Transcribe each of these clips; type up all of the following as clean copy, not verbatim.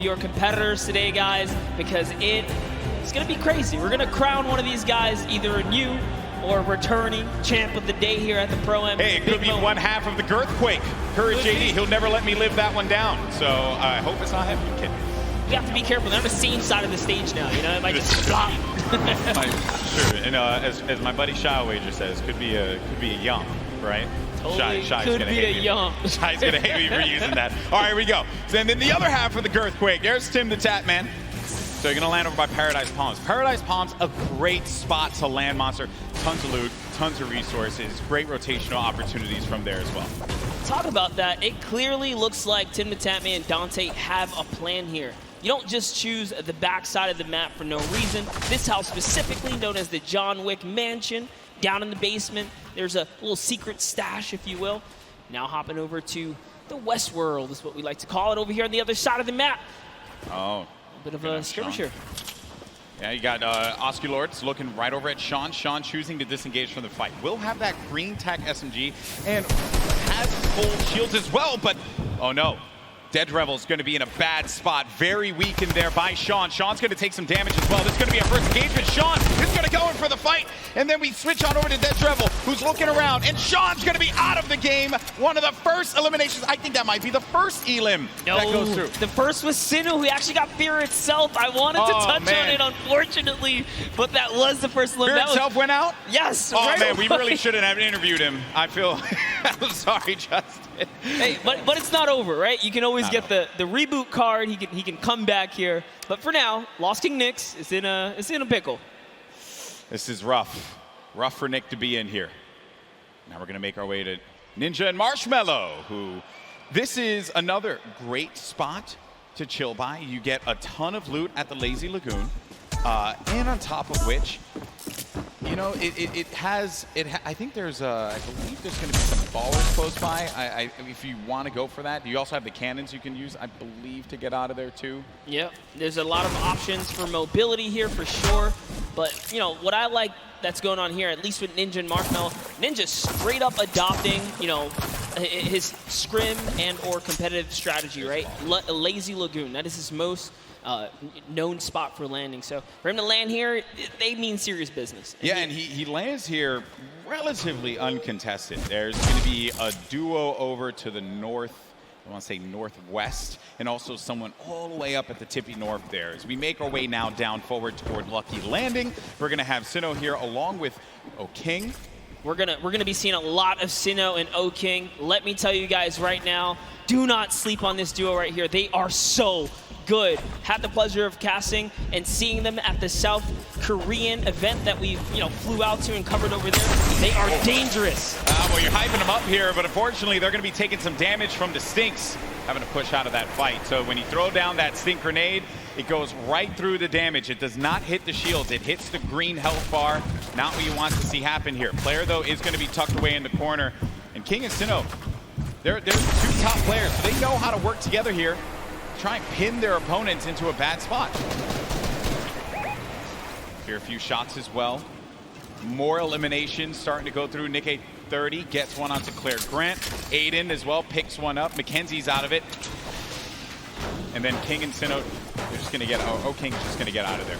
your competitors today, guys, because it's going to be crazy. We're going to crown one of these guys either a new or returning champ of the day here at the Pro-Am. Hey, it could be one half of the Girthquake. Courage JD, he'll never let me live that one down. So I hope it's not him, kid. You have to be careful. They're on the same side of the stage now, you know? It might just stop. Sure, and as my buddy Shy Wager says, could be a young, right? Totally Shy's could gonna be hate a me. young. Shy's gonna hate me for using that. All right, here we go. So, and then the other half of the Girthquake, there's Tim the Tap Man. So you're gonna land over by Paradise Palms. Paradise Palms, a great spot to land monster. Tons of loot, tons of resources, great rotational opportunities from there as well. Talk about that. It clearly looks like Tim the Tap Man and Dante have a plan here. You don't just choose the backside of the map for no reason. This house specifically, known as the John Wick Mansion, down in the basement. There's a little secret stash, if you will. Now hopping over to the West World is what we like to call it over here on the other side of the map. Oh. A bit of a skirmish here. Yeah, you got Osculords looking right over at Sean. Sean choosing to disengage from the fight. Will have that green tack SMG and has full shields as well, but oh no. Dead Revel's going to be in a bad spot. Very weakened there by Sean. Sean's going to take some damage as well. This is going to be our first engagement. Sean is going to go in for the fight. And then we switch on over to Dead Revel, who's looking around. And Sean's going to be out of the game. One of the first eliminations. I think that might be the first elim that goes through. The first was Sinnoh, who actually got Fear itself. I wanted to touch on it, unfortunately. But that was the first elim. Fear itself went out? Yes. Oh, man, we really shouldn't have interviewed him. I feel I'm sorry, Justin. Hey, but it's not over, right? You can always get the reboot card. He can come back here. But for now, Lost King Nyx is in a pickle. This is rough. Rough for Nick to be in here. Now we're going to make our way to Ninja and Marshmallow, who this is another great spot to chill by. You get a ton of loot at the Lazy Lagoon. And on top of which, you know, I think there's I believe there's going to be some ballers close by. If you want to go for that, you also have the cannons you can use, I believe, to get out of there too. Yep, there's a lot of options for mobility here for sure. But, you know, what I like that's going on here, at least with Ninja and Marshmallow, Ninja straight up adopting, you know, his scrim and or competitive strategy, right? Lazy Lagoon, that is his most known spot for landing. So for him to land here, they mean serious business. Yeah, and he lands here relatively uncontested. There's going to be a duo over to the north, I want to say northwest, and also someone all the way up at the tippy north there. As we make our way now down forward toward Lucky Landing, we're going to have Sinnoh here along with O'King. We're gonna be seeing a lot of Sinnoh and O'King. Let me tell you guys right now, do not sleep on this duo right here. They are so good. Had the pleasure of casting and seeing them at the South Korean event that we flew out to and covered over there. They are dangerous. Well, you're hyping them up here, but unfortunately they're going to be taking some damage from the Stinks, having to push out of that fight. So when you throw down that Stink grenade, it goes right through the damage. It does not hit the shields. It hits the green health bar. Not what you want to see happen here. Player, though, is going to be tucked away in the corner. And King and Sinnoh, they're the two top players, so they know how to work together here. Try and pin their opponents into a bad spot. Here a few shots as well. More eliminations starting to go through. Nick 30 gets one onto Claire Grant. Aiden as well picks one up. Mackenzie's out of it. And then King and Sinnoh, they're just going to get, King's just going to get out of there.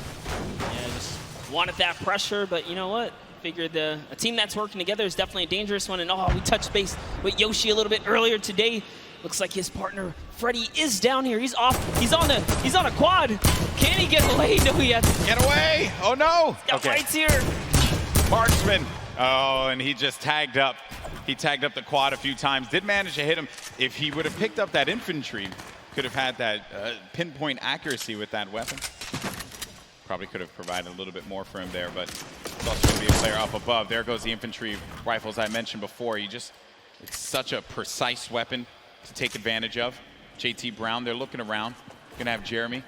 Yeah, just wanted that pressure, but you know what? Figured a team that's working together is definitely a dangerous one. And we touched base with Yoshi a little bit earlier today. Looks like his partner Freddy is down here. He's off. He's on a quad. Can he get away? No, he has to get away. Oh no. He's got fights here. Marksman. Oh, and he just tagged up. He tagged up the quad a few times. Did manage to hit him. If he would have picked up that infantry, could have had that pinpoint accuracy with that weapon. Probably could have provided a little bit more for him there, but it's also going to be a player up above. There goes the infantry rifles I mentioned before. It's such a precise weapon to take advantage of. JT Brown, they're looking around. Gonna have Jeremy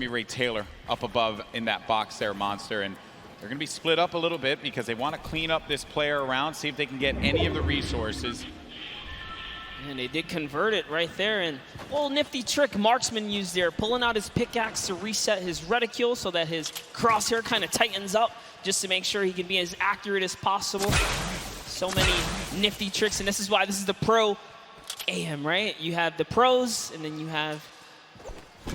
Ray Taylor up above in that box there, Monster, and they're gonna be split up a little bit because they want to clean up this player around, see if they can get any of the resources. And they did convert it right there, and a little nifty trick Marksman used there, pulling out his pickaxe to reset his reticule so that his crosshair kind of tightens up just to make sure he can be as accurate as possible. So many nifty tricks, and this is why this is the Pro AM, right? You have the pros, and then you have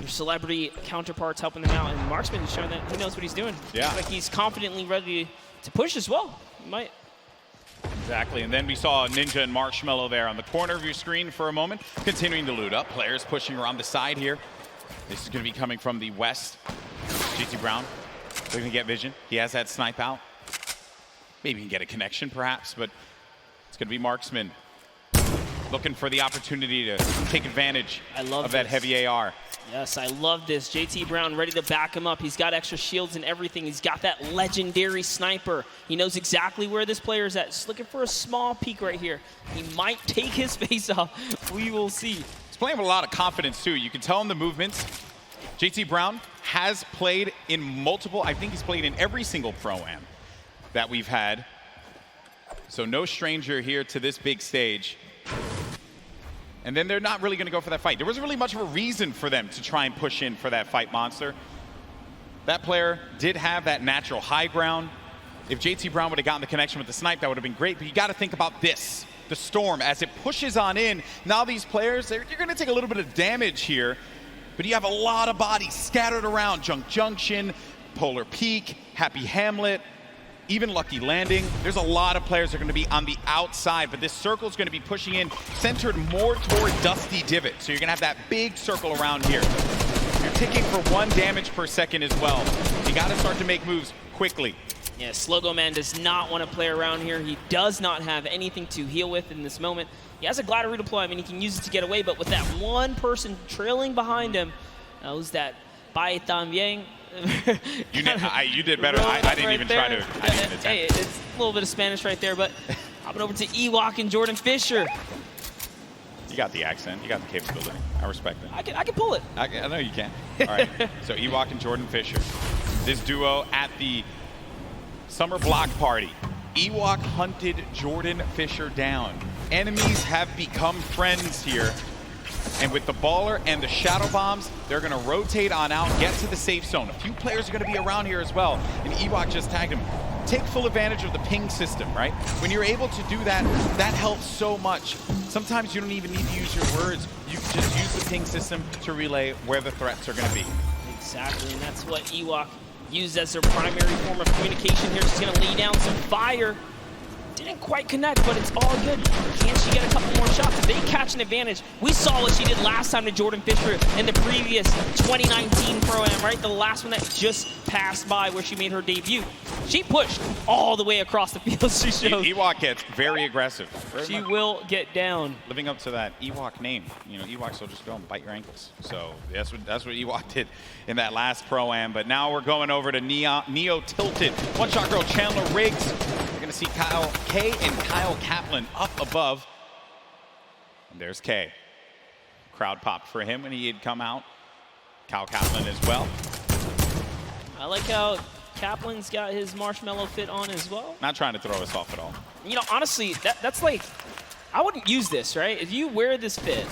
their celebrity counterparts helping them out, and Marksman is showing that he knows what he's doing. Yeah. Like he's confidently ready to push as well. He might. Exactly, and then we saw Ninja and Marshmello there on the corner of your screen for a moment, continuing to loot up. Players pushing around the side here. This is going to be coming from the west. GT Brown looking to get vision. He has that snipe out. Maybe he can get a connection perhaps, but it's going to be Marksman looking for the opportunity to take advantage of that heavy AR. Yes, I love this. JT Brown ready to back him up. He's got extra shields and everything. He's got that legendary sniper. He knows exactly where this player is at. Just looking for a small peek right here. He might take his face off. We will see. He's playing with a lot of confidence too. You can tell in the movements. JT Brown has played in multiple, I think he's played in every single Pro-Am that we've had. So no stranger here to this big stage. And then they're not really going to go for that fight. There wasn't really much of a reason for them to try and push in for that fight, Monster. That player did have that natural high ground. If JT Brown would have gotten the connection with the snipe, that would have been great. But you got to think about this, the storm, as it pushes on in. Now these players, you're going to take a little bit of damage here, but you have a lot of bodies scattered around. Junk Junction, Polar Peak, Happy Hamlet, even Lucky Landing. There's a lot of players that are going to be on the outside, but this circle is going to be pushing in, centered more toward Dusty Divot. So you're going to have that big circle around here. You're ticking for 1 damage per second as well. You got to start to make moves quickly. Yeah, Slogo Man does not want to play around here. He does not have anything to heal with in this moment. He has a glider redeploy. I mean, he can use it to get away, but with that one person trailing behind him, knows that Bai También. You did better. I didn't even try to. Hey, it's a little bit of Spanish right there, but hopping over to Ewok and Jordan Fisher. You got the accent. You got the capability. I respect it. I can pull it. I know you can. All right. So Ewok and Jordan Fisher. This duo at the summer block party. Ewok hunted Jordan Fisher down. Enemies have become friends here. And with the baller and the shadow bombs, they're going to rotate on out, get to the safe zone. A few players are going to be around here as well. And Ewok just tagged him. Take full advantage of the ping system, right? When you're able to do that, that helps so much. Sometimes you don't even need to use your words. You can just use the ping system to relay where the threats are going to be. Exactly, and that's what Ewok used as their primary form of communication here. Just going to lay down some fire. Didn't quite connect, but it's all good. Can she get a couple more shots? If they catch an advantage, we saw what she did last time to Jordan Fisher in the previous 2019 Pro-Am, right? The last one that just passed by where she made her debut. She pushed all the way across the field. She shows. Ewok gets very aggressive. She will get down. Living up to that Ewok name. You know, Ewoks will just go and bite your ankles. So that's what Ewok did in that last Pro-Am. But now we're going over to Neo Tilted. One shot girl Chandler Riggs. You're going to see Kyle K and Kyle Kaplan up above. And there's K. Crowd popped for him when he had come out. Kyle Kaplan as well. I like how Kaplan's got his marshmallow fit on as well. Not trying to throw us off at all. You know, honestly, that's like, I wouldn't use this, right? If you wear this fit,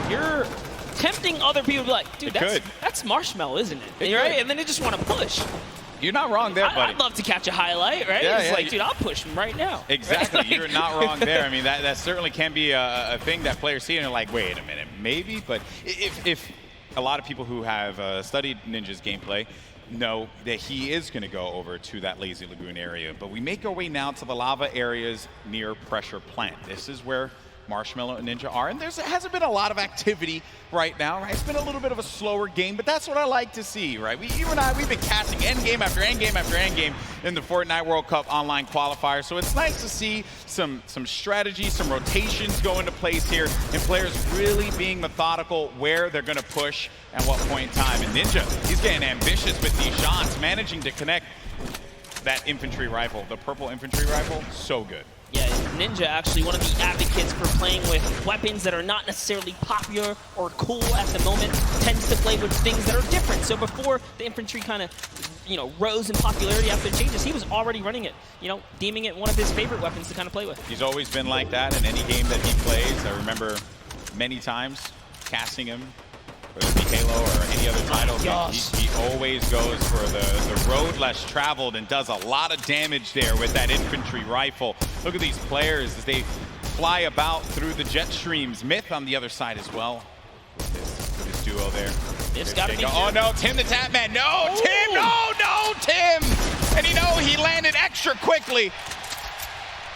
you're tempting other people to be like, dude, that's marshmallow, isn't it? Right? And then they just want to push. You're not wrong there, buddy. I'd love to catch a highlight, right? Yeah, it's like, dude, I'll push him right now. Exactly. Right? You're not wrong there. I mean, that certainly can be a thing that players see and they're like, wait a minute, maybe? But if a lot of people who have studied Ninja's gameplay know that he is going to go over to that Lazy Lagoon area. But we make our way now to the lava areas near Pressure Plant. This is where Marshmello and Ninja are, and there hasn't been a lot of activity right now, right? It's been a little bit of a slower game, but that's what I like to see, right? You and I, we've been casting endgame after endgame after endgame in the Fortnite World Cup online qualifier, so it's nice to see some strategy, some rotations go into place here, and players really being methodical where they're going to push at what point in time. And Ninja, he's getting ambitious with these shots, managing to connect that infantry rifle, the purple infantry rifle, so good. Yeah, Ninja actually one of the advocates for playing with weapons that are not necessarily popular or cool at the moment, tends to play with things that are different. So before the infantry kind of, rose in popularity after the changes, he was already running it, deeming it one of his favorite weapons to kind of play with. He's always been like that in any game that he plays. I remember many times casting him, whether it be Halo or any other title. He always goes for the road less traveled and does a lot of damage there with that infantry rifle. Look at these players as they fly about through the jet streams. Myth on the other side as well with this duo there. It's got to be. Oh no, Tim the Tatman. No, Ooh. Tim. No, Tim. And he landed extra quickly.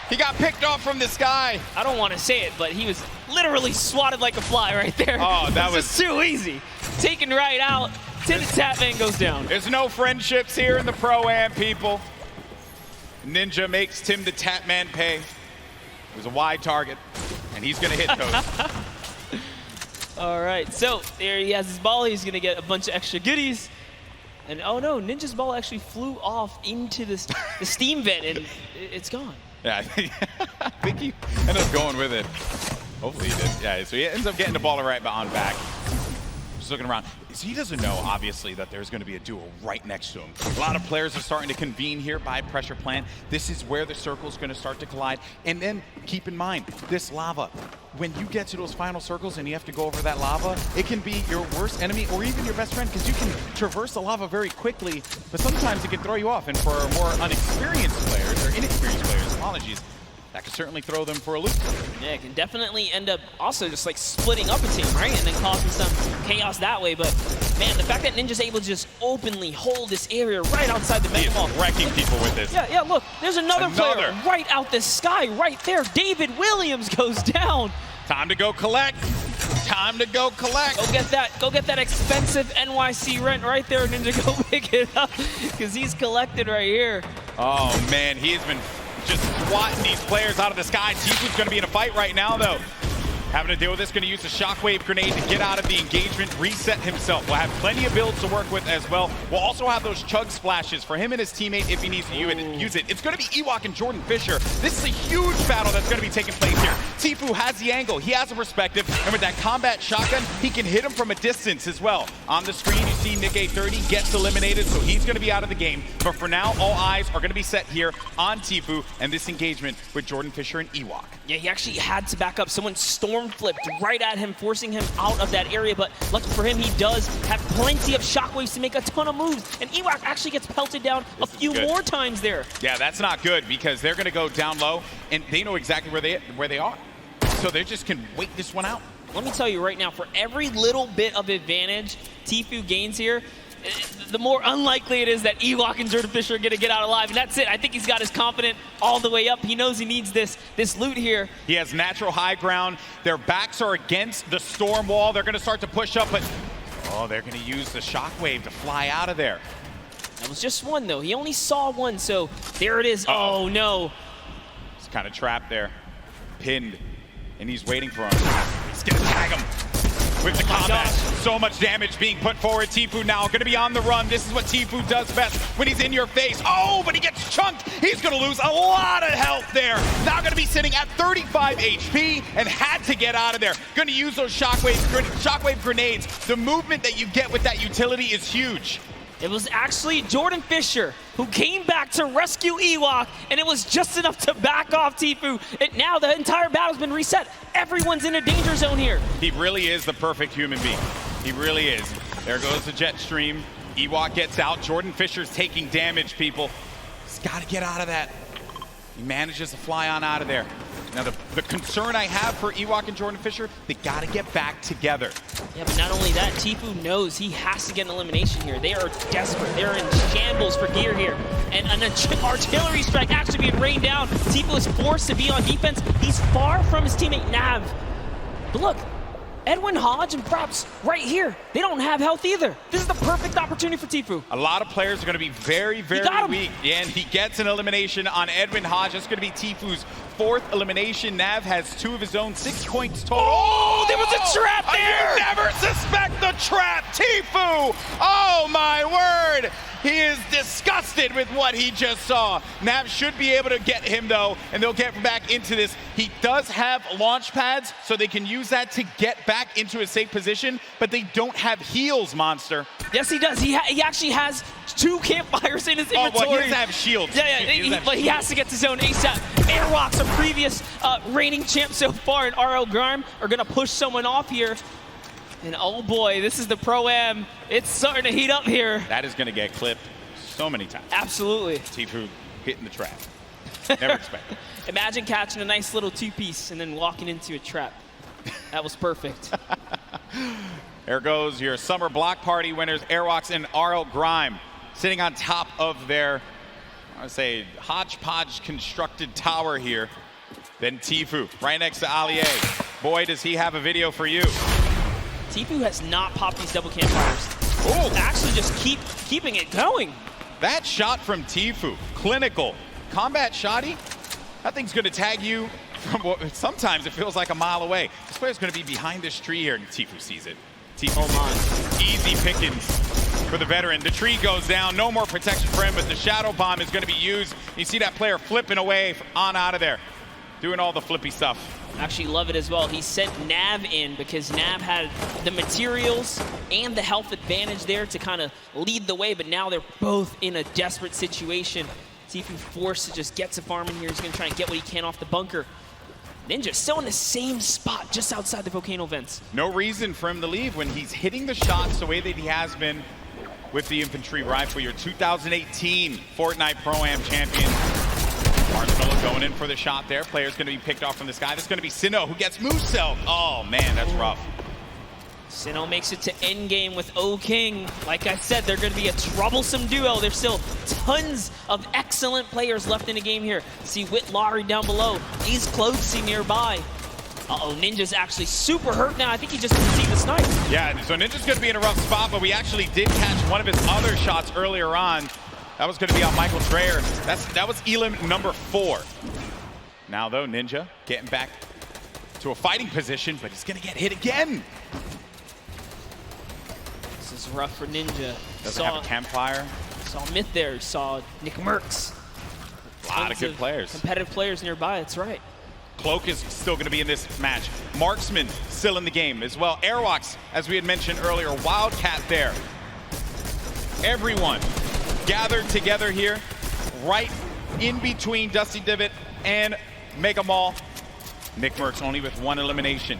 He got picked off from the sky. I don't want to say it, but he was literally swatted like a fly right there. Oh, that was just too easy. Taken right out. Tim the Tatman goes down. There's no friendships here in the Pro-Am, people. Ninja makes Tim the Tatman pay. It was a wide target, and he's going to hit those. All right, so there he has his ball. He's going to get a bunch of extra goodies. And oh no, Ninja's ball actually flew off into the steam vent, and it's gone. Yeah, I think he ended up going with it. Hopefully he did. Yeah, so he ends up getting the ball right on back. Just looking around. So he doesn't know, obviously, that there's going to be a duo right next to him. A lot of players are starting to convene here by pressure plant. This is where the circle's going to start to collide. And then keep in mind, this lava. When you get to those final circles and you have to go over that lava, it can be your worst enemy or even your best friend, because you can traverse the lava very quickly, but sometimes it can throw you off. And for more unexperienced players, or inexperienced players, apologies, that could certainly throw them for a loop. Yeah, it can definitely end up also just like splitting up a team, right? And then causing some chaos that way. But man, the fact that Ninja's able to just openly hold this area right outside the mega ball. Wrecking people with this. Yeah, look, there's another player right out the sky right there. David Williams goes down. Time to go collect. Time to go collect. Go get that expensive NYC rent right there, Ninja. Go pick it up, because he's collected right here. Oh man, he has been just swatting these players out of the sky. Tfue's going to be in a fight right now, though. Having to deal with this, going to use a shockwave grenade to get out of the engagement, reset himself. We'll have plenty of builds to work with as well. We'll also have those chug splashes for him and his teammate if he needs to use it. It's going to be Ewok and Jordan Fisher. This is a huge battle that's going to be taking place here. Tfue has the angle, he has a perspective, and with that combat shotgun, he can hit him from a distance as well. On the screen, you see Nick A30 gets eliminated, so he's going to be out of the game. But for now, all eyes are going to be set here on Tfue and this engagement with Jordan Fisher and Ewok. Yeah, he actually had to back up. Someone storm flipped right at him, forcing him out of that area. But lucky for him, he does have plenty of shockwaves to make a ton of moves. And Ewok actually gets pelted down a few more times there. Yeah, that's not good, because they're going to go down low, and they know exactly where they are. So they just can wait this one out. Let me tell you right now, for every little bit of advantage Tfue gains here, the more unlikely it is that Ewok and Jordan Fisher are going to get out alive. And that's it. I think he's got his confidence all the way up. He knows he needs this loot here. He has natural high ground. Their backs are against the storm wall. They're going to start to push up, but oh, they're going to use the shockwave to fly out of there. That was just one, though. He only saw one, so there it is. Oh, no. He's kind of trapped there, pinned, and he's waiting for him. He's going to tag him. With the combat, so much damage being put forward. Tfue now going to be on the run. This is what Tfue does best when he's in your face. Oh, but he gets chunked. He's going to lose a lot of health there. Now going to be sitting at 35 HP and had to get out of there. Going to use those shockwave grenades. The movement that you get with that utility is huge. It was actually Jordan Fisher who came back to rescue Ewok, and it was just enough to back off Tfue. And now the entire battle's been reset. Everyone's in a danger zone here. He really is the perfect human being. He really is. There goes the jet stream. Ewok gets out. Jordan Fisher's taking damage, people. He's got to get out of that. He manages to fly on out of there. Now, the concern I have for Ewok and Jordan Fisher, they got to get back together. Yeah, but not only that, Tfue knows he has to get an elimination here. They are desperate. They're in shambles for gear here. And an artillery strike actually being rained down. Tfue is forced to be on defense. He's far from his teammate Nav. But look, Edwin Hodge and Props right here. They don't have health either. This is the perfect opportunity for Tfue. A lot of players are going to be very, very weak. And he gets an elimination on Edwin Hodge. That's going to be Tfue's fourth elimination. Nav has 2 of his own, 6 points total. Oh, there was a trap there! You never suspect the trap, Tfue! Oh my word! He is disgusted with what he just saw. Nav should be able to get him though, and they'll get back into this. He does have launch pads, so they can use that to get back into a safe position, but they don't have heals, Monster. Yes, he does. He actually has 2 campfires in his inventory. Oh, well, he doesn't have shields. Yeah, but he has to get to zone ASAP. Airwalks, a previous reigning champ so far, and RL Grime are going to push someone off here. And oh boy, this is the Pro-Am. It's starting to heat up here. That is going to get clipped so many times. Absolutely. Tfue hitting the trap. Never expected. Imagine catching a nice little 2-piece and then walking into a trap. That was perfect. There goes your summer block party winners, Airwalks and RL Grime, sitting on top of their, I want to say, hodgepodge constructed tower here. Then Tfue, right next to Allier. Boy, does he have a video for you. Tfue has not popped these double campfires. Oh, actually just keeping it going. That shot from Tfue, clinical. Combat shotty, that thing's going to tag you from what sometimes it feels like a mile away. This player's going to be behind this tree here, and Tfue sees it. Tfue sees it. Easy pickings for the veteran. The tree goes down, no more protection for him, but the shadow bomb is going to be used. You see that player flipping away on out of there, doing all the flippy stuff. Actually love it as well. He sent Nav in because Nav had the materials and the health advantage there to kind of lead the way, but now they're both in a desperate situation. Tfue forced to just get to farm in here. He's going to try and get what he can off the bunker. Ninja still in the same spot just outside the volcano vents. No reason for him to leave when he's hitting the shots the way that he has been with the infantry rifle. Your 2018 Fortnite Pro-Am champion. Marshmello going in for the shot there. Player's going to be picked off from this guy. This is going to be Sinnoh who gets Moose-Celled. Oh, man, that's rough. Sinnoh makes it to endgame with O-King. Like I said, they're going to be a troublesome duo. There's still tons of excellent players left in the game here. See Whit Laurie down below. He's closely nearby. Uh-oh, Ninja's actually super hurt now. I think he just received the snipe. Yeah, so Ninja's going to be in a rough spot, but we actually did catch one of his other shots earlier on. That was going to be on Michael Dreyer. That was Elim number 4. Now, though, Ninja getting back to a fighting position, but he's going to get hit again. This is rough for Ninja. Doesn't have a campfire. Saw Myth there. Saw Nick Merckx. A lot of good players. Competitive players nearby, that's right. Cloak is still going to be in this match. Marksman still in the game as well. Airwalks, as we had mentioned earlier, Wildcat there. Everyone gathered together here, right in between Dusty Divot and Mega Mall. Nick Merckx only with 1 elimination.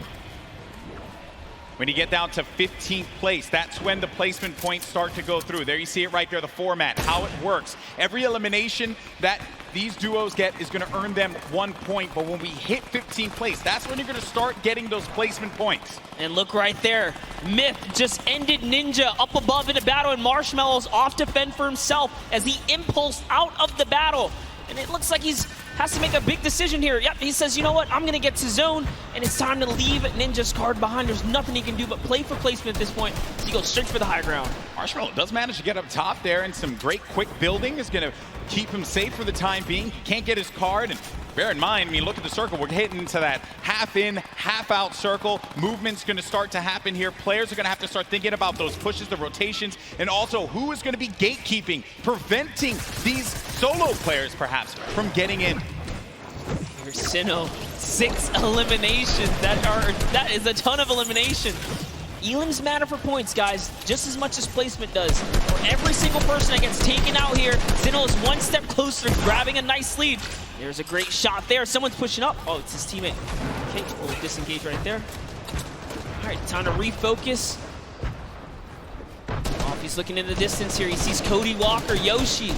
When you get down to 15th place, that's when the placement points start to go through. There you see it right there, the format, how it works. Every elimination that these duos get is going to earn them 1 point, but when we hit 15th place, that's when you're going to start getting those placement points. And look right there, Myth just ended Ninja up above in a battle, and Marshmello's off to fend for himself as he impulsed out of the battle. And it looks like has to make a big decision here. Yep, he says, you know what, I'm going to get to zone, and it's time to leave Ninja's card behind. There's nothing he can do but play for placement at this point, so he goes straight for the high ground. Marshmello does manage to get up top there, and some great quick building is going to keep him safe for the time being. He can't get his card, and bear in mind, I mean, look at the circle. We're hitting into that half-in, half-out circle. Movement's going to start to happen here. Players are going to have to start thinking about those pushes, the rotations, and also who is going to be gatekeeping, preventing these solo players, perhaps, from getting in. Here's Sinnoh, 6 eliminations. That is a ton of elimination. Elims matter for points, guys, just as much as placement does. For every single person that gets taken out here, Sinnoh is 1 step closer to grabbing a nice lead. There's a great shot there. Someone's pushing up. Oh, it's his teammate. Okay, we'll disengage right there. All right, time to refocus. Oh, he's looking in the distance here. He sees Cody Walker, Yoshi,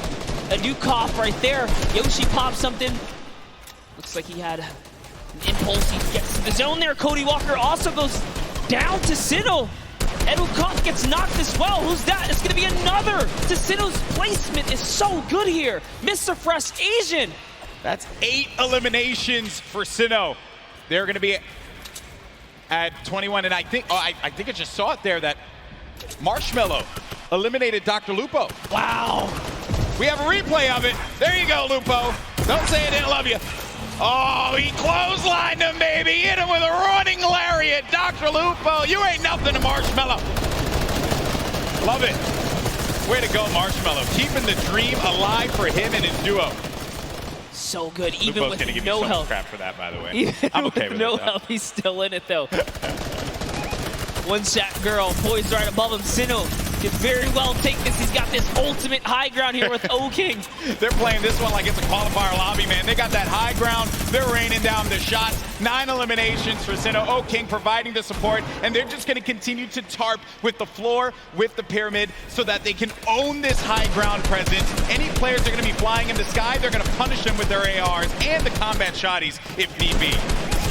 a new cough right there. Yoshi pops something. Looks like he had an impulse. He gets to the zone there. Cody Walker also goes down to Sinnoh. Edukov gets knocked as well. Who's that? It's going to be another. Sinnoh's placement is so good here. Mr. Fresh Asian. That's 8 eliminations for Sinnoh. They're going to be at 21, and I think I just saw it there that Marshmello eliminated Dr. Lupo. Wow. We have a replay of it. There you go, Lupo. Don't say I didn't love you. Oh, he clotheslined him, baby. Hit him with a running lariat. Dr. Lupo, you ain't nothing to Marshmello. Love it. Way to go, Marshmello. Keeping the dream alive for him and his duo. So good, even Lupo's with give no you so help. Much crap for that, by the way. Even I'm okay with no it, help, he's still in it, though. One shot girl poised right above him. Sinnoh could very well take this. He's got this ultimate high ground here with O-King. They're playing this one like it's a qualifier lobby, man. They got that high ground. They're raining down the shots. 9 eliminations for Sinnoh. O-King providing the support, and they're just going to continue to tarp with the floor, with the pyramid, so that they can own this high ground presence. Any players that are going to be flying in the sky, they're going to punish them with their ARs and the combat shotties if need be.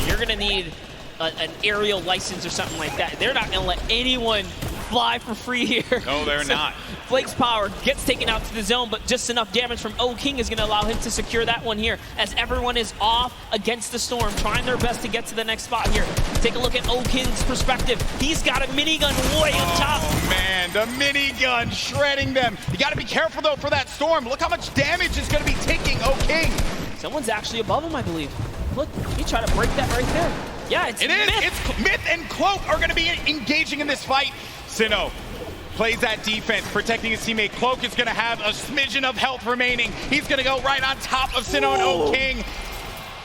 You're going to need an aerial license or something like that. They're not going to let anyone fly for free here. No, they're not. Flake's power gets taken out to the zone, but just enough damage from O-King is going to allow him to secure that one here as everyone is off against the storm, trying their best to get to the next spot here. Take a look at O-King's perspective. He's got a minigun way up top. Oh, man, the minigun shredding them. You got to be careful, though, for that storm. Look how much damage is going to be taking O-King. Someone's actually above him, I believe. Look, he tried to break that right there. Yeah, it's Myth. It's Myth and Cloak are going to be engaging in this fight. Sinnoh plays that defense, protecting his teammate. Cloak is going to have a smidgen of health remaining. He's going to go right on top of Sinnoh and O-King.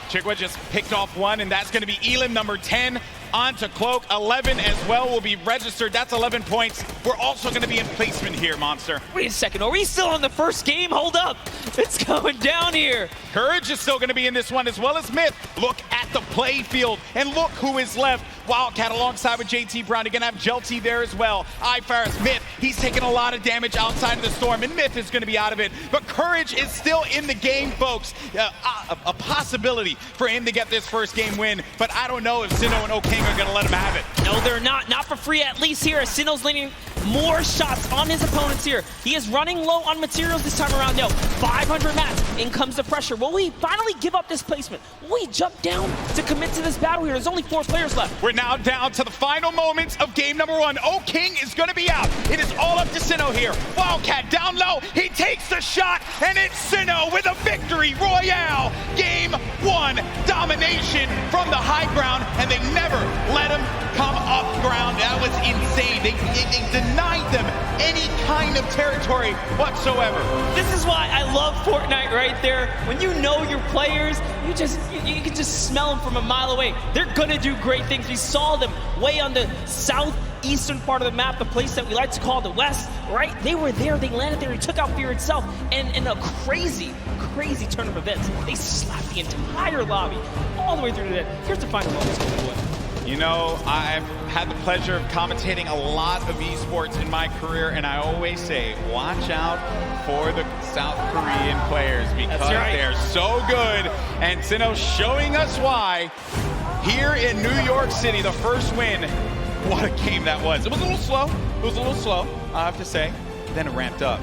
Chikwa just picked off one, and that's going to be Elim, number 10. On to Cloak. 11 as well will be registered. That's 11 points. We're also going to be in placement here, Monster. Wait a second. Are we still on the first game? Hold up. It's going down here. Courage is still going to be in this one, as well as Myth. Look at the play field, and look who is left. Wildcat alongside with JT Brown. You're going to have Jelty there as well. iFaris, Myth, he's taking a lot of damage outside of the storm, and Myth is going to be out of it. But Courage is still in the game, folks. A possibility for him to get this first game win, but I don't know if Sinnoh and O-King are going to let him have it. No, they're not. Not for free, at least here, as Sinnoh's landing more shots on his opponents here. He is running low on materials this time around. No, 500 mats. In comes the pressure. Will we finally give up this placement? Will we jump down to commit to this battle here? There's only 4 players left. We're now down to the final moments of game number 1. O-King is going to be out. It is all up to Sinnoh here. Wildcat down low. He takes the shot, and it's Sinnoh with a victory royale. Game 1 domination from the high ground, and they never let him come up ground. That was insane. They denied them any kind of territory whatsoever. This is why I love Fortnite right there. When you know your players, you can just smell them from a mile away. They're gonna do great things. We saw them way on the southeastern part of the map, the place that we like to call the West, right? They were there, they landed there, he took out Fear itself, and in a crazy turn of events, they slapped the entire lobby all the way through to that. Here's the final moments. You know, I've had the pleasure of commentating a lot of esports in my career, and I always say, watch out for the South Korean players because they're so good. And Sinnoh showing us why here in New York City, the first win. What a game that was. It was a little slow. I have to say. Then it ramped up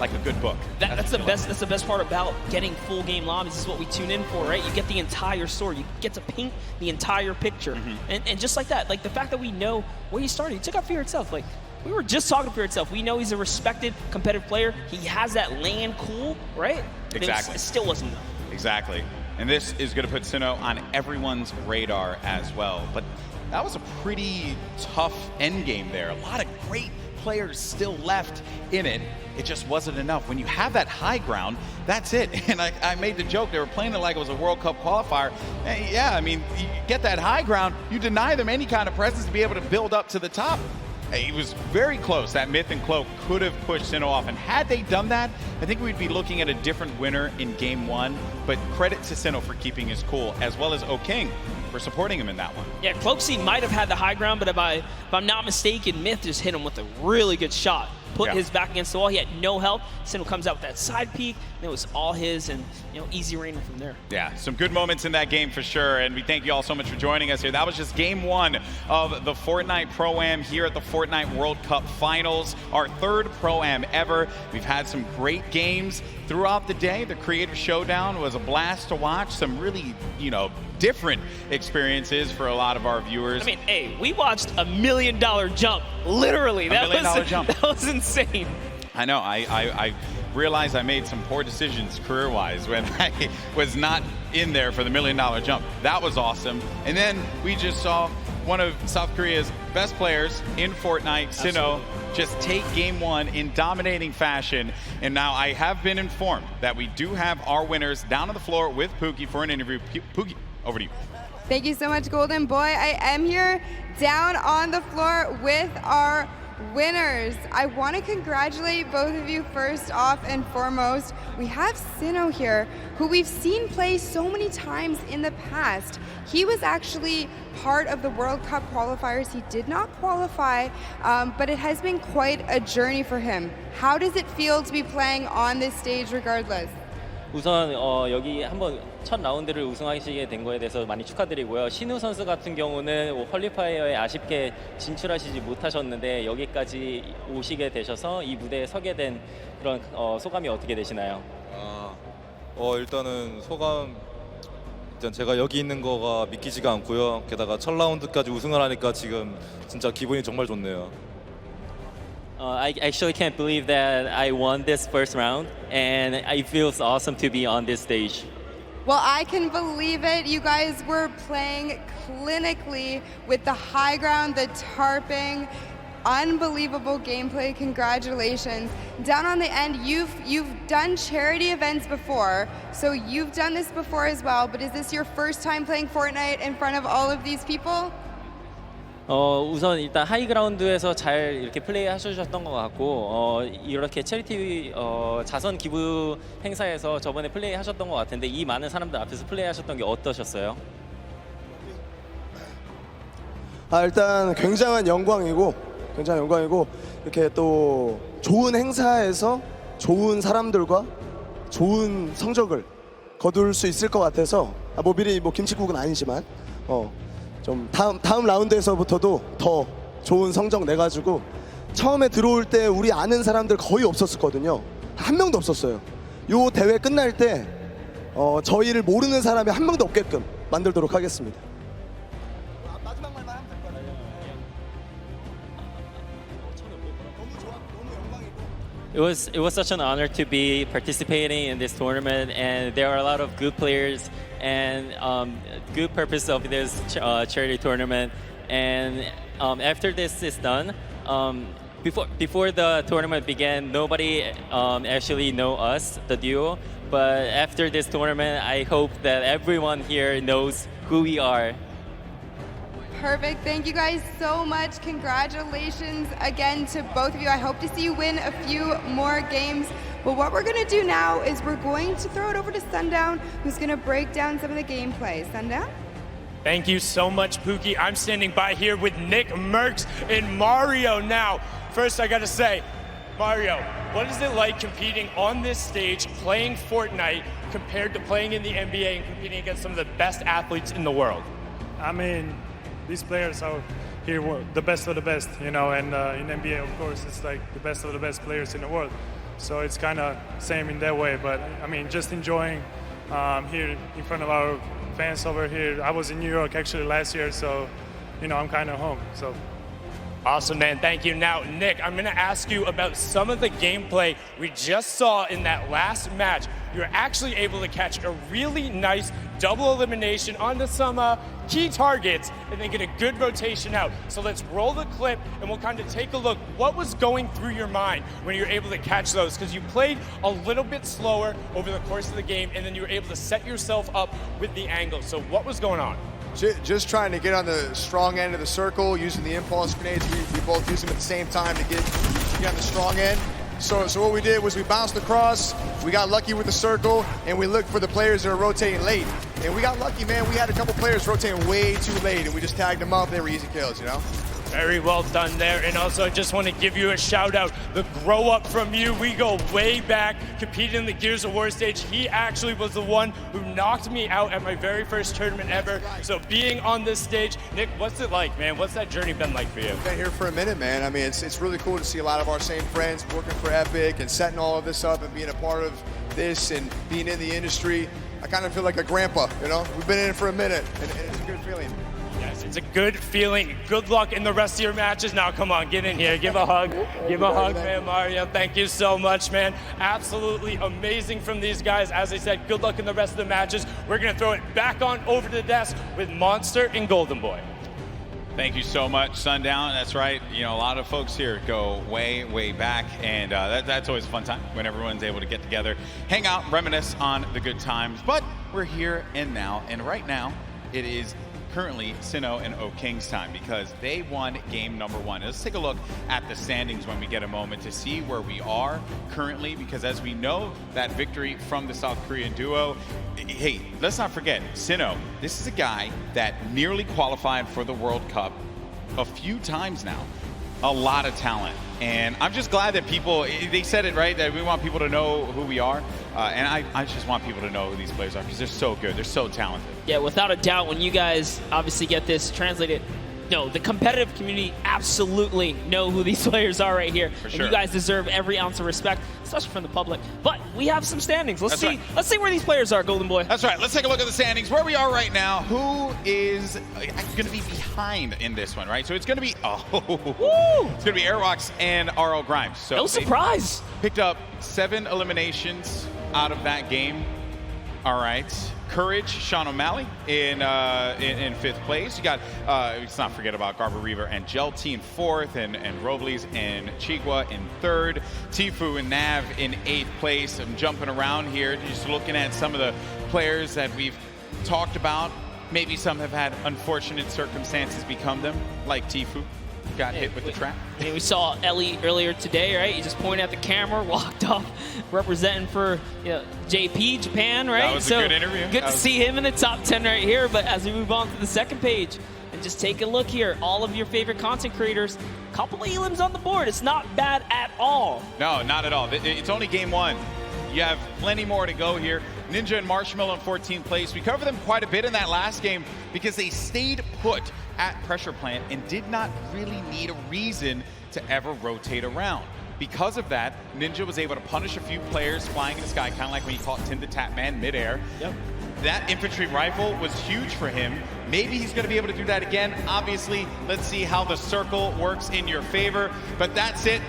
like a good book. That's the best part about getting full game lobbies. This is what we tune in for, right? You get the entire story. You get to paint the entire picture. And just like that, like the fact that we know where he started, he took out Fear itself. Like, we were just talking to Fear itself. We know he's a respected competitive player. He has that land cool, right? Exactly. It still wasn't enough. Exactly. And this is going to put Sinnoh on everyone's radar as well. But that was a pretty tough end game there. A lot of great players still left in it. It just wasn't enough. When you have that high ground, that's it. And I made the joke, they were playing it like it was a World Cup qualifier. And yeah, I mean, you get that high ground, you deny them any kind of presence to be able to build up to the top. It was very close. That Myth and Cloak could have pushed Sinnoh off. And had they done that, I think we'd be looking at a different winner in game 1. But credit to Sinnoh for keeping his cool, as well as O-King for supporting him in that one. Yeah, Cloaksy might have had the high ground, but if I'm not mistaken, Myth just hit him with a really good shot. Put his back against the wall. He had no help. Sinnoh comes out with that side peek, and it was all his, and easy raining from there. Yeah, some good moments in that game for sure, and we thank you all so much for joining us here. That was just game 1 of the Fortnite Pro-Am here at the Fortnite World Cup Finals, our 3rd Pro-Am ever. We've had some great games throughout the day. The Creator Showdown was a blast to watch. Some really, different experiences for a lot of our viewers. I mean, hey, we watched $1 million jump, literally. $1 million jump. That was insane. I know. I realized I made some poor decisions career-wise when I was not in there for the $1 million jump. That was awesome. And then we just saw one of South Korea's best players in Fortnite, Sinnoh, just take game 1 in dominating fashion. And now I have been informed that we do have our winners down on the floor with Pookie for an interview. Pookie, over to you. Thank you so much, Golden Boy. I am here down on the floor with our winners. I want to congratulate both of you first off and foremost. We have Sinnoh here, who we've seen play so many times in the past. He was actually part of the World Cup qualifiers. He did not qualify, but it has been quite a journey for him. How does it feel to be playing on this stage regardless? 우선 여기 한번 첫 라운드를 우승하시게 된 거에 대해서 많이 축하드리고요. 신우 선수 같은 경우는 퀄리파이어에 아쉽게 진출하시지 못하셨는데 여기까지 오시게 되셔서 이 무대에 서게 된 그런 소감이 어떻게 되시나요? 일단은 소감 일단 제가 여기 있는 거가 믿기지가 않고요. 게다가 첫 라운드까지 우승을 하니까 지금 진짜 기분이 정말 좋네요. I actually can't believe that I won this first round, and it feels awesome to be on this stage. Well, I can believe it. You guys were playing clinically with the high ground, the tarping. Unbelievable gameplay. Congratulations. Down on the end, you've done charity events before, so you've done this before as well, but is this your first time playing Fortnite in front of all of these people? 우선 일단 하이그라운드에서 잘 이렇게 플레이 하셨던 것 같고 이렇게 체리티 자선 기부 행사에서 저번에 플레이 하셨던 것 같은데 이 많은 사람들 앞에서 플레이 하셨던 게 어떠셨어요? 일단 굉장한 영광이고 이렇게 또 좋은 행사에서 좋은 사람들과 좋은 성적을 거둘 수 있을 것 같아서 뭐 미리 뭐 김칫국은 아니지만 좀 다음 라운드에서부터도 더 좋은 성적 내가지고 처음에 들어올 때 우리 아는 사람들 거의 없었거든요. 한 명도 없었어요. 요 대회 끝날 때 저희를 모르는 사람이 한 명도 없게끔 만들도록 하겠습니다. 마지막 말만 하면 될 거예요. 너무 영광이고. It was such an honor to be participating in this tournament, and there are a lot of good players and good purpose of this charity tournament. And after this is done, before the tournament began, nobody actually know us, the duo. But after this tournament, I hope that everyone here knows who we are. Perfect. Thank you guys so much. Congratulations again to both of you. I hope to see you win a few more games. But what we're going to do now is we're going to throw it over to Sundown, who's going to break down some of the gameplay. Sundown? Thank you so much, Pookie. I'm standing by here with Nick Merckx and Mario now. First, I got to say, Mario, what is it like competing on this stage, playing Fortnite, compared to playing in the NBA and competing against some of the best athletes in the world? I mean, these players are here the best of the best, you know, and in NBA, of course, it's like the best of the best players in the world. So it's kind of same in that way, but I mean, just enjoying here in front of our fans over here. I was in New York actually last year, so, you know, I'm kind of home, so. Awesome, man. Thank you. Now, Nick, I'm going to ask you about some of the gameplay we just saw in that last match. You're actually able to catch a really nice double elimination onto some key targets and then get a good rotation out. So let's roll the clip and we'll kind of take a look. What was going through your mind when you were able to catch those? Because you played a little bit slower over the course of the game and then you were able to set yourself up with the angle. So what was going on? Just trying to get on the strong end of the circle, using the impulse grenades. We both use them at the same time to get on the strong end. So what we did was we bounced across, we got lucky with the circle, and we looked for the players that are rotating late. And we got lucky, man. We had a couple players rotating way too late, and we just tagged them up. They were easy kills, you know? Very well done there. And also, I just want to give you a shout out. The grow up from you, we go way back, competed in the Gears of War stage. He actually was the one who knocked me out at my very first tournament ever. So being on this stage, Nick, what's it like, man? What's that journey been like for you? Been here for a minute, man. I mean, it's really cool to see a lot of our same friends working for Epic and setting all of this up and being a part of this and being in the industry. I kind of feel like a grandpa, you know? We've been in it for a minute, and it's a good feeling. Yes, it's a good feeling. Good luck in the rest of your matches. Now, come on, get in here. Give a hug. Give a hug, man, Mario. Thank you so much, man. Absolutely amazing from these guys. As I said, good luck in the rest of the matches. We're going to throw it back on over to the desk with Monster and Golden Boy. Thank you so much, Sundown. That's right. You know, a lot of folks here go way, way back, and that's always a fun time when everyone's able to get together, hang out, reminisce on the good times. But we're here and now, and right now, it is currently Sinnoh and O'King's time because they won game number one. Let's take a look at the standings when we get a moment to see where we are currently, because as we know, that victory from the South Korean duo, hey, let's not forget, Sinnoh, this is a guy that nearly qualified for the World Cup a few times now. a lot of talent. And I'm just glad that people, they said it right, that we want people to know who we are. And I just want people to know who these players are because they're so good. They're so talented. Yeah, without a doubt, when you guys obviously get this translated, no, the competitive community absolutely know who these players are right here. For and sure. you guys deserve every ounce of respect, especially from the public. But we have some standings. Let's That's see. right. Let's see where these players are, Golden Boy. That's right. Let's take a look at the standings. Where we are right now. Who is going to be behind in this one, right? So it's going to be, it's going to be Airwalks and RL Grimes. So No surprise. picked up 7 eliminations out of that game. All right. Courage, Sean O'Malley in 5th place. You got, let's not forget about Garber Reaver and Gelty in 4th, and Robles and Chigua in 3rd. Tfue and Nav in 8th place. I'm jumping around here, just looking at some of the players that we've talked about. Maybe some have had unfortunate circumstances become them, like Tfue. Got hit with the trap. I mean, we saw Ellie earlier today, right? He just pointed at the camera, walked off, representing for JP, Japan, right? That was a good interview. Good to see him in the top 10 right here. But as we move on to the second page, and just take a look here, all of your favorite content creators, couple of elims on the board. It's not bad at all. No, not at all. It's only game 1. You have plenty more to go here. Ninja and Marshmallow in 14th place. We covered them quite a bit in that last game because they stayed put at pressure plant and did not really need a reason to ever rotate around. Because of that, Ninja was able to punish a few players flying in the sky, kind of like when he caught Tim the Tap Man midair. Yep. That infantry rifle was huge for him. Maybe he's going to be able to do that again. Obviously, let's see how the circle works in your favor. But that's it.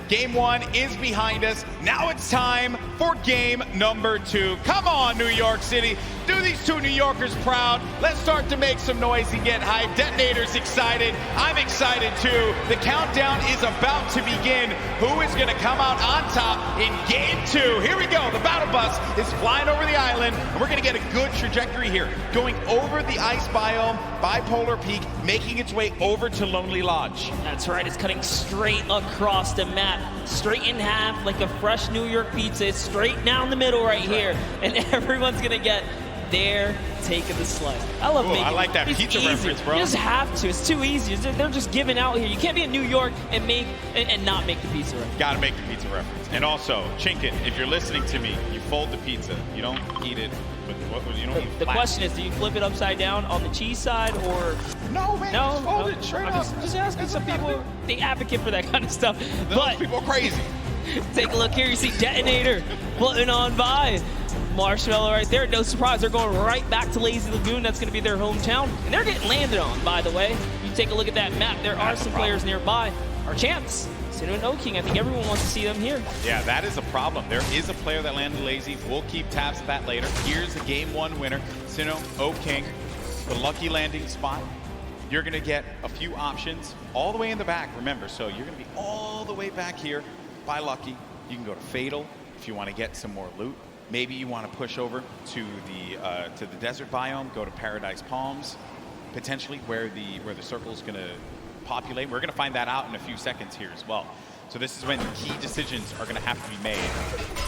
Game 1 is behind us. Now it's time for game number 2. Come on, New York City. Do these 2 New Yorkers proud. Let's start to make some noise and get hyped. Detonator's excited. I'm excited too. The countdown is about to begin. Who is going to come out on top in game 2? Here we go. The battle bus is flying over the island, and we're going to get a good trajectory here. Going over the ice biome, Bipolar Peak, making its way over to Lonely Lodge. That's right. It's cutting straight across the map, straight in half like a fresh New York pizza. It's straight down the middle right here, and everyone's going to get their take of the slice. I love making I like that it's pizza easy. reference, bro. You just have to. It's too easy. They're just giving out here. You can't be in New York and not make the pizza reference. Gotta make the pizza reference. And also, Chinkin, if you're listening to me, you fold the pizza. You don't eat it with you don't eat The flat. question is, do you flip it upside down on the cheese side, or No, man, no? just fold it straight I'm up. just asking. Some people, they advocate for that kind of stuff. Those But people are crazy. take a look here. You see Detonator floating on by. Marshmallow right there. No surprise. They're going right back to Lazy Lagoon. That's going to be their hometown. And they're getting landed on, by the way. You take a look at that map. There are some players nearby. Our champs, Sino and O-King. I think everyone wants to see them here. Yeah, that is a problem. There is a player that landed lazy. We'll keep tabs of that later. Here's the game 1 winner, Sino O-King. The lucky landing spot. You're going to get a few options all the way in the back, remember. So you're going to be all the way back here by Lucky. You can go to Fatal if you want to get some more loot. Maybe you want to push over to the desert biome, go to Paradise Palms, potentially where the circle is going to populate. We're going to find that out in a few seconds here as well. So this is when key decisions are going to have to be made.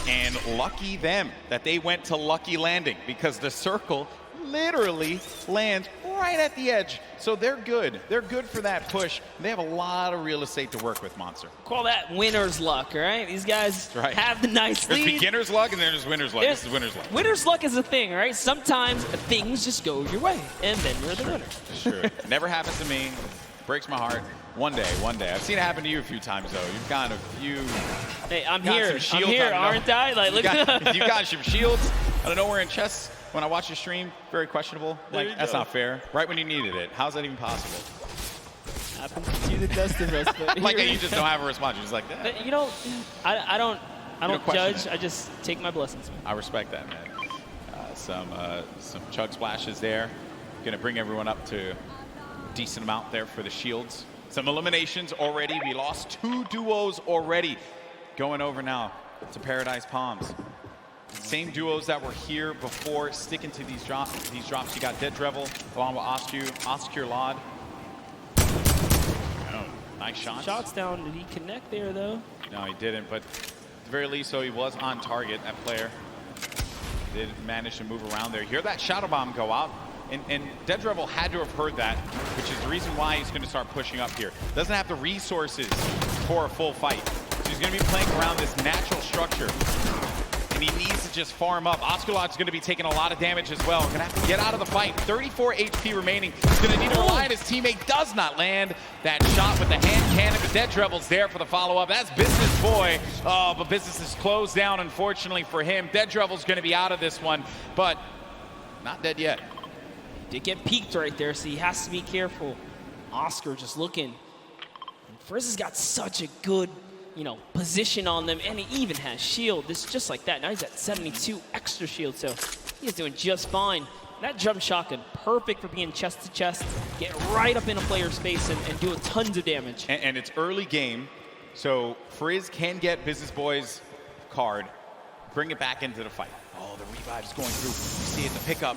And lucky them that they went to Lucky Landing, because the circle literally lands right at the edge. So they're good. They're good for that push. They have a lot of real estate to work with, Monster. Call that winner's luck, all right? These guys Right. have the nice There's lead. beginner's luck and there's winner's luck. This is winner's luck. Winner's luck is a thing, all right? Sometimes things just go your way, and then you're the winner. Sure. Never happens to me. Breaks my heart. One day. I've seen it happen to you a few times, though. You've got a few. Hey, I'm got here. some shields, I'm here, I don't know. aren't I? Like, look at You got some shields out of nowhere in chests. When I watch your stream, very questionable. There Like, you that's go. not fair. Right when you needed it. How's that even possible? happens to the best of us. But Like, here- you just don't have a response. You're just like, that. But, you know, I don't question judge. it. I just take my blessings, man. I respect that, man. Some chug splashes there. Gonna bring everyone up to a decent amount there for the shields. Some eliminations already. We lost 2 duos already. Going over now to Paradise Palms. Same duos that were here before, sticking to these drops. You got Dead Drevel along with Oscure Lod. Oh, nice shots. Shots down. Did he connect there, though? No, he didn't, but at the very least, so he was on target, that player. Did manage to move around there. Hear that Shadow Bomb go out. And Dead Rebel had to have heard that, which is the reason why he's going to start pushing up here. Doesn't have the resources for a full fight. So he's going to be playing around this natural structure. And he needs to just farm up. Osculot's going to be taking a lot of damage as well. Going to have to get out of the fight. 34 HP remaining. He's going to need to rely on his teammate. Does not land that shot with the hand cannon. But Dead Rebel's there for the follow-up. That's Business Boy. Oh, but Business is closed down, unfortunately for him. Dead Rebel's going to be out of this one, but not dead yet. Did get peeked right there, so he has to be careful. Oscar just looking. Frizz has got such a good, position on them, and he even has shield. This is just like that. Now he's at 72 extra shield, so he's doing just fine. That jump shotgun, perfect for being chest to chest, get right up in a player's face and do tons of damage. And it's early game, so Frizz can get Business Boy's card, bring it back into the fight. Oh, the revive's going through. You see it, the pickup.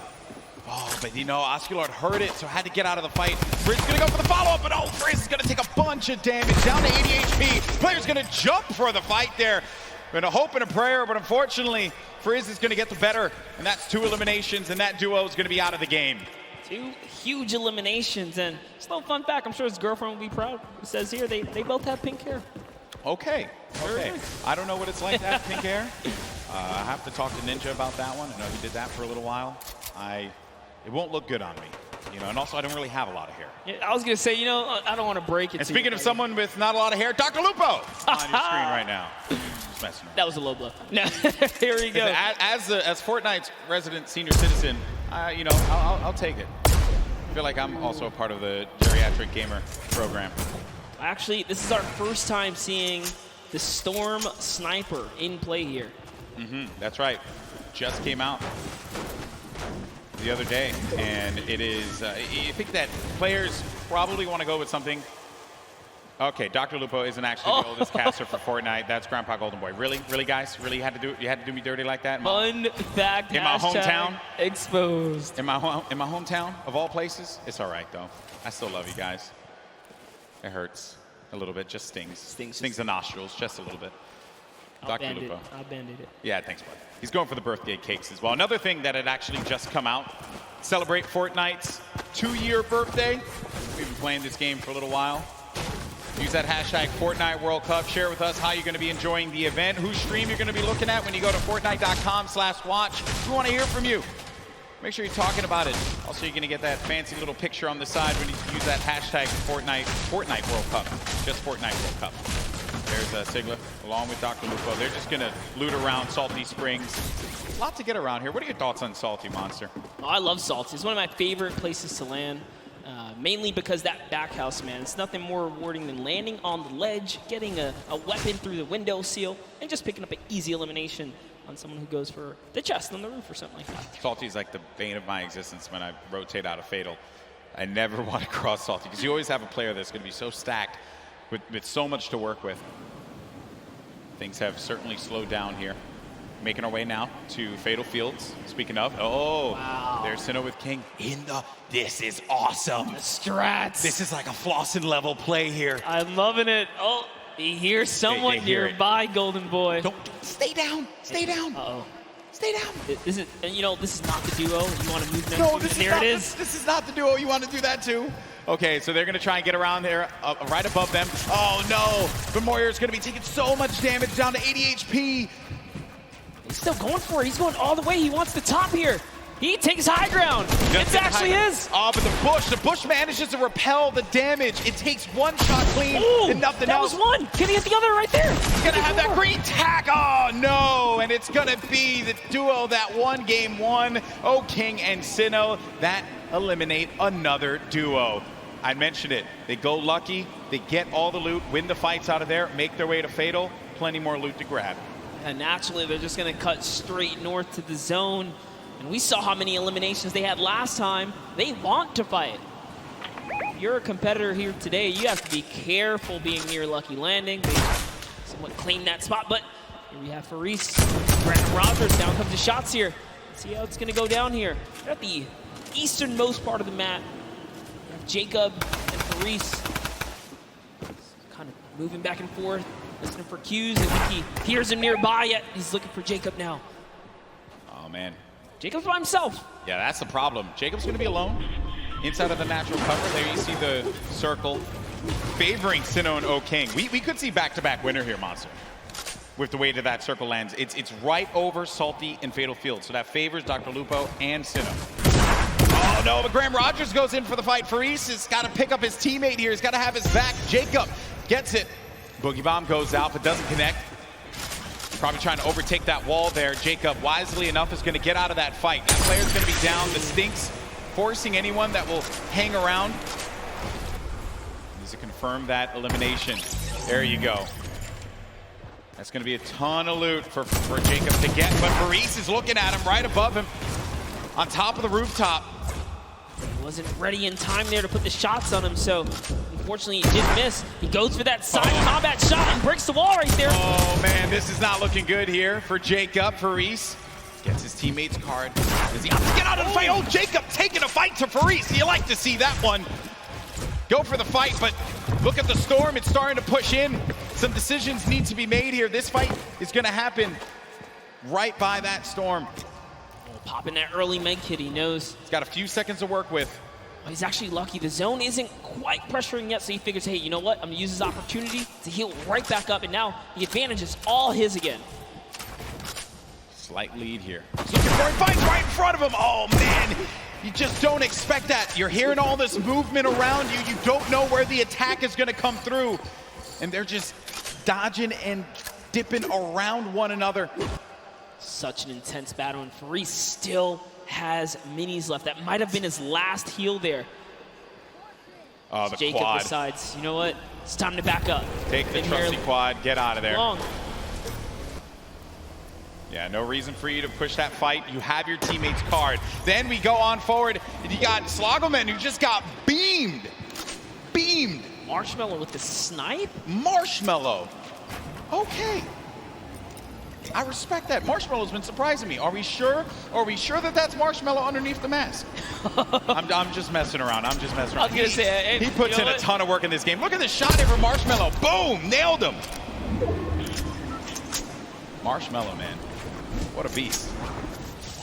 Oh, but Osculot heard it, so had to get out of the fight. Frizz gonna go for the follow-up, but Frizz is gonna take a bunch of damage, down to 80 HP. Player's gonna jump for the fight there. Been a hope and a prayer, but unfortunately, Frizz is gonna get the better, and that's 2 eliminations, and that duo is gonna be out of the game. 2 huge eliminations, and just a little fun fact, I'm sure his girlfriend will be proud. It says here, they both have pink hair. Okay. I don't know what it's like to have pink hair. I have to talk to Ninja about that one. I know he did that for a little while. It won't look good on me, and also I don't really have a lot of hair. Yeah, I was gonna say, I don't want to break it. And speaking of someone with not a lot of hair, Dr. Lupo on your screen right now. Just messing around. That was a low blow. No, here we go. As Fortnite's resident senior citizen, I'll take it. I feel like I'm also a part of the geriatric gamer program. Actually, this is our first time seeing the Storm Sniper in play here. That's right. Just came out the other day, and it is, I think that players probably want to go with something. Okay, Dr. Lupo isn't actually the oldest caster for Fortnite. That's Grandpa Golden Boy. Really, guys? Really you had to do me dirty like that? Fun fact, in my hometown? Exposed. In my hometown, of all places? It's all right, though. I still love you guys. It hurts a little bit, just stings. Stings the nostrils, just a little bit. Dr. Lupo. I'll band-aid it. Yeah, thanks, bud. He's going for the birthday cakes as well. Another thing that had actually just come out, celebrate Fortnite's 2-year birthday. We've been playing this game for a little while. Use that hashtag Fortnite World Cup. Share with us how you're going to be enjoying the event, whose stream you're going to be looking at when you go to Fortnite.com/watch. We want to hear from you. Make sure you're talking about it. Also, you're going to get that fancy little picture on the side when you use that hashtag Fortnite World Cup. Just Fortnite World Cup. There's Sigla, along with Dr. Lupo. They're just going to loot around Salty Springs. A lot to get around here. What are your thoughts on Salty, Monster? Oh, I love Salty. It's one of my favorite places to land, mainly because that back house, man. It's nothing more rewarding than landing on the ledge, getting a weapon through the window seal, and just picking up an easy elimination on someone who goes for the chest on the roof or something like that. Salty's like the bane of my existence when I rotate out of Fatal. I never want to cross Salty, because you always have a player that's going to be so stacked with so much to work with. Things have certainly slowed down here. Making our way now to Fatal Fields. Speaking of, wow. There's Sinnoh with King in the. This is awesome. The strats. This is like a Flossin level play here. I'm loving it. Oh, he hears someone nearby, Golden Boy. Don't stay down. Stay down. Uh-oh. Stay down. This is not the duo. You want to move next? No, This is not the duo. You want to do that too? Okay, so they're going to try and get around there, right above them. Oh, no. But Moyer is going to be taking so much damage, down to 80 HP. He's still going for it. He's going all the way. He wants the top here. He takes high ground. It's actually his. Oh, but the Bush manages to repel the damage. It takes one shot clean and nothing else. That was one. Can he hit the other right there? He's going to have that green tack. Oh, no. And it's going to be the duo that won game 1. Oh, King and Sinnoh. That eliminate another duo. I mentioned it. They go lucky. They get all the loot, win the fights out of there, make their way to Fatal. Plenty more loot to grab. And naturally, they're just going to cut straight north to the zone. And we saw how many eliminations they had last time. They want to fight. If you're a competitor here today, you have to be careful being near Lucky Landing. They somewhat claim that spot, but here we have Faris. Brandon Rogers, down comes the shots here. Let's see how it's going to go down here. They're at the easternmost part of the map. We have Jacob and Faris kind of moving back and forth, listening for cues. I think he hears him nearby, yet he's looking for Jacob now. Oh, man. Jacob's by himself. Yeah, that's the problem. Jacob's going to be alone inside of the natural cover. There you see the circle favoring Sinnoh and O-King. We could see back-to-back winner here, Monster, with the way that that circle lands. It's right over Salty and Fatal Field, so that favors Dr. Lupo and Sinnoh. Oh no, but Graham Rogers goes in for the fight. Faris has got to pick up his teammate here. He's got to have his back. Jacob gets it. Boogie Bomb goes out, but doesn't connect. Probably trying to overtake that wall there. Jacob, wisely enough, is going to get out of that fight. That player's going to be down. The Stinks forcing anyone that will hang around. Needs to confirm that elimination. There you go. That's going to be a ton of loot for Jacob to get, but Faris is looking at him right above him on top of the rooftop. He wasn't ready in time there to put the shots on him, so unfortunately he did miss. He goes for that side combat shot and breaks the wall right there. Oh man, this is not looking good here for Jacob. Faris gets his teammate's card. Does he have to get out of the fight? Oh, Jacob taking a fight to Faris. You like to see that one. Go for the fight, but look at the storm. It's starting to push in. Some decisions need to be made here. This fight is going to happen right by that storm. Popping that early med kit, he knows. He's got a few seconds to work with. Well, he's actually lucky. The zone isn't quite pressuring yet, so he figures, hey, you know what? I'm going to use this opportunity to heal right back up, and now the advantage is all his again. Slight lead here. He's looking for a fight right in front of him. Oh, man. You just don't expect that. You're hearing all this movement around you. You don't know where the attack is going to come through. And they're just dodging and dipping around one another. Such an intense battle, and Faris still has minis left. That might have been his last heal there. Oh, the Jacob quad. decides, you know what? It's time to back up. Take the trusty quad, get out of there. Long. Yeah, no reason for you to push that fight. You have your teammate's card. Then we go on forward, and you got Slogoman, who just got beamed. Beamed. Marshmallow with the snipe? Marshmallow. Okay. I respect that. Marshmallow's been surprising me. Are we sure? Are we sure that that's Marshmallow underneath the mask? I'm just messing around. I'm just messing around. I was gonna say, he puts in a ton of work in this game. Look at this shot here for Marshmallow. Boom! Nailed him. Marshmallow, man. What a beast.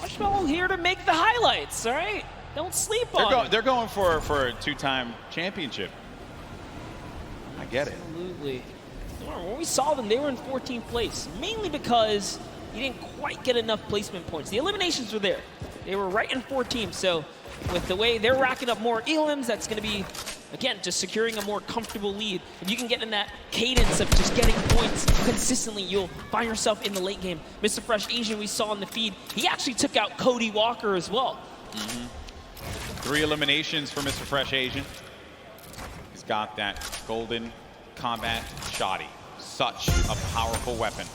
Marshmallow here to make the highlights, all right? Don't sleep on it. They're going for a two-time championship. I get it. Absolutely. When we saw them, they were in 14th place, mainly because you didn't quite get enough placement points. The eliminations were there. They were right in 14th, so with the way they're racking up more elims, that's going to be, again, just securing a more comfortable lead. If you can get in that cadence of just getting points consistently, you'll find yourself in the late game. Mr. Fresh Asian, we saw in the feed, he actually took out Cody Walker as well. 3 eliminations for Mr. Fresh Asian. He's got that golden combat shoddy. Such a powerful weapon.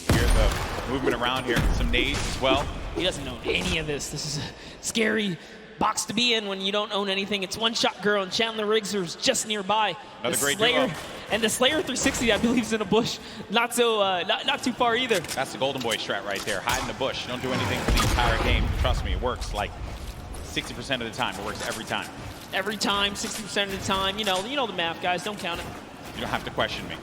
You hear the movement around here. Some nades as well. He doesn't own any of this. This is a scary box to be in when you don't own anything. It's One Shot Girl and Chandler Riggs, who's just nearby. Another great Slayer, duo. and the Slayer 360, I believe, is in a bush. Not too far either. That's the Golden Boy strat right there. Hide in the bush. Don't do anything for the entire game. Trust me, it works like 60% of the time. It works every time. Every time, 60% of the time. You know the math, guys. Don't count it. You don't have to question me.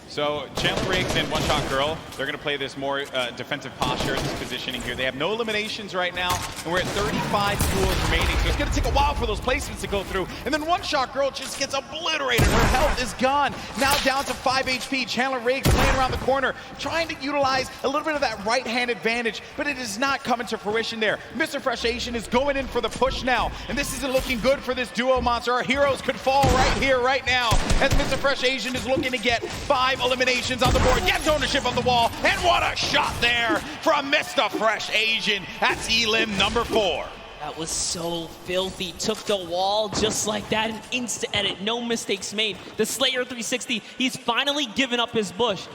So Chandler Riggs and One Shot Girl, they're going to play this more defensive posture, this positioning here. They have no eliminations right now, and we're at 35 duels remaining. So it's going to take a while for those placements to go through. And then One Shot Girl just gets obliterated. Her health is gone. Now down to 5 HP. Chandler Riggs playing around the corner, trying to utilize a little bit of that right-hand advantage, but it is not coming to fruition there. Mr. Fresh Asian is going in for the push now, and this isn't looking good for this duo, Monster. Our heroes could fall right here, right now, as Mr. Fresh Asian is looking to get 5 eliminations on the board, gets ownership of the wall, and what a shot there from Mr. Fresh Asian. That's elim number 4. That was so filthy. Took the wall just like that, an instant edit, no mistakes made. The Slayer 360, he's finally given up his bush.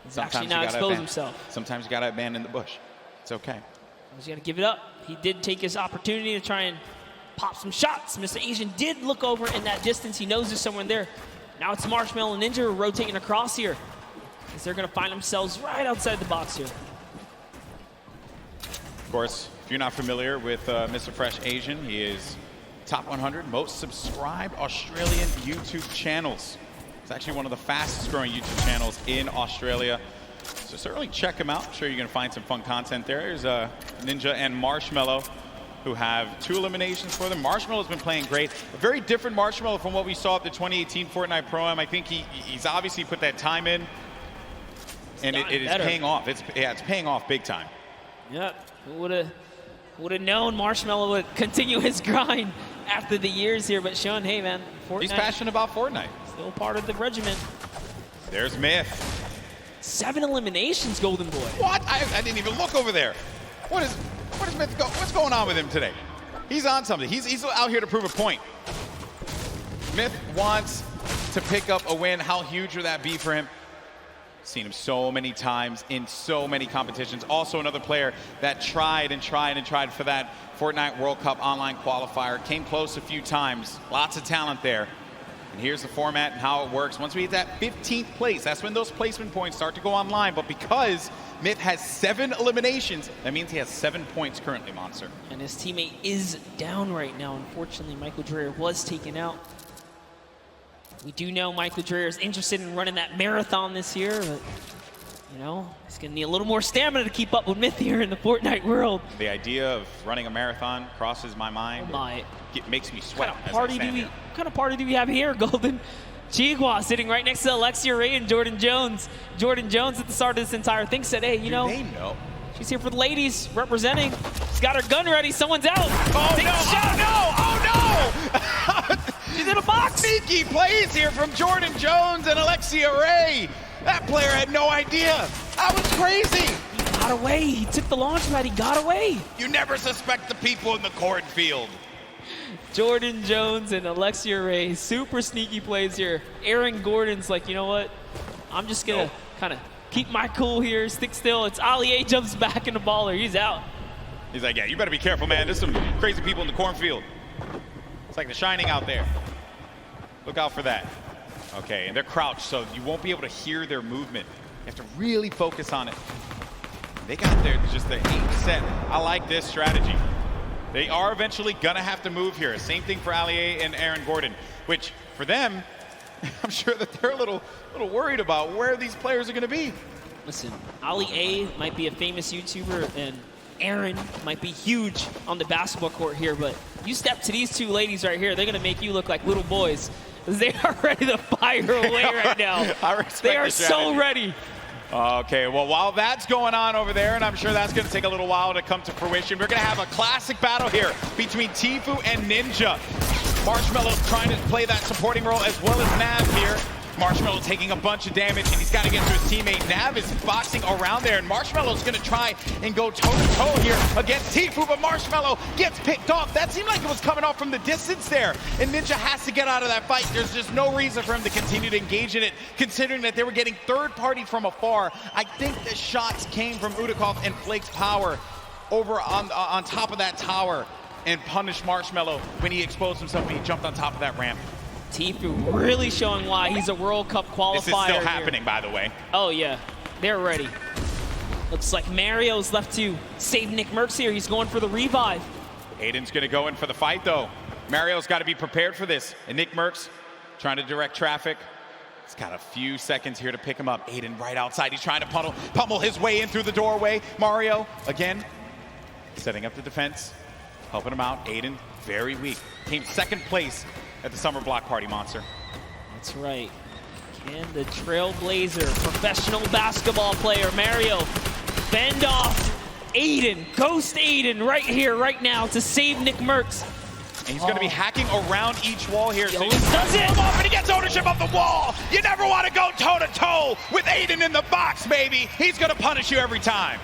He's actually now exposed himself. Sometimes you gotta abandon the bush. It's okay. He's gotta give it up. He did take his opportunity to try and pop some shots. Mr. Asian did look over in that distance. He knows there's someone there. Now it's Marshmallow and Ninja rotating across here, as they're going to find themselves right outside the box here. Of course, if you're not familiar with Mr. Fresh Asian, he is top 100 most subscribed Australian YouTube channels. It's actually one of the fastest growing YouTube channels in Australia. So certainly check him out. I'm sure you're going to find some fun content there. There's Ninja and Marshmello, who have 2 eliminations for them. Marshmello's been playing great. A very different Marshmello from what we saw at the 2018 Fortnite Pro-Am. I think he's obviously put that time in, and it is paying off. It's paying off big time. Yeah, would have known Marshmello would continue his grind after the years here, but Sean, hey man, Fortnite. He's passionate about Fortnite. Still part of the regiment. There's Myth. 7 eliminations, Golden Boy. What? I didn't even look over there. What is Myth what's going on with him today? He's on something. He's out here to prove a point. Myth wants to pick up a win. How huge would that be for him? Seen him so many times in so many competitions. Also another player that tried for that Fortnite World Cup online qualifier. Came close a few times. Lots of talent there. And here's the format and how it works. Once we hit that 15th place, that's when those placement points start to go online. But because Myth has 7 eliminations, that means he has 7 points currently, Monster. And his teammate is down right now. Unfortunately, Michael Dreyer was taken out. We do know Michael Dreyer is interested in running that marathon this year, but you know, he's gonna need a little more stamina to keep up with Myth here in the Fortnite world. The idea of running a marathon crosses my mind. It makes me sweat. What kind of party do we have here, Golden? Chihua sitting right next to Alexia Ray and Jordan Jones. Jordan Jones at the start of this entire thing said, hey, you know, they know. She's here for the ladies, representing. She's got her gun ready. Someone's out. Oh, no. Oh, no. She's in a box. Sneaky plays here from Jordan Jones and Alexia Ray. That player had no idea. That was crazy. He got away. He took the launch pad. He got away. You never suspect the people in the cornfield. Jordan Jones and Alexia Ray, super sneaky plays here. Aaron Gordon's like, you know what? I'm just going to kind of keep my cool here, stick still. It's Ali A jumps back in the baller. He's out. He's like, yeah, you better be careful, man. There's some crazy people in the cornfield. It's like The Shining out there. Look out for that. Okay, and they're crouched, so you won't be able to hear their movement. You have to really focus on it. They got there just the 8 set. I like this strategy. They are eventually going to have to move here. Same thing for Ali A and Aaron Gordon, which for them, I'm sure that they're a little worried about where these players are going to be. Listen, Ali A might be a famous YouTuber, and Aaron might be huge on the basketball court here, but you step to these 2 ladies right here, they're going to make you look like little boys. They are ready to fire away right now. They are so ready. Okay, well, while that's going on over there, and I'm sure that's going to take a little while to come to fruition, we're going to have a classic battle here between Tfue and Ninja. Marshmello's trying to play that supporting role as well as Nav here. Marshmello taking a bunch of damage, and he's got to get to his teammate. Nav is boxing around there, and Marshmello's going to try and go toe-to-toe here against Tfue, but Marshmello gets picked off. That seemed like it was coming off from the distance there, and Ninja has to get out of that fight. There's just no reason for him to continue to engage in it, considering that they were getting third-party from afar. I think the shots came from Udakov and Flake's power over on top of that tower and punished Marshmello when he exposed himself and he jumped on top of that ramp. Tfue really showing why he's a World Cup qualifier. This is still happening, by the way. Oh, yeah. They're ready. Looks like Mario's left to save Nick Merckx here. He's going for the revive. Aiden's going to go in for the fight, though. Mario's got to be prepared for this. And Nick Merckx trying to direct traffic. He's got a few seconds here to pick him up. Aiden right outside. He's trying to pummel his way in through the doorway. Mario, again, setting up the defense, helping him out. Aiden, very weak. Came second place at the Summer Block Party, Monster. That's right. Can the Trailblazer, professional basketball player, Mario, fend off Aiden, ghost Aiden right here, right now to save Nick Merckx. And he's going to be hacking around each wall here. So he does it! Off and he gets ownership of the wall. You never want to go toe-to-toe with Aiden in the box, baby. He's going to punish you every time.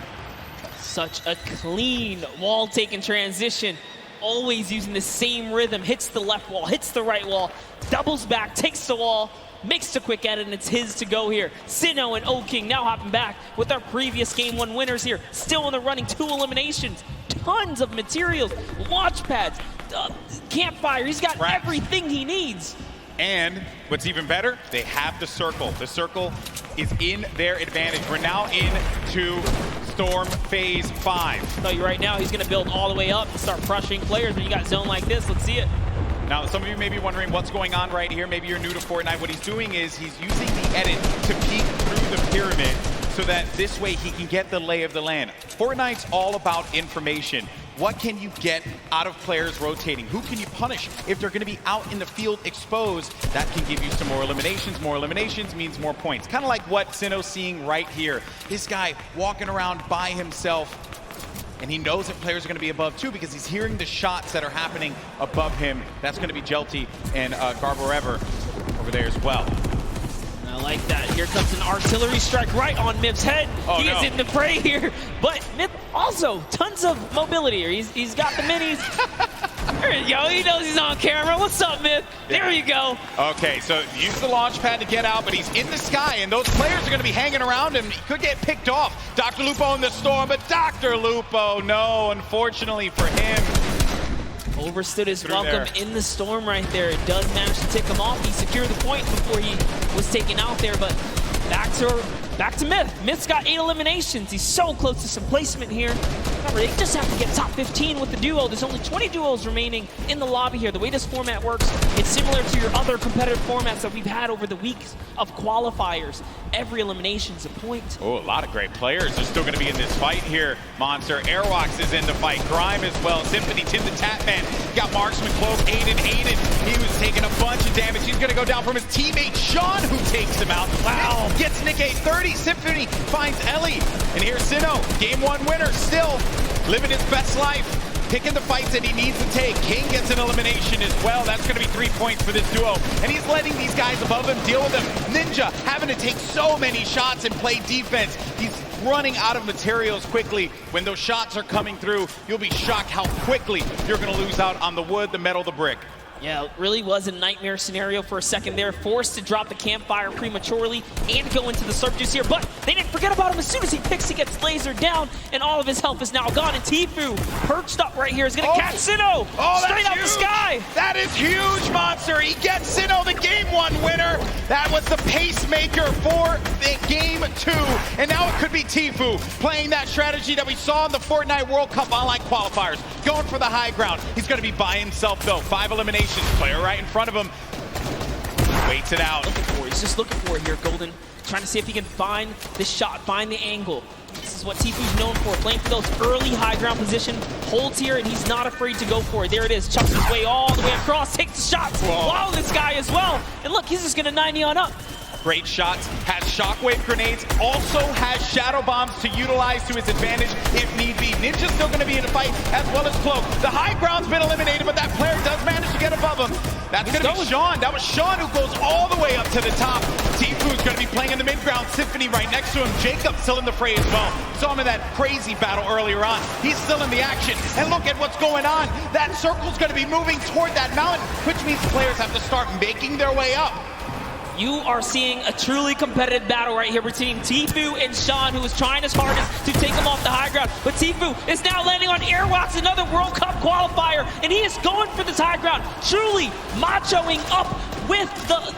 Such a clean wall-taking transition. Always using the same rhythm. Hits the left wall, hits the right wall, doubles back, takes the wall, makes the quick edit, and it's his to go here. Sinnoh and O-King now hopping back with our previous Game 1 winners here. Still in the running, 2 eliminations. Tons of materials, launch pads, campfire. He's got everything he needs. And what's even better, they have the circle. The circle is in their advantage. We're now into Storm Phase 5. Tell you right now, he's going to build all the way up and start crushing players when you got zone like this. Let's see it. Now, some of you may be wondering what's going on right here. Maybe you're new to Fortnite. What he's doing is he's using the edit to peek through the pyramid so that this way he can get the lay of the land. Fortnite's all about information. What can you get out of players rotating? Who can you punish if they're going to be out in the field exposed? That can give you some more eliminations. More eliminations means more points. Kind of like what Sinnoh's seeing right here. This guy walking around by himself, and he knows that players are going to be above too because he's hearing the shots that are happening above him. That's going to be Jelty and Garborever over there as well. I like that. Here comes an artillery strike right on Mip's head. He is in the fray here, but Mip also tons of mobility here. He's got the minis. There you go. He knows he's on camera. What's up, Mip? There you go. Okay, so use the launch pad to get out, but he's in the sky, and those players are going to be hanging around him. He could get picked off. Dr. Lupo in the storm, but Dr. Lupo, no, unfortunately for him. Overstood his welcome in the storm right there. It does manage to tick him off. He secured the point before he was taken out there, but back to Myth. Myth's got 8 eliminations. He's so close to some placement here. Remember, they just have to get top 15 with the duo. There's only 20 duos remaining in the lobby here. The way this format works, it's similar to your other competitive formats that we've had over the weeks of qualifiers. Every elimination is a point. Oh, a lot of great players are still going to be in this fight here. Monster, Airwalks is in the fight. Grime as well. Symphony, Tim the Tatman. Got Marksman, Cloak, Aiden. He was taking a bunch of damage. He's going to go down from his teammate, Sean, who takes him out. Wow. Gets Nick a 30. Symphony finds Ellie. And here's Sinnoh, game 1 winner, still living his best life. Picking the fights that he needs to take. King gets an elimination as well. That's going to be 3 points for this duo. And he's letting these guys above him deal with him. Ninja having to take so many shots and play defense. He's running out of materials quickly. When those shots are coming through, you'll be shocked how quickly you're going to lose out on the wood, the metal, the brick. Yeah, it really was a nightmare scenario for a second there. Forced to drop the campfire prematurely and go into the surf juice here, but they didn't forget about him. As soon as he picks, he gets lasered down, and all of his health is now gone. And Tfue, perched up right here, is going to catch Sinnoh straight out the sky. That is huge, Monster. He gets Sinnoh, the game 1 winner. That was the pacemaker for the game 2, and now it could be Tfue playing that strategy that we saw in the Fortnite World Cup online qualifiers, going for the high ground. He's going to be by himself, though. 5 eliminations. Player right in front of him. Waits it out. He's just looking for it here, Golden. Trying to see if he can find the shot, find the angle. This is what Tfue's known for, playing for those early high ground position. Holds here, and he's not afraid to go for it. There it is, chucks his way all the way across, takes the shots. Wow, this guy as well. And look, he's just gonna 90 on up. Great shots, has shockwave grenades, also has shadow bombs to utilize to his advantage if need be. Ninja's still going to be in the fight, as well as Cloak. The high ground's been eliminated, but that player does manage to get above him. That's going to be Sean. That was Sean who goes all the way up to the top. Tfue's going to be playing in the mid-ground. Symphony right next to him. Jacob still in the fray as well. Saw him in that crazy battle earlier on. He's still in the action. And look at what's going on. That circle's going to be moving toward that mountain, which means players have to start making their way up. You are seeing a truly competitive battle right here between Tfue and Sean, who is trying his hardest to take him off the high ground. But Tfue is now landing on Airwalks, another World Cup qualifier, and he is going for this high ground, truly machoing up with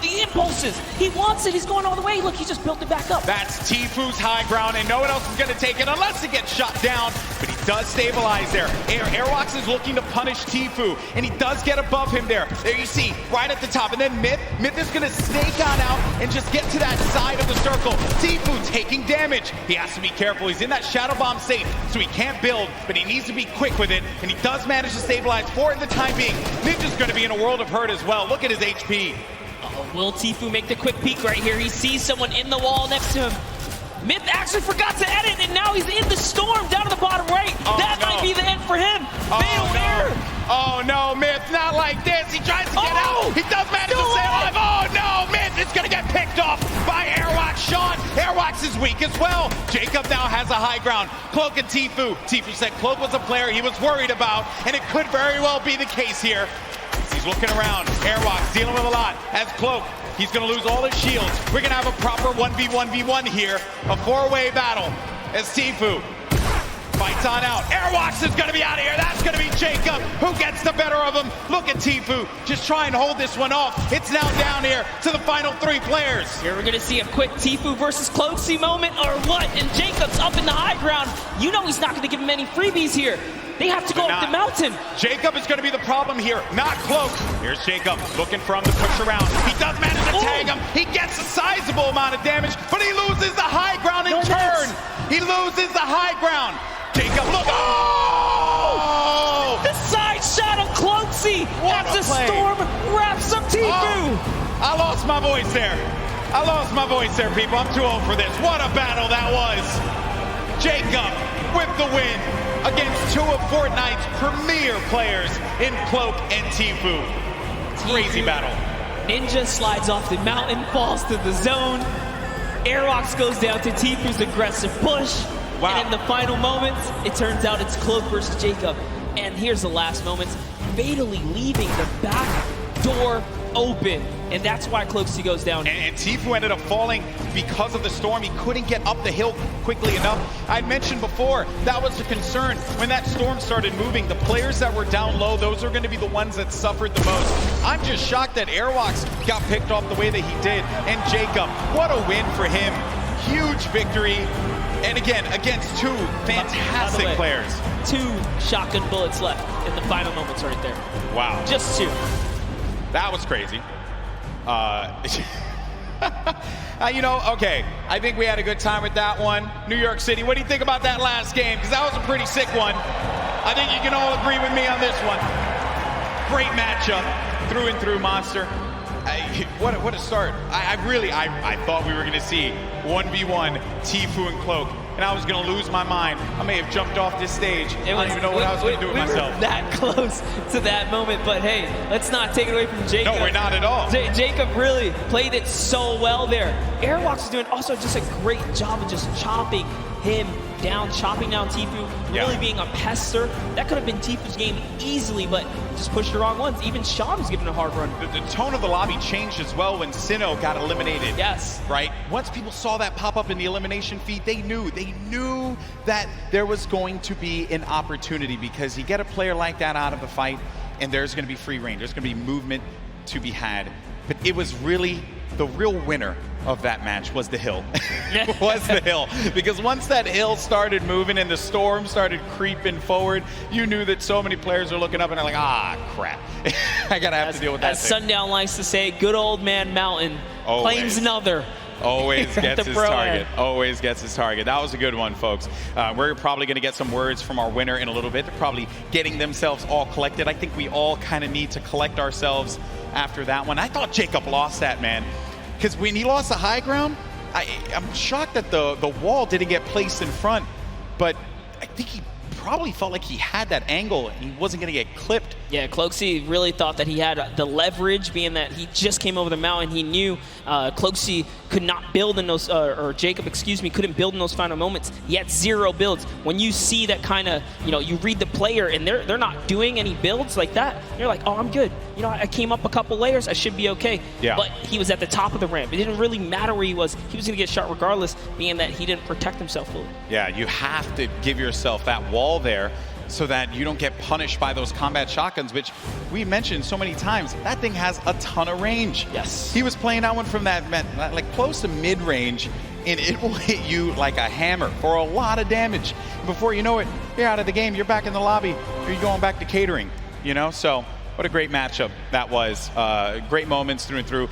the impulses. He wants it. He's going all the way. Look, he just built it back up. That's Tfue's high ground, and no one else is going to take it unless it gets shot down. But he does stabilize there. Airwalks is looking to punish Tfue, and he does get above him there. There you see, right at the top. And then Myth is going to snake on out and just get to that side of the circle. Tfue taking damage. He has to be careful. He's in that shadow bomb state, so he can't build, but he needs to be quick with it, and he does manage to stabilize for it in the time being. Ninja's going to be in a world of hurt as well. Look at his HP. Will Tfue make the quick peek right here? He sees someone in the wall next to him. Myth actually forgot to edit, and now he's in the storm down to the bottom right. That might be the end for him. Fatal error. Oh no, Myth, not like this. He tries to get out. He does manage to stay alive. Oh no, Myth is going to get picked off by Airwalks. Sean, Airwalks is weak as well. Jacob now has a high ground. Cloak and Tfue. Tfue said Cloak was a player he was worried about, and it could very well be the case here. He's looking around. Airwalks dealing with a lot. As Cloak, he's going to lose all his shields. We're going to have a proper 1v1v1 here. A 4-way battle as Tfue fights on out. Airwalks is going to be out of here. That's going to be Jacob who gets the better of him. Look at Tfue just trying to hold this one off. It's now down here to the final 3 players. Here we're going to see a quick Tfue versus Cloaksy moment or what? And Jacob's up in the high ground. You know he's not going to give him any freebies here. They have to go up the mountain. Jacob is going to be the problem here, not Cloak. Here's Jacob looking for him to push around. He does manage to tag him. He gets a sizable amount of damage, but he loses the high ground in turn. loses the high ground. Jacob, look! Oh! The side shot of Cloaksy What as a the play. storm wraps up Tfue. Oh, I lost my voice there. I lost my voice there, people. I'm too old for this. What a battle that was. Jacob with the win against two of Fortnite's premier players in Cloak and Tfue. Crazy battle. Ninja slides off the mountain, falls to the zone. Airwalks goes down to Tfue's aggressive push. Wow. And in the final moments, it turns out it's Cloak versus Jacob. And here's the last moments, fatally leaving the back door open. And that's why Cloaksy goes down. And Tfue ended up falling because of the storm. He couldn't get up the hill quickly enough. I'd mentioned before, that was the concern. When that storm started moving, the players that were down low, those are going to be the ones that suffered the most. I'm just shocked that Airwalks got picked off the way that he did. And Jacob, what a win for him. Huge victory. And again, against two fantastic By the way, players. 2 shotgun bullets left in the final moments right there. Wow. Just 2. That was crazy. You know, okay, I think we had a good time with that one. New York City, what do you think about that last game? Because that was a pretty sick one. I think you can all agree with me on this one. Great matchup, through and through, Monster. What a start. I thought we were going to see 1v1 Tfue and Cloak, and I was going to lose my mind. I may have jumped off this stage. I don't even know what I was going to do with myself. We were that close to that moment, but hey, let's not take it away from Jacob. No, we're not at all. Jacob really played it so well there. Airwalks is doing also just a great job of just chopping him down, chopping down Tfue, really being a pester. That could have been Tfue's game easily, but just pushed the wrong ones. Even Sean was giving a hard run. The tone of the lobby changed as well when Sinnoh got eliminated. Yes. Right? Once people saw that pop up in the elimination feed, they knew that there was going to be an opportunity, because you get a player like that out of the fight and there's going to be free reign. There's going to be movement to be had. But it was really the real winner of that match was the hill. Was the hill. Because once that hill started moving and the storm started creeping forward, you knew that so many players are looking up and they're like, ah, crap. I gotta have to deal with that As thing. Sundown likes to say, good old man Mountain claims another. Always gets his target. end. Always gets his target. That was a good one, folks. We're probably going to get some words from our winner in a little bit. They're probably getting themselves all collected. I think we all kind of need to collect ourselves after that one. I thought Jacob lost that, man. Because when he lost the high ground, I'm shocked that the wall didn't get placed in front. But I think he probably felt like he had that angle and he wasn't going to get clipped. Yeah, Cloaksy really thought that he had the leverage, being that he just came over the mountain. He knew Cloaksy could not build in those, or Jacob, excuse me, couldn't build in those final moments. He had 0 builds. When you see that kind of, you read the player and they're not doing any builds like that, you're like, oh, I'm good. I came up a couple layers, I should be okay. Yeah. But he was at the top of the ramp. It didn't really matter where he was. He was going to get shot regardless, being that he didn't protect himself fully. Yeah, you have to give yourself that wall there so that you don't get punished by those combat shotguns, which we mentioned so many times. That thing has a ton of range. Yes. He was playing that one from that, like close to mid-range, and it will hit you like a hammer for a lot of damage. Before you know it, you're out of the game, you're back in the lobby, you're going back to catering, So what a great matchup that was. Great moments through and through.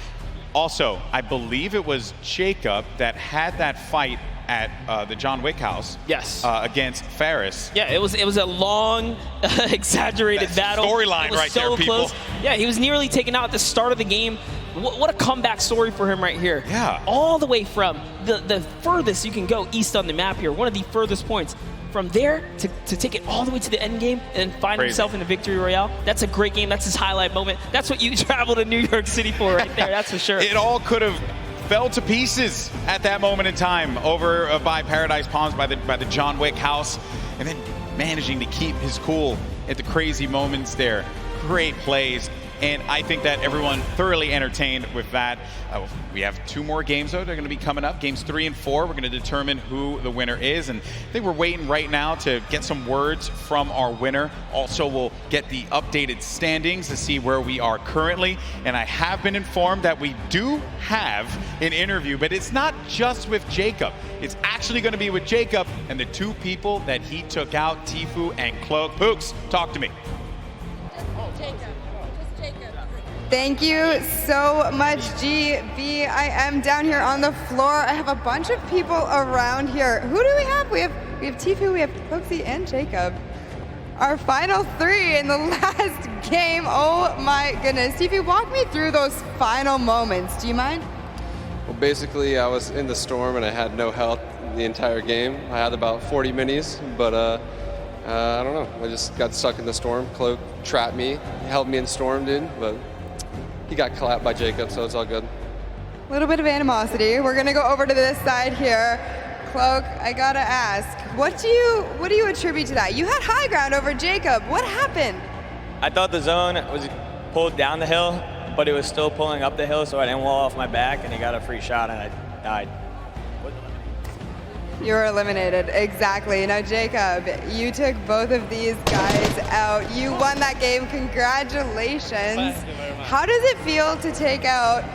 Also, I believe it was Jacob that had that fight at the John Wick house. Yes. Against Ferris. Yeah, it was a long, exaggerated battle. Storyline right there, people. Close. Yeah, he was nearly taken out at the start of the game. What a comeback story for him right here. Yeah. All the way from the furthest you can go east on the map here, one of the furthest points. From there to take it all the way to the end game and find himself in the victory royale. That's a great game. That's his highlight moment. That's what you travel to New York City for right there. That's for sure. It all could have fell to pieces at that moment in time over by Paradise Palms, by the John Wick house, and then managing to keep his cool at the crazy moments there. Great plays. And I think that everyone thoroughly entertained with that. We have 2 more games, though. They're going to be coming up. Games 3 and 4. We're going to determine who the winner is. And I think we're waiting right now to get some words from our winner. Also, we'll get the updated standings to see where we are currently. And I have been informed that we do have an interview, but it's not just with Jacob. It's actually going to be with Jacob and the 2 people that he took out, Tfue and Cloak. Pooks, talk to me. Jacob. Thank you so much, GB. I am down here on the floor. I have a bunch of people around here. Who do we have? We have Tfue, we have Cloxy, and Jacob. Our final three in the last game. Oh my goodness. Tfue, walk me through those final moments. Do you mind? Well, basically, I was in the storm and I had no health the entire game. I had about 40 minis, but I don't know. I just got stuck in the storm. Cloak trapped me, held me in storm, dude, but he got clapped by Jacob, so it's all good. A little bit of animosity. We're gonna go over to this side here. Cloak, I gotta ask, what do you attribute to that? You had high ground over Jacob. What happened? I thought the zone was pulled down the hill, but it was still pulling up the hill, so I didn't wall off my back, and he got a free shot, and I died. You were eliminated, exactly. Now, Jacob, you took both of these guys out. You won that game, congratulations. Thank you very much. How does it feel to take out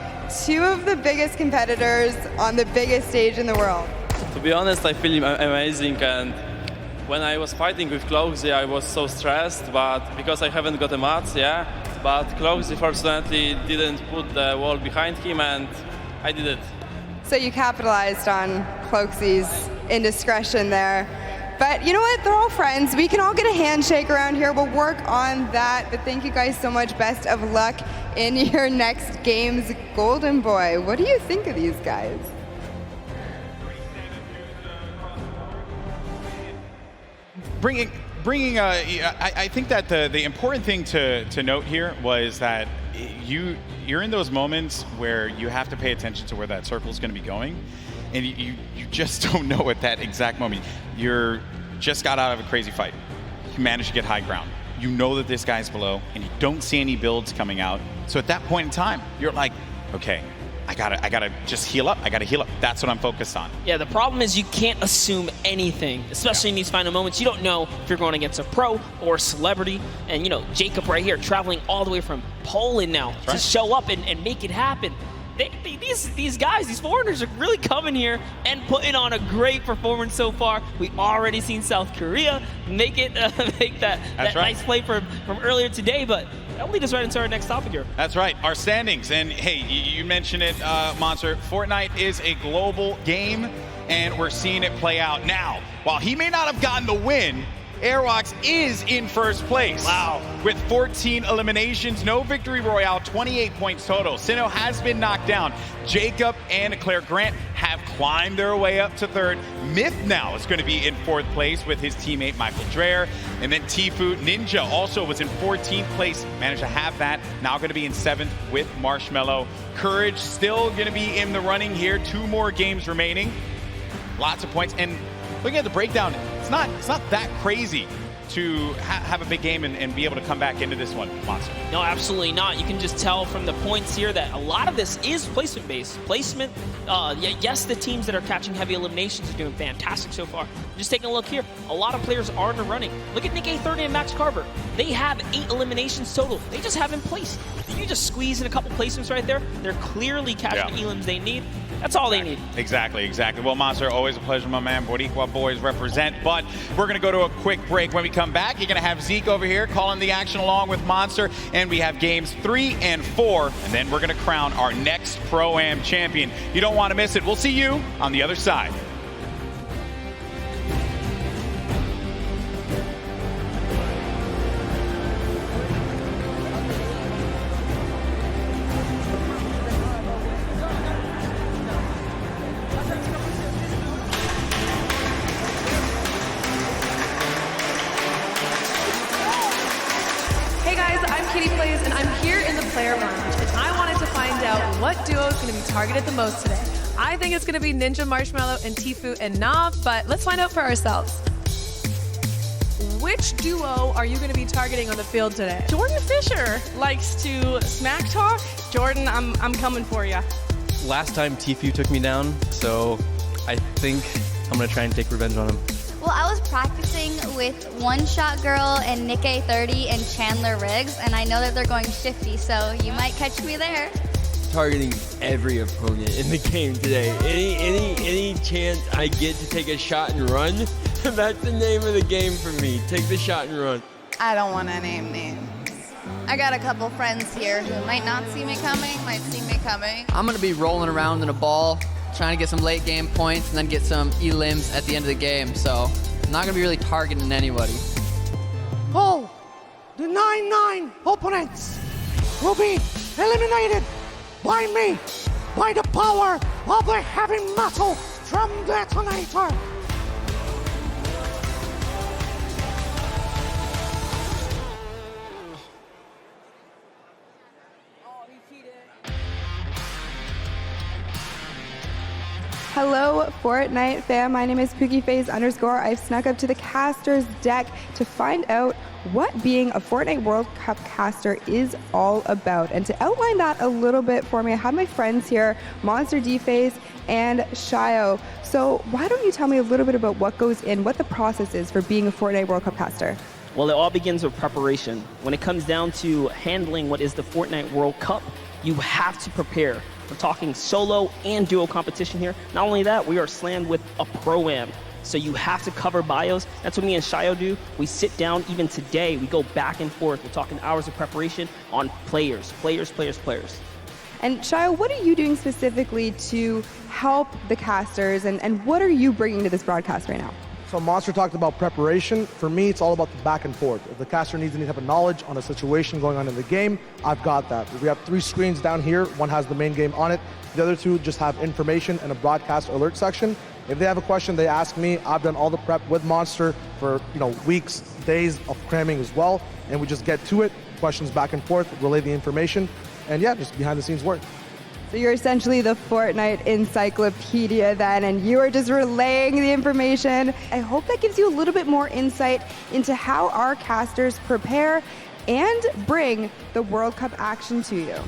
two of the biggest competitors on the biggest stage in the world? To be honest, I feel amazing, and when I was fighting with Cloxy, I was so stressed, but because I haven't got a match, yeah, but Cloxy fortunately didn't put the wall behind him, and I did it. So you capitalized on Cloxy's indiscretion there. But you know what? They're all friends. We can all get a handshake around here. We'll work on that. But thank you guys so much. Best of luck in your next games. Golden Boy, what do you think of these guys? I think that the important thing to note here was that you're in those moments where you have to pay attention to where that circle is going to be going, and you just don't know at that exact moment. You're just got out of a crazy fight. You managed to get high ground. You know that this guy's below, and you don't see any builds coming out. So at that point in time, you're like, okay, I gotta just heal up. I gotta heal up. That's what I'm focused on. Yeah, the problem is you can't assume anything, especially in these final moments. You don't know if you're going against a pro or a celebrity. And, you know, Jacob right here traveling all the way from Poland now to show up and make it happen. These guys, these foreigners are really coming here and putting on a great performance so far. We already seen South Korea make that nice play from earlier today, but that'll lead us right into our next topic here. That's right, our standings. And hey, you mentioned it, Monster. Fortnite is a global game, and we're seeing it play out now. While he may not have gotten the win, Airwalks is in first place. Wow. With 14 eliminations, no victory royale, 28 points total. Sinnoh has been knocked down. Jacob and Claire Grant have climbed their way up to third. Myth now is going to be in fourth place with his teammate Michael Dreher. And then Tfue Ninja also was in 14th place, managed to have that. Now going to be in 7th with Marshmello. Courage still going to be in the running here. 2 more games remaining. Lots of points. And looking at the breakdown, it's not that crazy to have a big game and be able to come back into this one, Monster. No, absolutely not. You can just tell from the points here that a lot of this is placement-based. Placement, yes, the teams that are catching heavy eliminations are doing fantastic so far. Just taking a look here, a lot of players are in the running. Look at Nick A30 and Max Carver. They have 8 eliminations total. They just haven't placed. If you just squeeze in a couple placements right there, they're clearly catching the elims they need. That's all they need. Exactly. Well, Monster, always a pleasure, my man. Boricua boys represent. But we're going to go to a quick break. When we come back, you're going to have Zeke over here calling the action along with Monster. And we have games 3 and 4. And then we're going to crown our next Pro-Am champion. You don't want to miss it. We'll see you on the other side. What duo is going to be targeted the most today? I think it's going to be Ninja, Marshmello, and Tfue and Nav, but let's find out for ourselves. Which duo are you going to be targeting on the field today? Jordan Fisher likes to smack talk. Jordan, I'm coming for you. Last time Tfue took me down, so I think I'm going to try and take revenge on him. Well, I was practicing with One Shot Girl and Nick A30 and Chandler Riggs, and I know that they're going shifty, so you might catch me there. Targeting every opponent in the game today. Any chance I get to take a shot and run, that's the name of the game for me. Take the shot and run. I don't want to name names, I got a couple friends here who might not see me coming, might see me coming. I'm going to be rolling around in a ball, trying to get some late game points and then get some elims at the end of the game. So I'm not going to be really targeting anybody. All the 9-9 opponents will be eliminated by me, by the power of the heavy metal drum detonator. Hello, Fortnite fam. My name is PookieFace_. I've snuck up to the caster's deck to find out what being a Fortnite World Cup caster is all about. And to outline that a little bit for me, I have my friends here, Monster D-Face and Shio. So why don't you tell me a little bit about what goes in, what the process is for being a Fortnite World Cup caster? Well, it all begins with preparation. When it comes down to handling what is the Fortnite World Cup, you have to prepare. We're talking solo and duo competition here. Not only that, we are slammed with a pro-am. So you have to cover bios. That's what me and Shio do. We sit down even today. We go back and forth. We're talking hours of preparation on players. And Shio, what are you doing specifically to help the casters and what are you bringing to this broadcast right now? So Monster talked about preparation. For me, it's all about the back and forth. If the caster needs any type of knowledge on a situation going on in the game, I've got that. We have 3 screens down here. One has the main game on it. The other 2 just have information and a broadcast alert section. If they have a question, they ask me. I've done all the prep with Monster for weeks, days of cramming as well, and we just get to it. Questions back and forth, relay the information, and yeah, just behind the scenes work. So you're essentially the Fortnite encyclopedia then, and you are just relaying the information. I hope that gives you a little bit more insight into how our casters prepare and bring the World Cup action to you.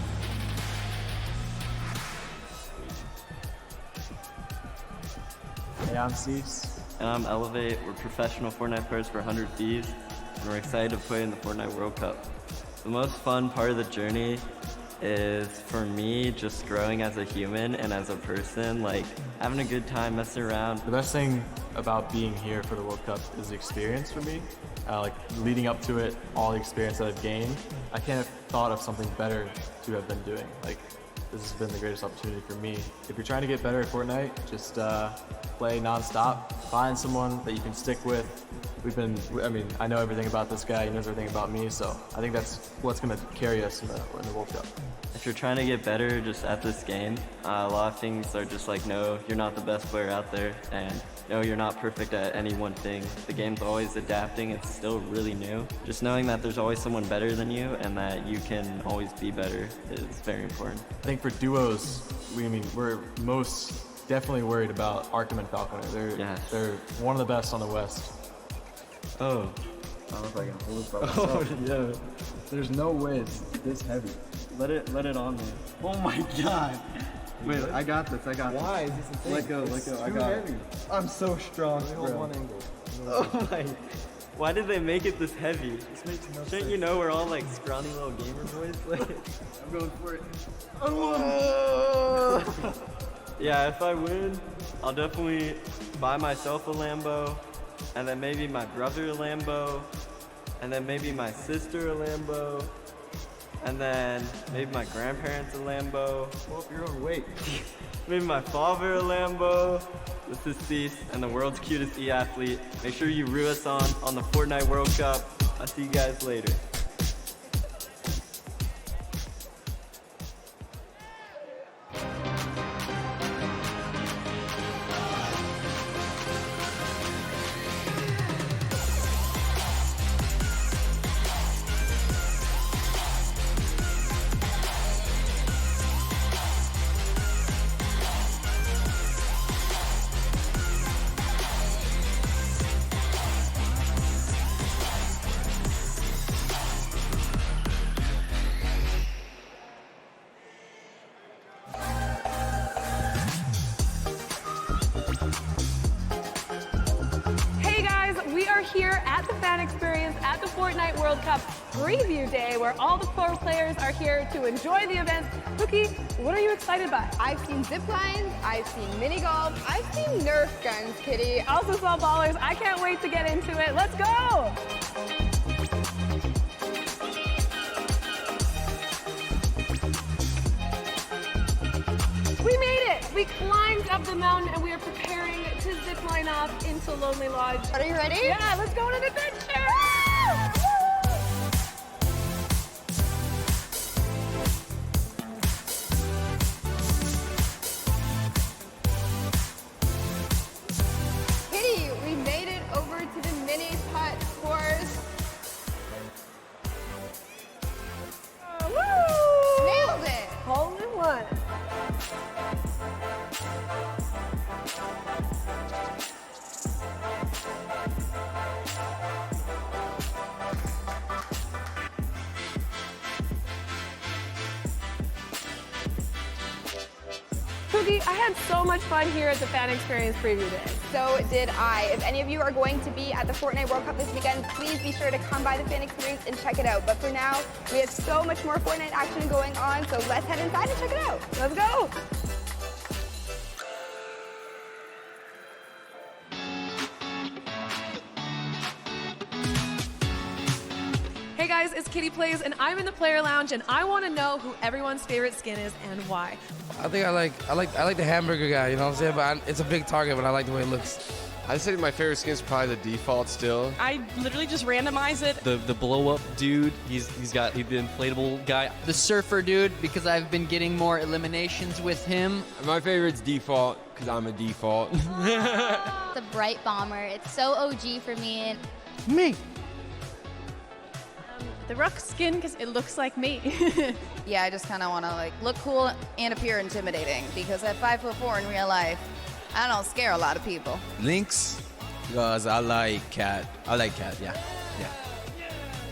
Hey, I'm Cease. And I'm Elevate. We're professional Fortnite players for 100 Thieves, and we're excited to play in the Fortnite World Cup. The most fun part of the journey is, for me, just growing as a human and as a person, like having a good time messing around. The best thing about being here for the World Cup is the experience for me. Like leading up to it, all the experience that I've gained, I can't have thought of something better to have been doing. Like, this has been the greatest opportunity for me. If you're trying to get better at Fortnite, just play non-stop. Find someone that you can stick with. I know everything about this guy, he knows everything about me, so I think that's what's going to carry us in the World Cup. If you're trying to get better just at this game, a lot of things are just like, no, you're not the best player out there, and no, you're not perfect at any one thing. The game's always adapting, it's still really new. Just knowing that there's always someone better than you and that you can always be better is very important. I think for duos, we're most definitely worried about Arkham and Falconer. They're one of the best on the West. Oh. I don't know if I can hold it by myself. Oh, yeah. There's no way it's this heavy. Let it on there. Oh my god. Wait, I got this. Why is this a thing? Let go. I got it. I'm so strong, hold bro. one angle. Oh my. Why did they make it this heavy? This makes no sense. Shouldn't you know we're all like scrawny little gamer boys? Like, I'm going for it. Oh. Yeah, if I win, I'll definitely buy myself a Lambo, and then maybe my brother a Lambo, and then maybe my sister a Lambo, and then maybe my grandparents a Lambo. Pull up your own weight. Maybe my father a Lambo. This is Cease and the world's cutest e-athlete. Make sure you root us on the Fortnite World Cup. I'll see you guys later. Here at the fan experience at the Fortnite World Cup preview day, where all the pro players are here to enjoy the event. Pookie, what are you excited by? I've seen zip lines, I've seen mini golf, I've seen Nerf guns, Kitty. I also saw ballers. I can't wait to get into it. Let's go! We climbed up the mountain and we are preparing to zip line off into Lonely Lodge. Are you ready? Yeah, let's go on an adventure! Kitty, we made it over to the mini putt course. Woo! Nailed it! Hole in one. Cookie, I had so much fun here at the Fan Experience Preview Day. So did I. If any of you are going to be at the Fortnite World Cup this weekend, please be sure to come by the Fan Experience and check it out. But for now, we have so much more Fortnite action going on, so let's head inside and check it out. Let's go! Hey guys, it's Kitty Plays, and I'm in the player lounge, and I want to know who everyone's favorite skin is and why. I think I like the hamburger guy, you know what I'm saying? But it's a big target, but I like the way it looks. I'd say my favorite skin is probably the default still. I literally just randomize it. The blow up dude, he's got the inflatable guy. The surfer dude, because I've been getting more eliminations with him. My favorite's default, because I'm a default. The bright bomber. It's so OG for me. Me. The Rook skin, because it looks like me. Yeah, I just kind of want to like look cool and appear intimidating because at 5'4" in real life, I don't scare a lot of people. Lynx, because I like cat. Yeah.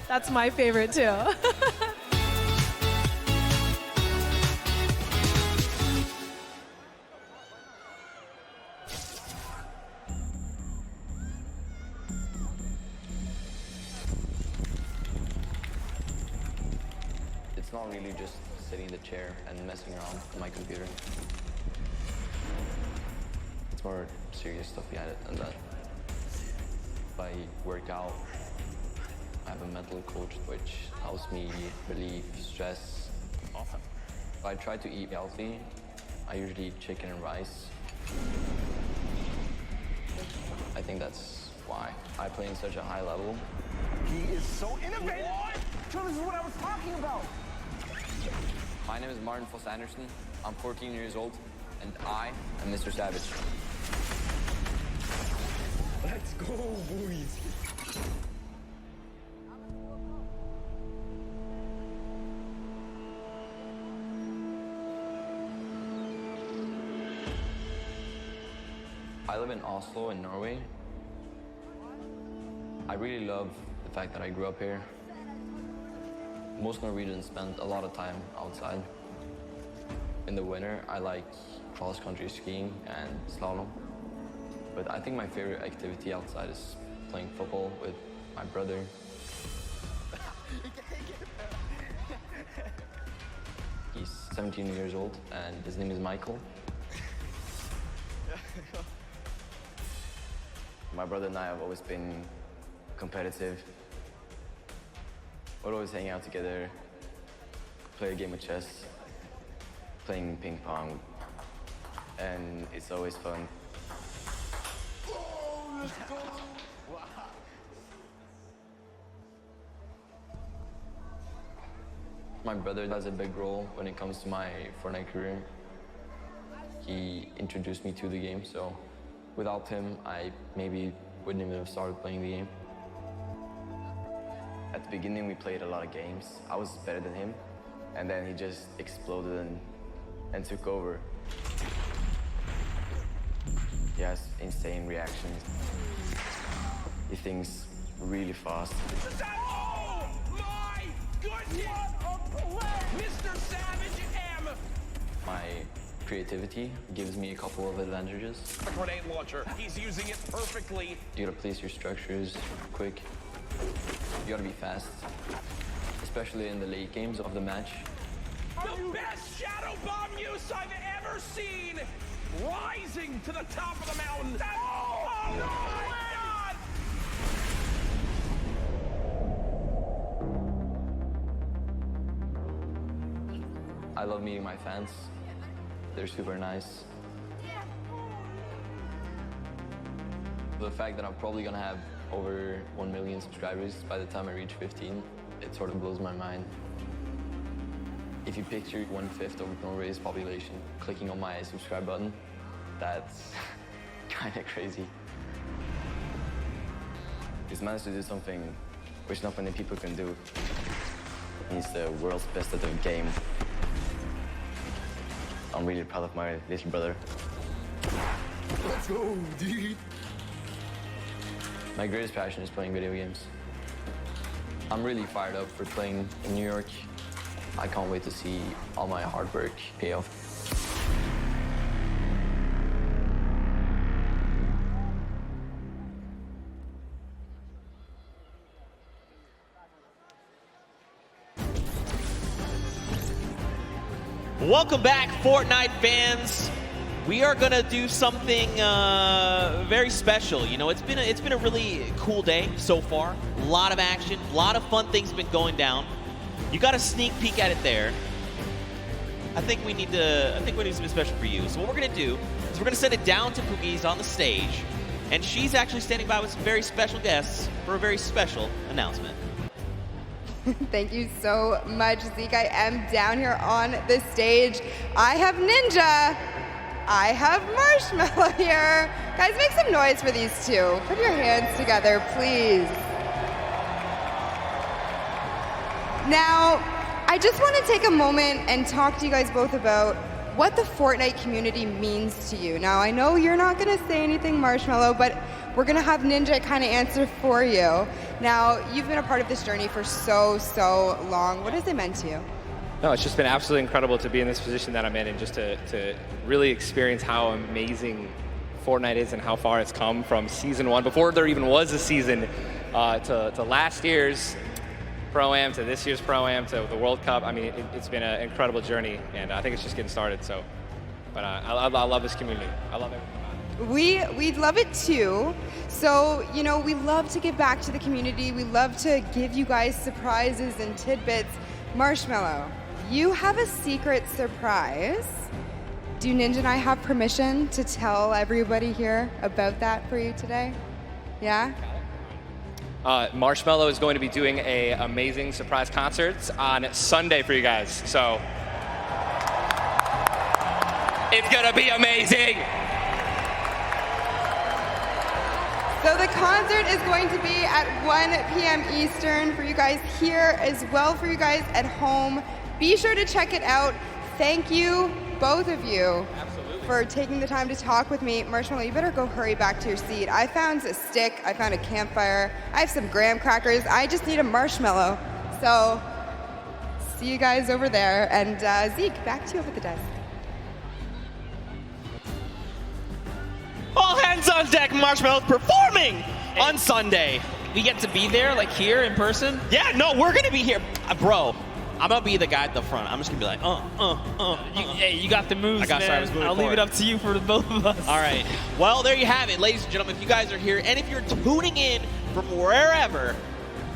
That's my favorite too. It's not really just sitting in the chair and messing around on my computer. It's more serious stuff behind it than that. If I work out, I have a mental coach which helps me relieve stress. Awesome. If I try to eat healthy, I usually eat chicken and rice. I think that's why I play in such a high level. He is so innovative. This is what I was talking about. My name is Martin Foss Anderson. I'm 14 years old, and I am Mr. Savage. Let's go, boys. I live in Oslo in Norway. I really love the fact that I grew up here. Most Norwegians spend a lot of time outside. In the winter, I like cross-country skiing and slalom. But I think my favorite activity outside is playing football with my brother. He's 17 years old, and his name is Michael. My brother and I have always been competitive. We'd always hang out together, play a game of chess, playing ping pong, and it's always fun. Oh, let's go. Wow. My brother has a big role when it comes to my Fortnite career. He introduced me to the game, so without him, I maybe wouldn't even have started playing the game. At the beginning, we played a lot of games. I was better than him, and then he just exploded and took over. He has insane reactions. He thinks really fast. Oh my goodness! What a play! Mr. Savage M! My creativity gives me a couple of advantages. Grenade launcher. He's using it perfectly. You gotta place your structures quick. You gotta be fast, especially in the late games of the match. The best shadow bomb use I've ever seen! Rising to the top of the mountain. Oh my God! I love meeting my fans. They're super nice. The fact that I'm probably gonna have over 1 million subscribers by the time I reach 15, it sort of blows my mind. If you picture 1/5 of Norway's population clicking on my subscribe button, that's kind of crazy. He's managed to do something which not many people can do. He's the world's best at the game. I'm really proud of my little brother. Let's go, dude. My greatest passion is playing video games. I'm really fired up for playing in New York. I can't wait to see all my hard work pay off. Welcome back, Fortnite fans. We are gonna do something very special. You know, it's been a really cool day so far. A lot of action, a lot of fun things have been going down. You got a sneak peek at it there. I think we need something special for you. So what we're gonna do is we're gonna send it down to Poogie's on the stage, and she's actually standing by with some very special guests for a very special announcement. Thank you so much, Zeke. I am down here on the stage. I have Ninja. I have Marshmallow here. Guys, make some noise for these two. Put your hands together, please. Now, I just want to take a moment and talk to you guys both about what the Fortnite community means to you. Now, I know you're not going to say anything, Marshmallow, but we're going to have Ninja kind of answer for you. Now, you've been a part of this journey for so long. What has it meant to you? No, it's just been absolutely incredible to be in this position that I'm in and just to really experience how amazing Fortnite is and how far it's come from season 1, before there even was a season, to last year's Pro-Am, to this year's Pro-Am, to the World Cup. I mean, it's been an incredible journey, and I think it's just getting started. So, but I love this community. I love everything. We love it too. So, you know, we love to give back to the community. We love to give you guys surprises and tidbits. Marshmallow, you have a secret surprise. Do Ninja and I have permission to tell everybody here about that for you today? Yeah? Marshmallow is going to be doing an amazing surprise concert on Sunday for you guys. So it's going to be amazing. So the concert is going to be at 1 p.m. Eastern for you guys here, as well for you guys at home. Be sure to check it out. Thank you, both of you, for taking the time to talk with me. Marshmallow, you better go hurry back to your seat. I found a stick, I found a campfire, I have some graham crackers. I just need a marshmallow. So, see you guys over there. And Zeke, back to you over the desk. All hands on deck, Marshmallow's performing on Sunday. We get to be there, like here in person? Yeah, no, we're gonna be here. Bro, I'm gonna be the guy at the front. I'm just gonna be like, Hey, you got the moves, I got man. sorry, I was moving I'll leave forward. it up to you for the both of us. All right. Well, there you have it, ladies and gentlemen. If you guys are here, and if you're tuning in from wherever,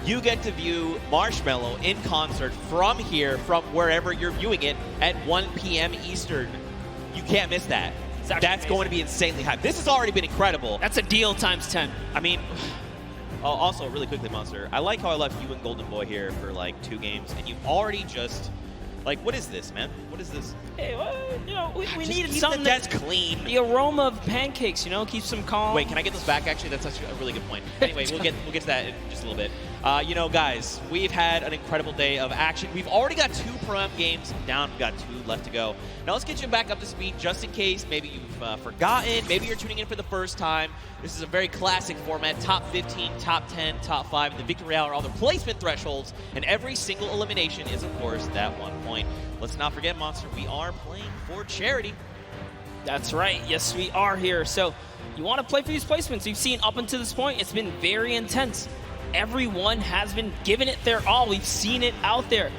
you get to view Marshmallow in concert from here, from wherever you're viewing it at 1 p.m. Eastern. You can't miss that. That's going to be insanely hype. This has already been incredible. That's a deal times 10. I mean, also, really quickly, Monster, I like how I left you and Golden Boy here for like 2 games, and you've already just, like, what is this, man? What is this? Hey, well, you know, we Just needed keep something the desk clean. The aroma of pancakes, you know, keeps them calm. Wait, can I get those back? Actually, that's actually a really good point. Anyway, we'll get to that in just a little bit. You know, guys, we've had an incredible day of action. We've already got 2 Pro-Am games down. We've got 2 left to go. Now let's get you back up to speed, just in case maybe you've forgotten. Maybe you're tuning in for the first time. This is a very classic format: top 15, top 10, top 5. The victory royale are all the placement thresholds, and every single elimination is, of course, that 1 point. Let's not forget, Monster, we are playing for charity. That's right. Yes, we are here. So you want to play for these placements. You've seen up until this point, it's been very intense. Everyone has been giving it their all. We've seen it out there.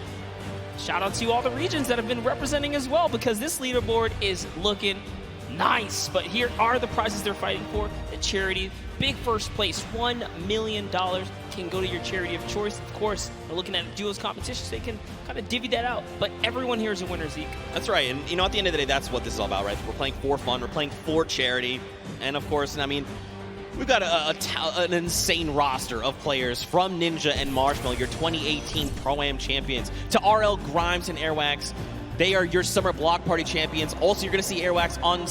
Shout out to all the regions that have been representing as well, because this leaderboard is looking nice. But here are the prizes they're fighting for. The charity, big first place, $1 million can go to your charity of choice. Of course, we're looking at duos competitions. They can kind of divvy that out. But everyone here is a winner, Zeke. That's right. And, you know, at the end of the day, that's what this is all about, right? We're playing for fun. We're playing for charity. And, of course, I mean, We've got an insane roster of players from Ninja and Marshmallow, your 2018 Pro-Am champions, to RL, Grimes, and Airwax. They are your Summer Block Party champions. Also, you're going to see Airwax on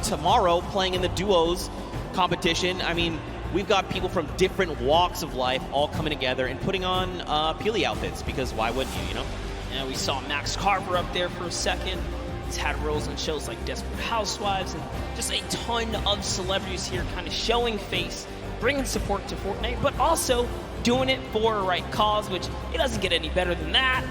tomorrow playing in the duos competition. I mean, we've got people from different walks of life all coming together and putting on Peely outfits, because why wouldn't you, you know? And we saw Max Carver up there for a second. He's had roles on shows like Desperate Housewives and just a ton of celebrities here kind of showing face, bringing support to Fortnite, but also doing it for a right cause, which it doesn't get any better than that.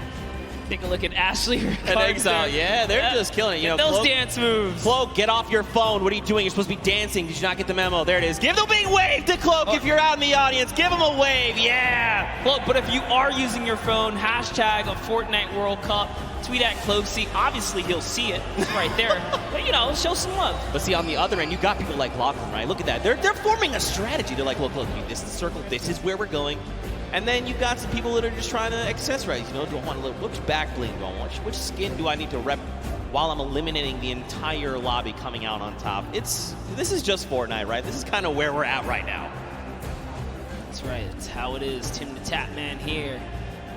Take a look at Ashley and Exile. Yeah, they're just killing it. You know, those Cloak, dance moves. Cloak, get off your phone. What are you doing? You're supposed to be dancing. Did you not get the memo? There it is. Give the big wave to Cloak if you're out in the audience. Give him a wave. Yeah. Well, but if you are using your phone, hashtag a Fortnite World Cup, tweet at Cloaksy. Obviously, he'll see it. It's right there. But, you know, show some love. But see, on the other end, you got people like Lachlan, right? Look at that. They're forming a strategy. They're like, look, this is the circle. This is where we're going. And then you've got some people that are just trying to accessorize. You know, do I want to look, which back bling do I want? Which skin do I need to rep while I'm eliminating the entire lobby coming out on top? This is just Fortnite, right? This is kind of where we're at right now. That's right. That's how it is. Tim the Tapman here.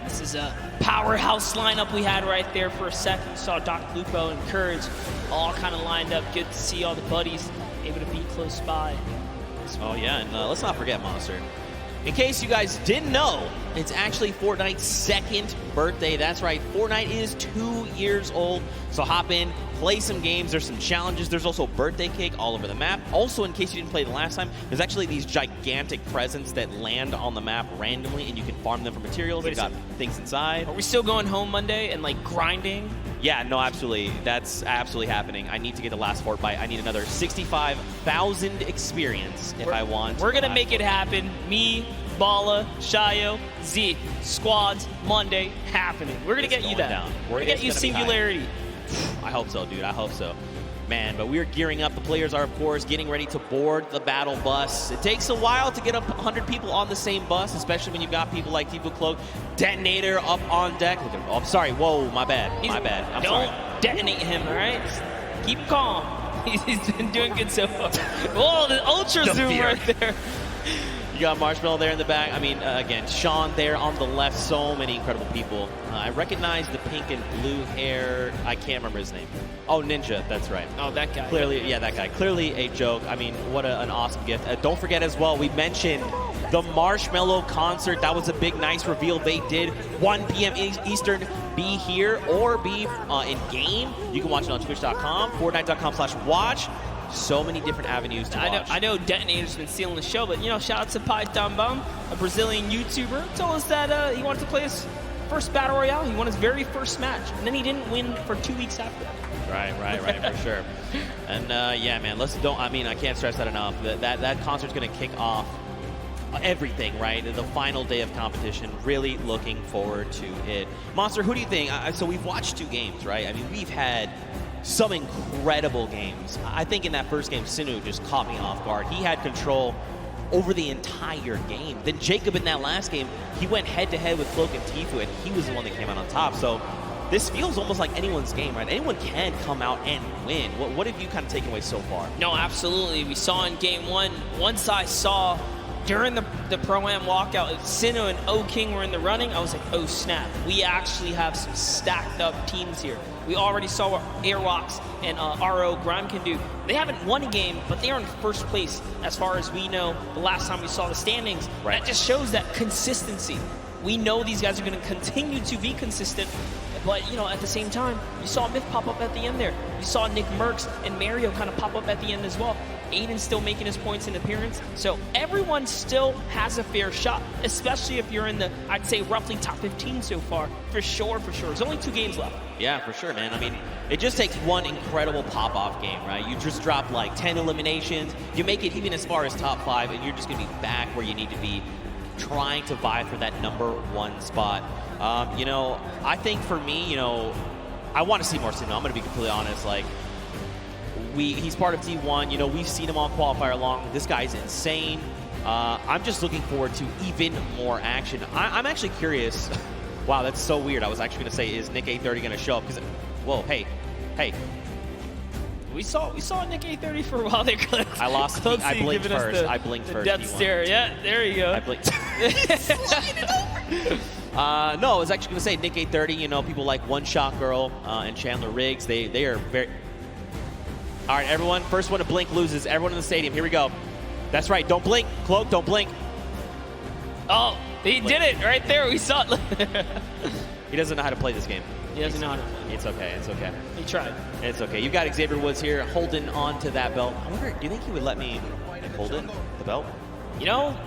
This is a powerhouse lineup we had right there for a second. Saw Doc Lupo and Courage all kind of lined up. Good to see all the buddies able to be close by. Oh, yeah, and let's not forget Monster. In case you guys didn't know, it's actually Fortnite's second birthday. That's right, Fortnite is 2 years old. So hop in, play some games. There's some challenges. There's also birthday cake all over the map. Also, in case you didn't play the last time, there's actually these gigantic presents that land on the map randomly, and you can farm them for materials. They've got things inside. Are we still going home Monday and, like, grinding? Yeah, no, absolutely. That's absolutely happening. I need to get the last Fort Bite. I need another 65,000 experience if I want. We're going to make it happen. Me, Bala, Shayo, Z, squads, Monday, happening. We're going to get you that. We're going to get you Singularity. I hope so, dude. I hope so. Man, but we're gearing up. The players are, of course, getting ready to board the battle bus. It takes a while to get up 100 people on the same bus, especially when you've got people like Tfue Cloak, Detonator up on deck. Oh, I'm sorry. Whoa, my bad. My bad. I'm sorry. Don't detonate him, all right? Keep calm. He's been doing good so far. Whoa, the ultra zoom right there. You got Marshmallow there in the back. I mean, again, Sean there on the left. So many incredible people. I recognize the pink and blue hair. I can't remember his name. Oh, Ninja. That's right. Oh, that guy. Clearly, yeah, that guy. Clearly a joke. I mean, what an awesome gift. Don't forget as well, we mentioned the Marshmallow concert. That was a big, nice reveal they did. 1 p.m. Eastern. Be here or be in game. You can watch it on twitch.com, fortnite.com/watch. So many different avenues to watch. I know Detonator's been stealing the show, but, you know, shout out to Python Bum, a Brazilian YouTuber. Told us that he wanted to play his first Battle Royale. He won his very first match, and then he didn't win for 2 weeks after that. Right, for sure. And, yeah, man, I can't stress that enough. That concert's going to kick off everything, right? The final day of competition. Really looking forward to it. Monster, who do you think? So we've watched 2 games, right? I mean, we've had some incredible games. I think in that first game, Sinu just caught me off guard. He had control over the entire game. Then Jacob in that last game, he went head-to-head with Cloak and Tfue, and he was the one that came out on top. So this feels almost like anyone's game, right? Anyone can come out and win. What have you kind of taken away so far? No, absolutely. We saw in game one, once I saw during the Pro-Am walkout, if Sinu and O-King were in the running, I was like, oh snap, we actually have some stacked up teams here. We already saw what Airwalks and RO Grime can do. They haven't won a game, but they are in first place as far as we know the last time we saw the standings. Right. That just shows that consistency. We know these guys are going to continue to be consistent, but, you know, at the same time, you saw Myth pop up at the end there. You saw Nick Merckx and Mario kind of pop up at the end as well. Aiden's still making his points in appearance. So everyone still has a fair shot, especially if you're in the, I'd say, roughly top 15 so far. For sure. There's only 2 games left. Yeah, for sure, man. I mean, it just takes one incredible pop-off game, right? You just drop like 10 eliminations. You make it even as far as top 5, and you're just going to be back where you need to be, trying to vie for that #1 spot. You know, I think for me, you know, I want to see more Sinu. I'm going to be completely honest. Like, he's part of T1. You know, we've seen him on Qualifier long. This guy's insane. I'm just looking forward to even more action. I'm actually curious. Wow, that's so weird. I was actually going to say, is Nick A30 going to show up? Because, whoa, hey. We saw Nick A30 for a while there. I lost. I blinked first. I blinked first. Death stare. Yeah, there you go. I blinked. No, I was actually going to say Nick A30, you know, people like One Shot Girl and Chandler Riggs, they are very... All right, everyone, first one to blink loses. Everyone in the stadium, here we go. That's right, don't blink. Cloak, don't blink. Oh, he did it right there. We saw it. He doesn't know how to play this game. He doesn't know how to play. It's okay, it's okay. He tried. It's okay. You've got Xavier Woods here holding on to that belt. I wonder, do you think he would let me hold it, the belt? You know,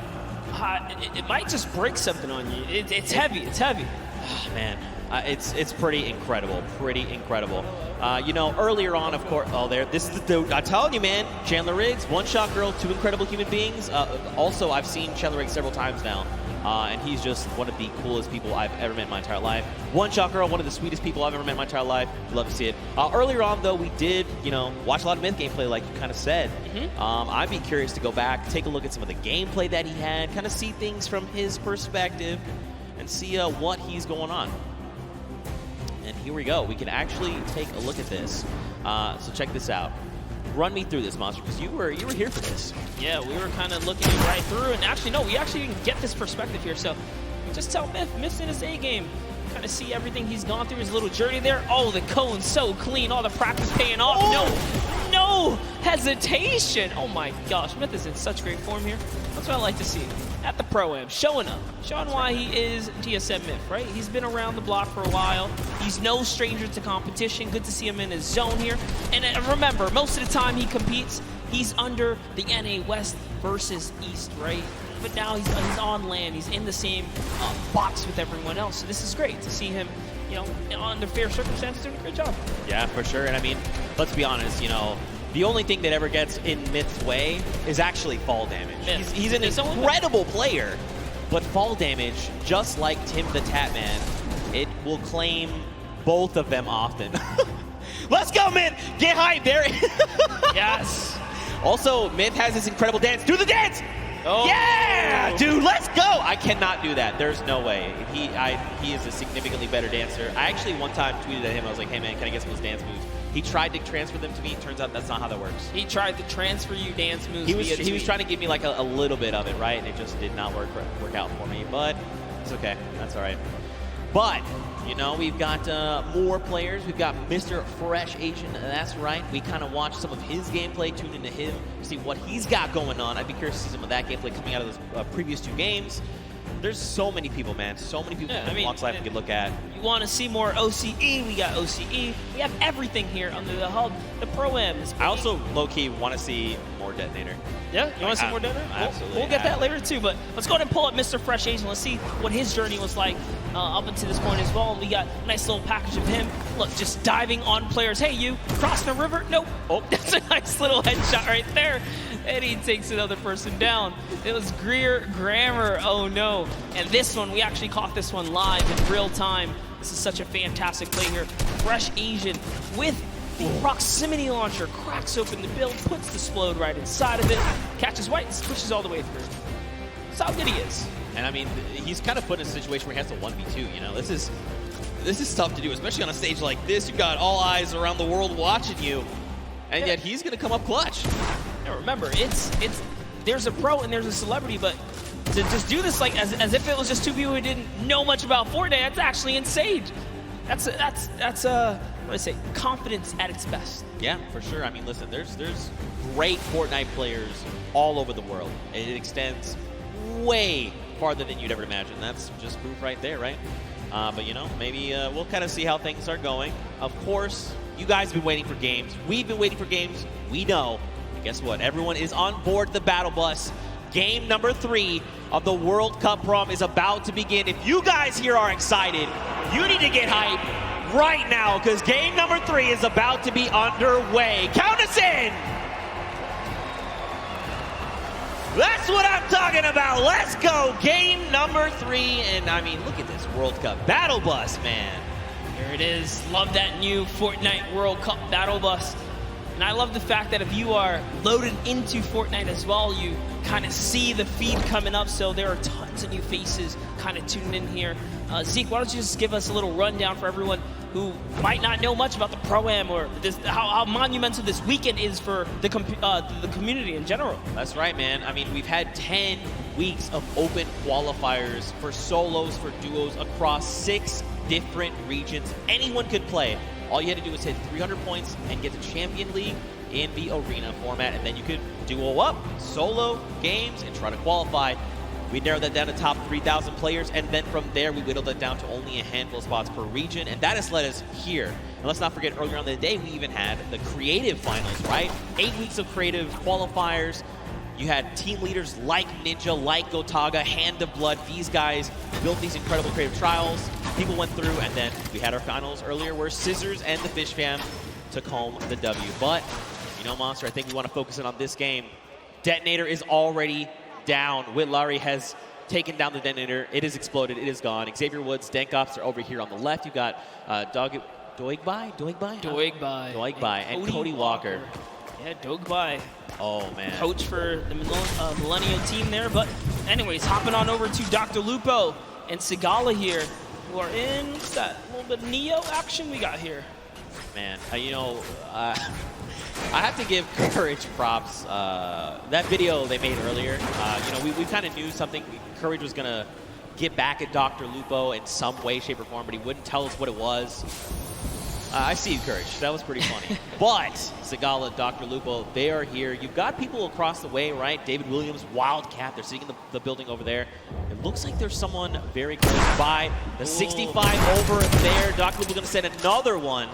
it might just break something on you. It's heavy. It's heavy. Oh, man, it's pretty incredible. Pretty incredible. You know, earlier on, of course. Oh, there. This is the dude. I'm telling you, man. Chandler Riggs, One Shot Girl, two incredible human beings. Also, I've seen Chandler Riggs several times now, and he's just one of the coolest people I've ever met in my entire life. One Shot Girl, one of the sweetest people I've ever met in my entire life. Love to see it. Earlier on, though, we did, you know, watch a lot of Myth gameplay, like you kind of said. I'd be curious to go back, take a look at some of the gameplay that he had, kind of see things from his perspective, and see what he's going on. And here we go. We can actually take a look at this. So check this out. Run me through this, Monster, because you were here for this. Yeah, we were kind of looking it right through. And actually, no, we actually didn't get this perspective here. So just tell Myth's in his A game. Kind of see everything he's gone through, his little journey there. Oh, the cone's so clean. All the practice paying off. Oh. No hesitation. Oh my gosh, Myth is in such great form here. That's what I like to see. At the Pro-Am, showing up, showing why he is TSM Myth, right? He's been around the block for a while. He's no stranger to competition. Good to see him in his zone here. And remember, most of the time he competes, he's under the NA West versus East, right? But now he's on land. He's in the same box with everyone else. So this is great to see him, you know, under fair circumstances, doing a great job. Yeah, for sure. And I mean, let's be honest, you know, the only thing that ever gets in Myth's way is actually fall damage. He's an incredible player, but fall damage, just like Tim the Tatman, it will claim both of them often. Let's go, Myth! Get hyped there! Yes! Also, Myth has this incredible dance. Do the dance! Oh. Yeah! Dude, let's go! I cannot do that. There's no way. He is a significantly better dancer. I actually one time tweeted at him, I was like, hey man, can I get some of those dance moves? He tried to transfer them to me. Turns out that's not how that works. He tried to transfer you dance moves. He was trying to give me like a little bit of it, right? And it just did not work out for me. But it's okay. That's all right. But you know, we've got more players. We've got Mr. Fresh Asian. That's right. We kind of watched some of his gameplay, tuned into him, see what he's got going on. I'd be curious to see some of that gameplay coming out of those previous two games. There's so many people, man. So many people from Walks Life we could look at. You want to see more OCE? We got OCE. We have everything here under the hub. The Pro-Am. I also, low-key, want to see more Detonator. Yeah? You want to see more Detonator? Absolutely. We'll get that later, too. But let's go ahead and pull up Mr. Fresh Asian. Let's see what his journey was like up until this point as well. And we got a nice little package of him. Look, just diving on players. Hey, you, crossing the river? Nope. Oh, that's a nice little headshot right there. And he takes another person down. It was Greer Grammar. Oh, no. And this one, we actually caught this one live in real time. This is such a fantastic play here. Fresh Asian with the proximity launcher, cracks open the build, puts the Splode right inside of it, catches White, and pushes all the way through. That's how good he is. And I mean, he's kind of put in a situation where he has to 1v2, you know? This is tough to do, especially on a stage like this. You've got all eyes around the world watching you, and yet he's going to come up clutch. Now remember, there's a pro and there's a celebrity, but to just do this like as if it was just two people who didn't know much about Fortnite, that's actually insane. That's what do I say? Confidence at its best. Yeah, for sure. I mean, listen, there's great Fortnite players all over the world. It extends way farther than you'd ever imagine. That's just proof right there, right? But you know, maybe we'll kind of see how things are going. Of course, you guys have been waiting for games. We've been waiting for games. We know. And guess what? Everyone is on board the battle bus. Game number 3 of the World Cup Prom is about to begin. If you guys here are excited, you need to get hyped right now because game number 3 is about to be underway. Count us in! That's what I'm talking about. Let's go. Game number 3. And I mean, look at this World Cup battle bus, man. There it is. Love that new Fortnite World Cup battle bus. And I love the fact that if you are loaded into Fortnite as well, you kind of see the feed coming up. So there are tons of new faces kind of tuning in here. Zeke, why don't you just give us a little rundown for everyone who might not know much about the Pro-Am or this, how monumental this weekend is for the community in general. That's right, man. I mean, we've had 10 weeks of open qualifiers for solos, for duos across 6 different regions. Anyone could play. All you had to do was hit 300 points and get the Champion League in the arena format, and then you could duo up, solo games, and try to qualify. We narrowed that down to top 3,000 players, and then from there we whittled it down to only a handful of spots per region, and that has led us here. And let's not forget, earlier on in the day, we even had the creative finals, right? 8 weeks of creative qualifiers. You had team leaders like Ninja, like Gotaga, Hand of Blood. These guys built these incredible creative trials. People went through, and then we had our finals earlier where Scissors and the Fish Fam took home the W. But, you know, Monster, I think we want to focus in on this game. Detonator is already down. Whitlari has taken down the Detonator. It has exploded. It is gone. Xavier Woods, Dankops are over here on the left. You got Doigbai, and Cody Walker. Yeah, Doigbai. Oh, man. Coach for the Millennial team there. But anyways, hopping on over to Dr. Lupo and Sigala here, who are in, what's that, a little bit of Neo action we got here. Man, you know, I have to give Courage props. That video they made earlier, you know, we kind of knew something. Courage was going to get back at Dr. Lupo in some way, shape, or form, but he wouldn't tell us what it was. I see you, Courage. That was pretty funny. But Sigala, Dr. Lupo, they are here. You've got people across the way, right? David Williams, Wildcat. They're sitting in the building over there. It looks like there's someone very close by. The 65 over there. Dr. Lupo going to send another one.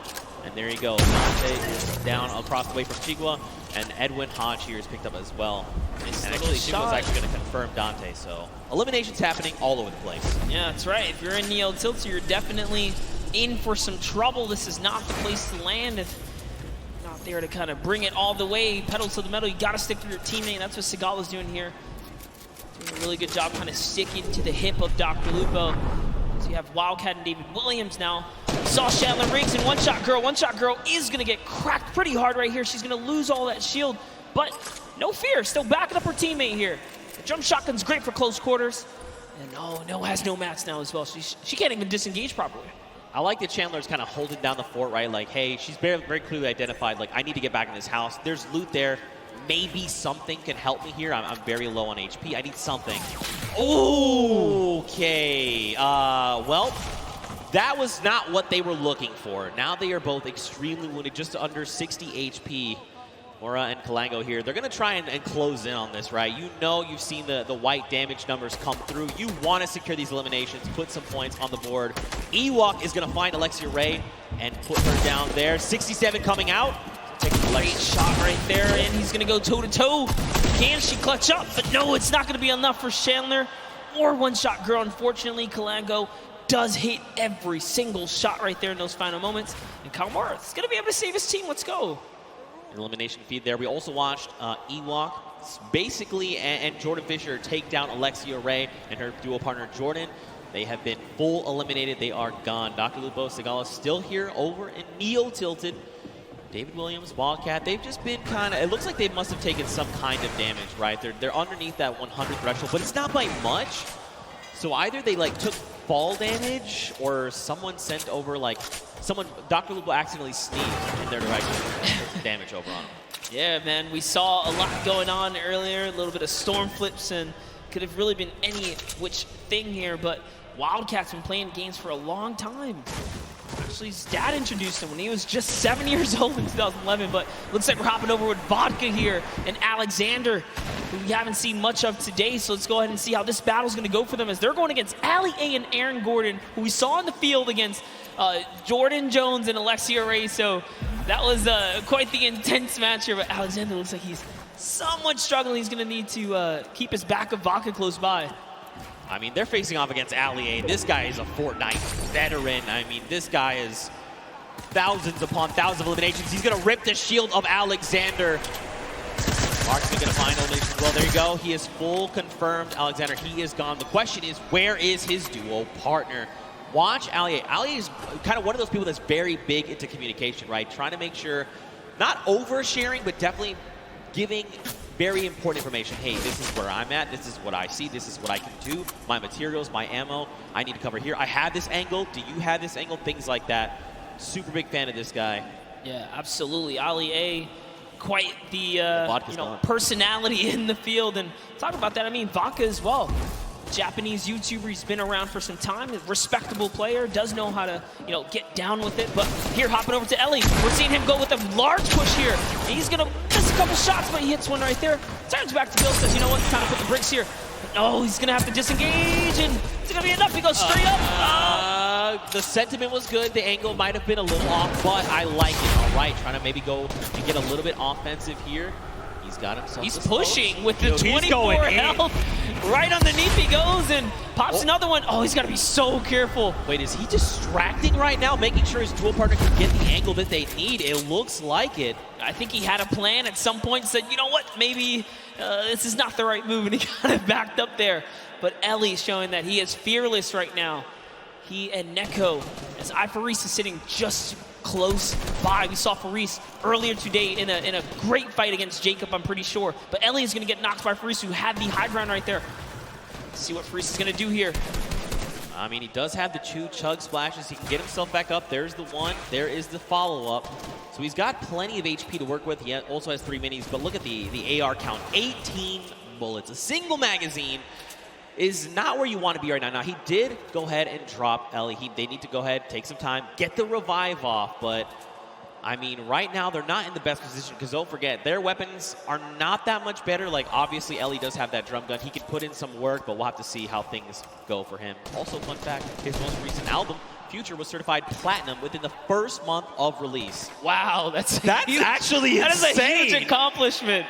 And there you go. Dante is down across the way from Chigua. And Edwin Hodge here is picked up as well. And actually, Chigua's actually going to confirm Dante. So eliminations happening all over the place. Yeah, that's right. If you're in Neo Tilted, you're definitely in for some trouble. This is not the place to land. If you're not there to kind of bring it all the way, pedal to the metal, you got to stick to your teammate. And that's what Sigala's doing here. Doing a really good job kind of sticking to the hip of Dr. Lupo. So you have Wildcat and David Williams now. Saw Chandler Riggs and One Shot Girl. One Shot Girl is going to get cracked pretty hard right here. She's going to lose all that shield. But no fear, still backing up her teammate here. The jump shotgun's great for close quarters. And No has no mats now as well. She can't even disengage properly. I like that Chandler's kind of holding down the fort, right? Like, hey, she's very clearly identified, like, I need to get back in this house. There's loot there. Maybe something can help me here. I'm very low on HP. I need something. Okay. Well, that was not what they were looking for. Now they are both extremely wounded, just under 60 HP. Mora and Kalango here. They're going to try and close in on this, right? You know, you've seen the white damage numbers come through. You want to secure these eliminations, put some points on the board. Ewok is going to find Alexia Ray and put her down there. 67 coming out. Take a great shot right there, and he's going to go toe-to-toe. Can she clutch up? But no, it's not going to be enough for Chandler or One Shot Girl. Unfortunately, Kalango does hit every single shot right there in those final moments. And Kalmar is going to be able to save his team. Let's go. An elimination feed there. We also watched Ewok basically and Jordan Fisher take down Alexia Ray and her duo partner Jordan. They have been full eliminated. They are gone. Dr. Lupo, Sigala still here over in Neo Tilted. David Williams, Wildcat, they've just been kind of, it looks like they must have taken some kind of damage, right? They're underneath that 100 threshold, but it's not by much. So either they like took fall damage or someone sent over Dr. Lupo accidentally sneezed in their direction and damage over on them. Yeah, man, we saw a lot going on earlier, a little bit of storm flips, and could have really been any which thing here, but Wildcat's been playing games for a long time. Actually, his dad introduced him when he was just 7 years old in 2011, but looks like we're hopping over with Vodka here and Alexander, who we haven't seen much of today, so let's go ahead and see how this battle's going to go for them as they're going against Ali A and Aaron Gordon, who we saw in the field against Jordan Jones and Alexia Ray, so that was quite the intense match here, but Alexander looks like he's somewhat struggling. He's going to need to keep his back of Vodka close by. I mean, they're facing off against Ali A. This guy is a Fortnite veteran. I mean, this guy is thousands upon thousands of eliminations. He's going to rip the shield of Alexander. Mark's going to find elimination as well. There you go. He is full confirmed. Alexander, he is gone. The question is, where is his duo partner? Watch Ali A. Ali is kind of one of those people that's very big into communication, right? Trying to make sure, not oversharing, but definitely giving very important information. Hey, this is where I'm at. This is what I see. This is what I can do. My materials, my ammo. I need to cover here. I have this angle. Do you have this angle? Things like that. super big fan of this guy. Yeah, absolutely. Ali A, quite the personality in the field. And talk about that, I mean, Vodka as well. Japanese YouTuber, he's been around for some time, a respectable player, does know how to, get down with it. But here, hopping over to Ellie, we're seeing him go with a large push here. He's gonna miss a couple shots, but he hits one right there. Turns back to Bill, says, you know what, time to put the bricks here. Oh, he's gonna have to disengage, and it's gonna be enough. He goes straight up. The sentiment was good. The angle might have been a little off, but I like it. All right, trying to maybe go and get a little bit offensive here. He's got himself. He's pushing with the 24 health. Right underneath he goes and pops another one. Oh, he's got to be so careful. Wait, is he distracting right now, making sure his dual partner can get the angle that they need? It looks like it. I think he had a plan at some point, said, you know what, maybe this is not the right move, and he kind of backed up there. But Ellie's showing that he is fearless right now. He and Neko, as Faris is sitting just close by. We saw Faris earlier today in a great fight against Jacob, I'm pretty sure. But Ellie is going to get knocked by Faris, who had the high ground right there. Let's see what Faris is going to do here. I mean, he does have the 2 chug splashes. He can get himself back up. There's the 1. There is the follow-up. So he's got plenty of HP to work with. He also has 3 minis. But look at the AR count. 18 bullets. A single magazine is not where you want to be right now. Now, he did go ahead and drop Ellie. They need to go ahead, take some time, get the revive off. But, I mean, right now, they're not in the best position because don't forget, their weapons are not that much better. Like, obviously, Ellie does have that drum gun. He can put in some work, but we'll have to see how things go for him. Also, fun fact, his most recent album, Future, was certified platinum within the first month of release. Wow, that's huge, actually insane. That is a huge accomplishment.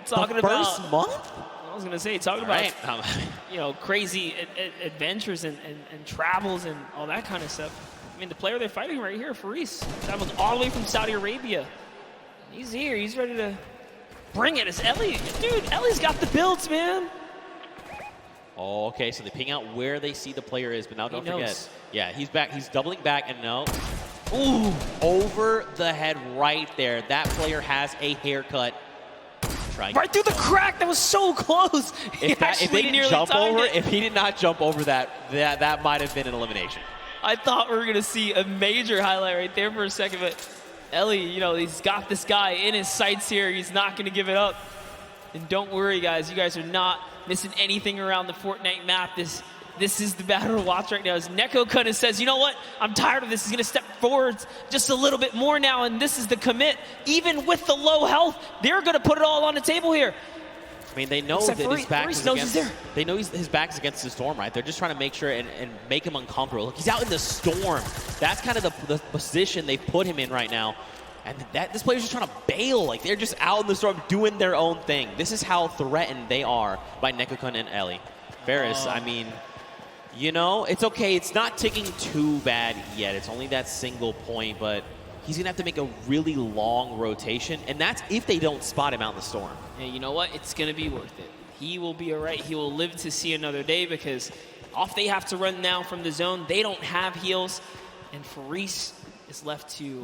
Talking about first month? I was going to say, talking about, crazy adventures and travels and all that kind of stuff. I mean, the player they're fighting right here, Faris, traveled all the way from Saudi Arabia. He's here. He's ready to bring it. It's Ellie. Dude, Ellie's got the builds, man. Oh, okay, so they ping out where they see the player is, but now don't forget. Yeah, he's back. He's doubling back, and no. Ooh, over the head right there. That player has a haircut. Right through the crack. That was so close. If they didn't jump over, if he did not jump over that might have been an elimination. I thought we were going to see a major highlight right there for a second, but Ellie, he's got this guy in his sights here. He's not going to give it up. And don't worry, guys. You guys are not missing anything around the Fortnite map. This is the battle to watch right now. As Neko kind of says, you know what? I'm tired of this. He's going to step forward just a little bit more now, and this is the commit. Even with the low health, they're going to put it all on the table here. I mean, they know that his back is against. They know his back's against the storm, right? They're just trying to make sure and make him uncomfortable. Look, he's out in the storm. That's kind of the position they've put him in right now. And this player's just trying to bail. Like, they're just out in the storm doing their own thing. This is how threatened they are by Nekokun and Ellie. Ferris, I mean, it's okay. It's not ticking too bad yet. It's only that single point, but he's going to have to make a really long rotation, and that's if they don't spot him out in the storm. Yeah, you know what? It's going to be worth it. He will be all right. He will live to see another day because off they have to run now from the zone. They don't have heals, and Faris is left to,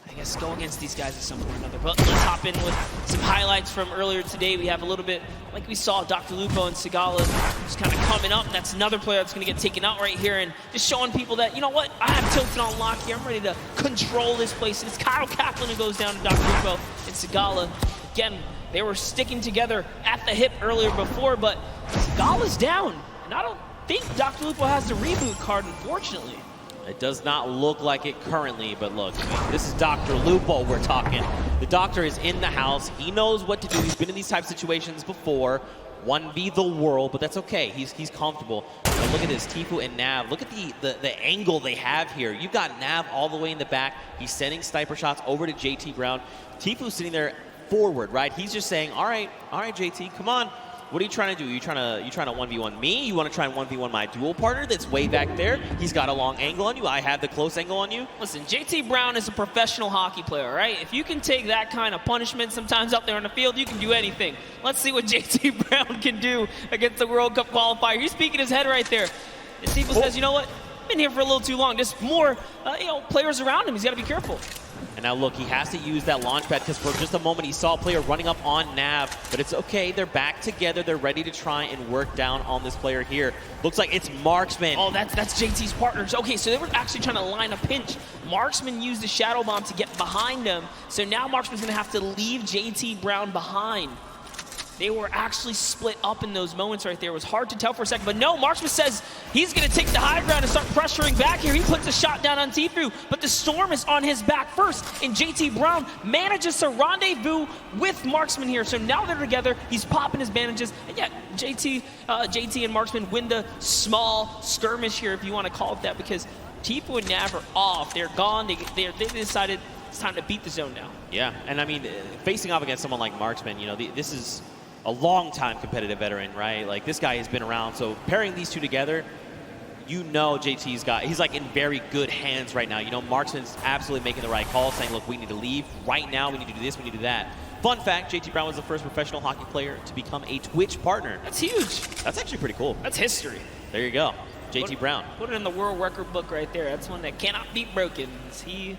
I guess, go against these guys at some point or another. But let's hop in with some highlights from earlier today. We have a little bit, like we saw, Dr. Lupo and Sigala just kind of coming up. That's another player that's going to get taken out right here and just showing people that, you know what, I have Tilted on lock here. I'm ready to control this place. And it's Kyle Kaplan who goes down to Dr. Lupo and Sigala. Again, they were sticking together at the hip earlier before, but Sigala's down. And I don't think Dr. Lupo has the reboot card, unfortunately. It does not look like it currently, but look, this is Dr. Lupo we're talking. The doctor is in the house. He knows what to do. He's been in these type of situations before. 1v the world, but that's okay. He's comfortable. Now look at this, Tfue and Nav. Look at the angle they have here. You've got Nav all the way in the back. He's sending sniper shots over to JT Brown. Tfue sitting there forward, right? He's just saying, all right, JT, come on. What are you trying to do? You trying to 1v1 me? You want to try and 1v1 my dual partner that's way back there? He's got a long angle on you. I have the close angle on you. Listen, JT Brown is a professional hockey player, right? If you can take that kind of punishment sometimes out there on the field, you can do anything. Let's see what JT Brown can do against the World Cup qualifier. He's speaking his head right there. And Steve says, you know what? Been here for a little too long. There's more, players around him. He's got to be careful. And now look, he has to use that launch pad because for just a moment he saw a player running up on Nav, but it's okay. They're back together. They're ready to try and work down on this player here. Looks like it's Marksman. Oh, that's JT's partners. Okay, so they were actually trying to line a pinch. Marksman used the Shadow Bomb to get behind him. So now Marksman's going to have to leave JT Brown behind. They were actually split up in those moments right there. It was hard to tell for a second, but no, Marksman says he's gonna take the high ground and start pressuring back here. He puts a shot down on Tfue, but the Storm is on his back first, and JT Brown manages to rendezvous with Marksman here. So now they're together, he's popping his bandages, and yeah, JT and Marksman win the small skirmish here, if you wanna call it that, because Tfue and Nav are off. They're gone, they decided it's time to beat the zone now. Yeah, and I mean, facing off against someone like Marksman, you know, this is a long-time competitive veteran, right? Like, this guy has been around, so pairing these two together, you know he's like in very good hands right now. You know, Marksman's absolutely making the right call, saying, look, we need to leave right now, we need to do this, we need to do that. Fun fact, JT Brown was the first professional hockey player to become a Twitch partner. That's huge. That's actually pretty cool. That's history. There you go, JT Brown. Put it in the world record book right there. That's one that cannot be broken. He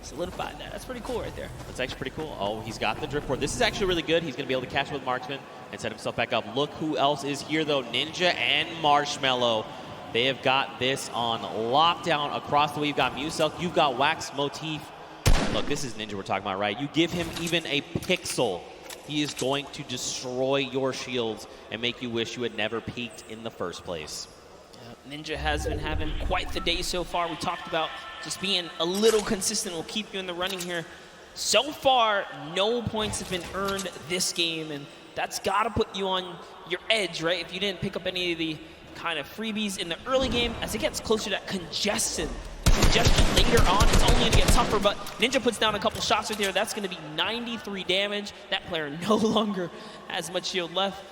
solidified that. That's pretty cool right there. That's actually pretty cool. Oh, he's got the drift board. This is actually really good. He's going to be able to catch up with Marksman and set himself back up. Look who else is here, though. Ninja and Marshmello. They have got this on lockdown across the way. You've got Muselk. You've got Wax Motif. Look, this is Ninja we're talking about, right? You give him even a pixel, he is going to destroy your shields and make you wish you had never peaked in the first place. Ninja has been having quite the day so far. We talked about just being a little consistent will keep you in the running here. So far, no points have been earned this game, and that's got to put you on your edge, right? If you didn't pick up any of the kind of freebies in the early game, as it gets closer to that congestion later on, it's only going to get tougher, but Ninja puts down a couple shots right there. That's going to be 93 damage. That player no longer has much shield left.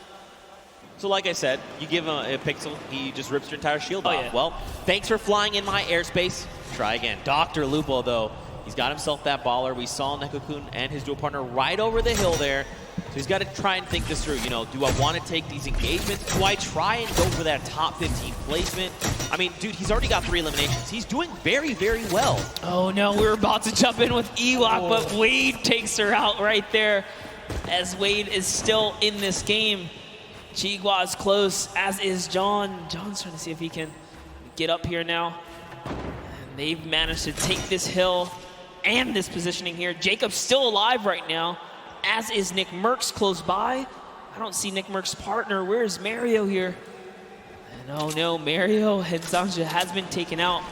So like I said, you give him a pixel, he just rips your entire shield off. Yeah. Well, thanks for flying in my airspace. Try again. Dr. Lupo, though, he's got himself that baller. We saw Nekokun and his dual partner right over the hill there. So he's got to try and think this through. You know, do I want to take these engagements? Do I try and go for that top 15 placement? I mean, dude, he's already got 3 eliminations. He's doing very, very well. Oh, no, we're about to jump in with Ewok, but Wade takes her out right there as Wade is still in this game. Chigua's close, as is John. John's trying to see if he can get up here now. And they've managed to take this hill and this positioning here. Jacob's still alive right now, as is Nick Merckx close by. I don't see Nick Merckx's partner. Where's Mario here? And oh no, Mario and Zanja has been taken out.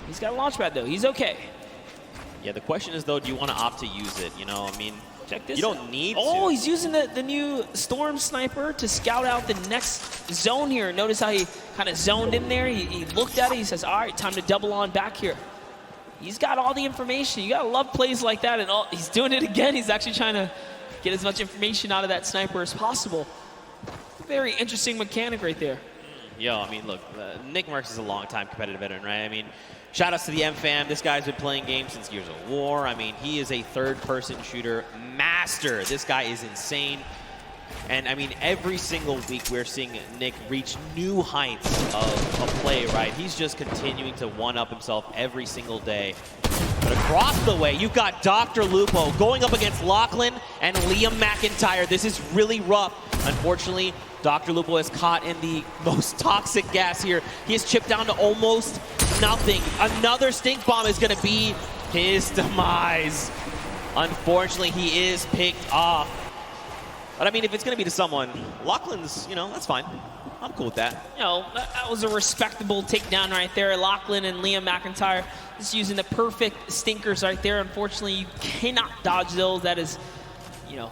He's got a launch pad though, he's okay. Yeah, the question is though, do you want to opt to use it? You know, I mean, check this you out. don't need Oh, to. he's using the new Storm Sniper to scout out the next zone here. Notice how he kind of zoned in there. He looked at it. He says, all right, time to double on back here. He's got all the information. You got to love plays like that. And he's doing it again. He's actually trying to get as much information out of that sniper as possible. Very interesting mechanic right there. Yo, I mean, look, Nick Merckx is a long-time competitive veteran, right? I mean, shout-outs to the M-Fam. This guy's been playing games since Gears of War. I mean, he is a third-person shooter master. This guy is insane. And, I mean, every single week we're seeing Nick reach new heights of play, right? He's just continuing to one-up himself every single day. But across the way, you've got Dr. Lupo going up against Lachlan and Liam McIntyre. This is really rough. Unfortunately, Dr. Lupo is caught in the most toxic gas here. He is chipped down to almost nothing. Another stink bomb is going to be his demise. Unfortunately, he is picked off. But I mean, if it's going to be to someone, Lachlan's, you know, that's fine. I'm cool with that. You know, that was a respectable takedown right there. Lachlan and Liam McIntyre just using the perfect stinkers right there. Unfortunately, you cannot dodge those. That is, you know,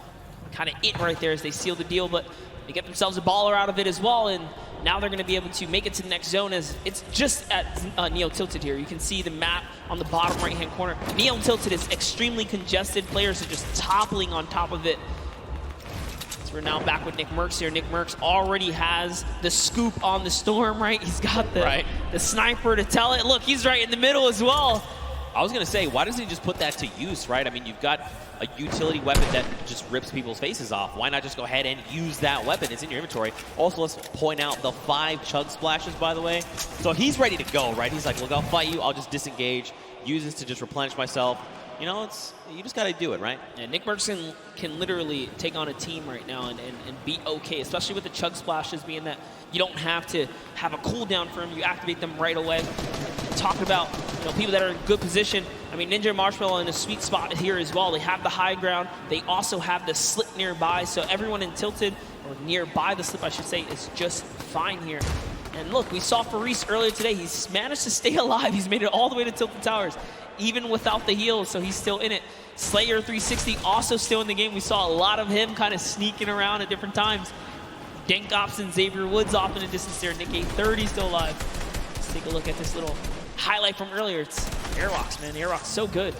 kind of it right there as they seal the deal. But they get themselves a baller out of it as well. And now they're going to be able to make it to the next zone as it's just at Neo Tilted here. You can see the map on the bottom right-hand corner. Neo Tilted is extremely congested. Players are just toppling on top of it. We're now back with Nick Merckx here. Nick Merckx already has the scoop on the Storm, right? He's got the sniper to tell it. Look, he's right in the middle as well. I was going to say, why doesn't he just put that to use, right? I mean, you've got a utility weapon that just rips people's faces off. Why not just go ahead and use that weapon? It's in your inventory. Also, let's point out the 5 chug splashes, by the way. So he's ready to go, right? He's like, look, I'll fight you. I'll just disengage. use this to just replenish myself. You know, you just got to do it, right? Yeah, Nick Merckson can literally take on a team right now and be okay, especially with the chug splashes being that you don't have to have a cooldown for them. You activate them right away. Talking about people that are in good position. I mean, Ninja and Marshmallow in a sweet spot here as well. They have the high ground. They also have the slip nearby, so everyone in Tilted, or nearby the slip, I should say, is just fine here. And look, we saw Faris earlier today. He's managed to stay alive. He's made it all the way to Tilted Towers, even without the heals, so he's still in it. Slayer 360 also still in the game. We saw a lot of him kind of sneaking around at different times. Dank Ops and Xavier Woods off in the distance there. Nick A30 still alive. Let's take a look at this little highlight from earlier. It's Airwalks, man. Airwalks so good.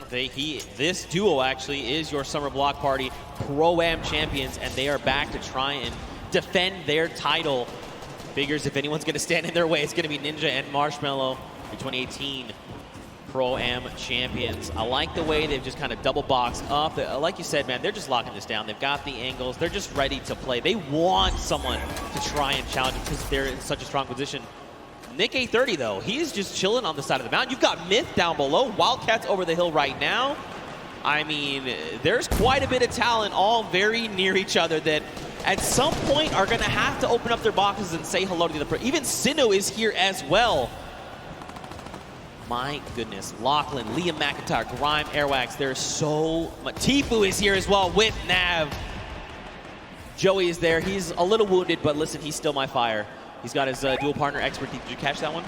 This duo actually is your Summer Block Party Pro-Am champions, and they are back to try and defend their title. Figures if anyone's going to stand in their way, it's going to be Ninja and Marshmallow, the 2018 Pro-Am champions. I like the way they've just kind of double boxed up. Like you said, man, they're just locking this down. They've got the angles. They're just ready to play. They want someone to try and challenge them because they're in such a strong position. Nick A30, though, he is just chilling on the side of the mountain. You've got Myth down below. Wildcats over the hill right now. I mean, there's quite a bit of talent all very near each other that at some point are going to have to open up their boxes and say hello to the other. Even Sinnoh is here as well. My goodness. Lachlan, Liam McIntyre, Grime, Airwax. There's so much. Tfue is here as well with Nav. Joey is there. He's a little wounded, but listen, he's still my fire. He's got his dual partner expert. Did you catch that one?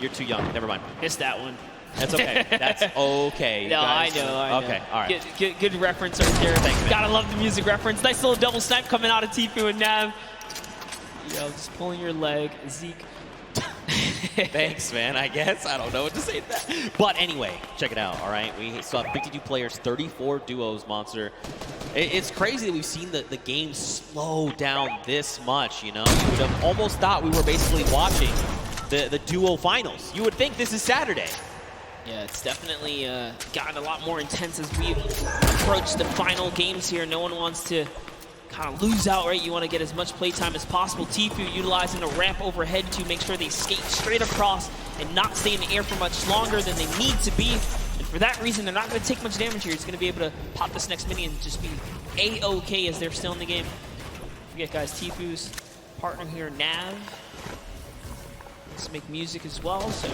You're too young. Never mind. Missed that one. That's okay. That's okay. No, guys. I know. Okay, all right. Good reference right there. Thanks, man. Gotta love the music reference. Nice little double snipe coming out of Tfue and Nav. Just pulling your leg, Zeke. Thanks, man, I guess. I don't know what to say to that. But anyway, check it out, all right? We saw 52 players, 34 duos, Monster. It's crazy that we've seen the game slow down this much, you know? You would have almost thought we were basically watching the duo finals. You would think this is Saturday. Yeah, it's definitely gotten a lot more intense as we approach the final games here. No one wants to kind of lose out, right? You want to get as much playtime as possible. Tfue utilizing a ramp overhead to make sure they skate straight across and not stay in the air for much longer than they need to be. And for that reason, they're not going to take much damage here. He's going to be able to pop this next mini and just be A-OK as they're still in the game. Don't forget, guys, Tfue's partner here, Nav. Let's make music as well, so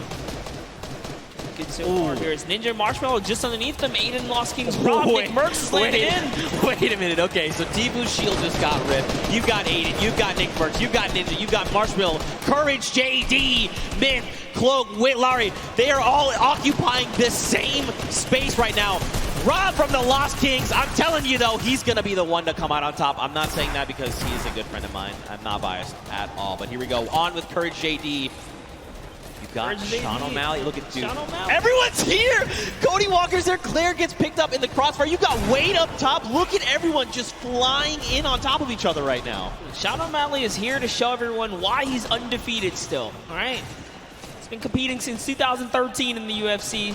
good so far here is Ninja and Marshmallow just underneath them. Aiden lost King's Rob. Nick Merckx is landed in. Wait a minute. Okay, so Tfue's shield just got ripped. You've got Aiden. You've got Nick Merckx. You've got Ninja. You've got Marshmallow. Courage, JD, Myth, Cloak, Whitlari. They are all occupying this same space right now. Rob from the Lost Kings. I'm telling you, though, he's going to be the one to come out on top. I'm not saying that because he is a good friend of mine. I'm not biased at all. But here we go. On with Courage, JD. You've got Sean O'Malley. Look at dude. Everyone's here. Cody Walker's there. Claire gets picked up in the crossfire. You've got Wade up top. Look at everyone just flying in on top of each other right now. Sean O'Malley is here to show everyone why he's undefeated still. All right. He's been competing since 2013 in the UFC.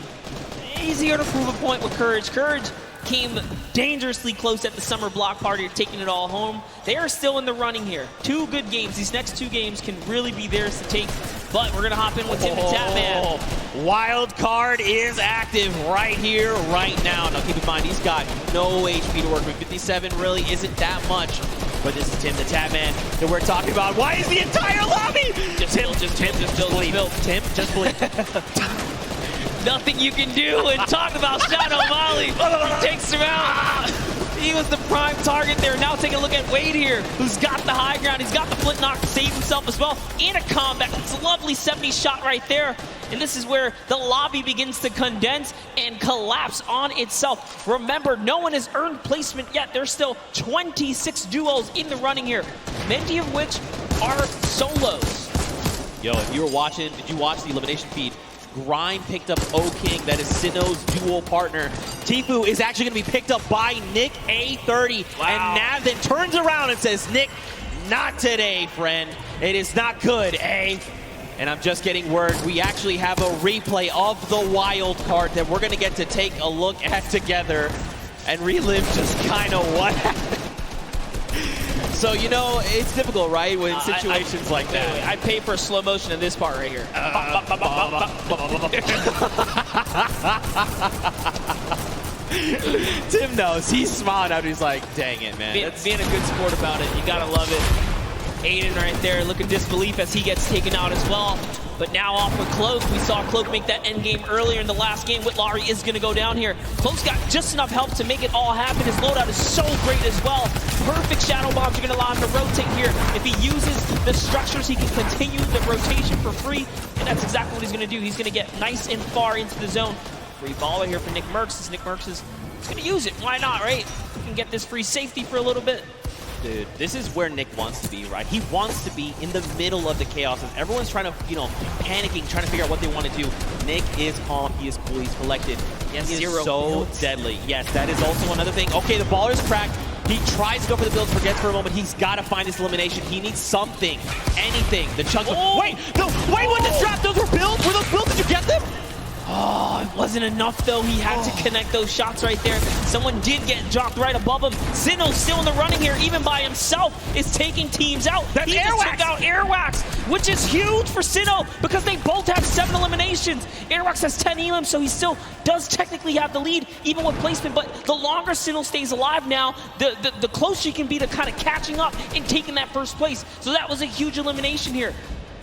He's here to prove a point with Courage. Courage came dangerously close at the Summer Block Party, taking it all home. They are still in the running here. 2 good games. These next 2 games can really be theirs to take. But we're going to hop in with Tim and Tatman. Wild card is active right here, right now. Now keep in mind, he's got no HP to work with. 57 really isn't that much. But this is Tim the Tatman that we're talking about. Why is the entire lobby? Tim, just believe. Tim, just believe. Nothing you can do and talk about Sean O'Malley. He takes him out. He was the prime target there. Now take a look at Wade here, who's got the high ground. He's got the flint knock to save himself as well. And a combat. It's a lovely 70 shot right there. And this is where the lobby begins to condense and collapse on itself. Remember, no one has earned placement yet. There's still 26 duos in the running here, many of which are solos. Yo, if you were watching, did you watch the elimination feed? Grind picked up O-King, that is Sinnoh's dual partner. Tfue is actually going to be picked up by Nick A30. Wow. And Nav then turns around and says, Nick, not today, friend. It is not good, eh? And I'm just getting word, we actually have a replay of the wild card that we're going to get to take a look at together and relive just kind of what happened. So, you know, it's difficult, right, when situations like that. Wait, I'd pay for a slow motion of this part right here. Tim knows. He's smiling out. He's like, dang it, man. Being a good sport about it. You gotta love it. Aiden right there, look at disbelief as he gets taken out as well. But now off with Cloak. We saw Cloak make that end game earlier in the last game. Whitlari is going to go down here. Cloak's got just enough help to make it all happen. His loadout is so great as well. Perfect shadow bombs are going to allow him to rotate here. If he uses the structures, he can continue the rotation for free. And that's exactly what he's going to do. He's going to get nice and far into the zone. Free baller here for Nick Merckx. As Nick Merckx is going to use it. Why not, right? He can get this free safety for a little bit. Dude, this is where Nick wants to be, right? He wants to be in the middle of the chaos. As everyone's trying to, you know, panicking, trying to figure out what they want to do. Nick is calm. He is cool. He's collected. He is so deadly. Yes, that is also another thing. Okay, the baller is cracked. He tries to go for the builds, forgets for a moment. He's got to find his elimination. He needs something, anything. The chunks. Wait, what the trap? Those were builds? Were those builds? Did you get them? Oh, it wasn't enough though. He had to connect those shots right there. Someone did get dropped right above him. Sinnoh's still in the running here, even by himself, is taking teams out. That's he just took out Airwax, which is huge for Sinnoh because they both have 7 eliminations. Airwax has 10 elims, so he still does technically have the lead, even with placement. But the longer Sinnoh stays alive now, the closer he can be to kind of catching up and taking that first place. So that was a huge elimination here.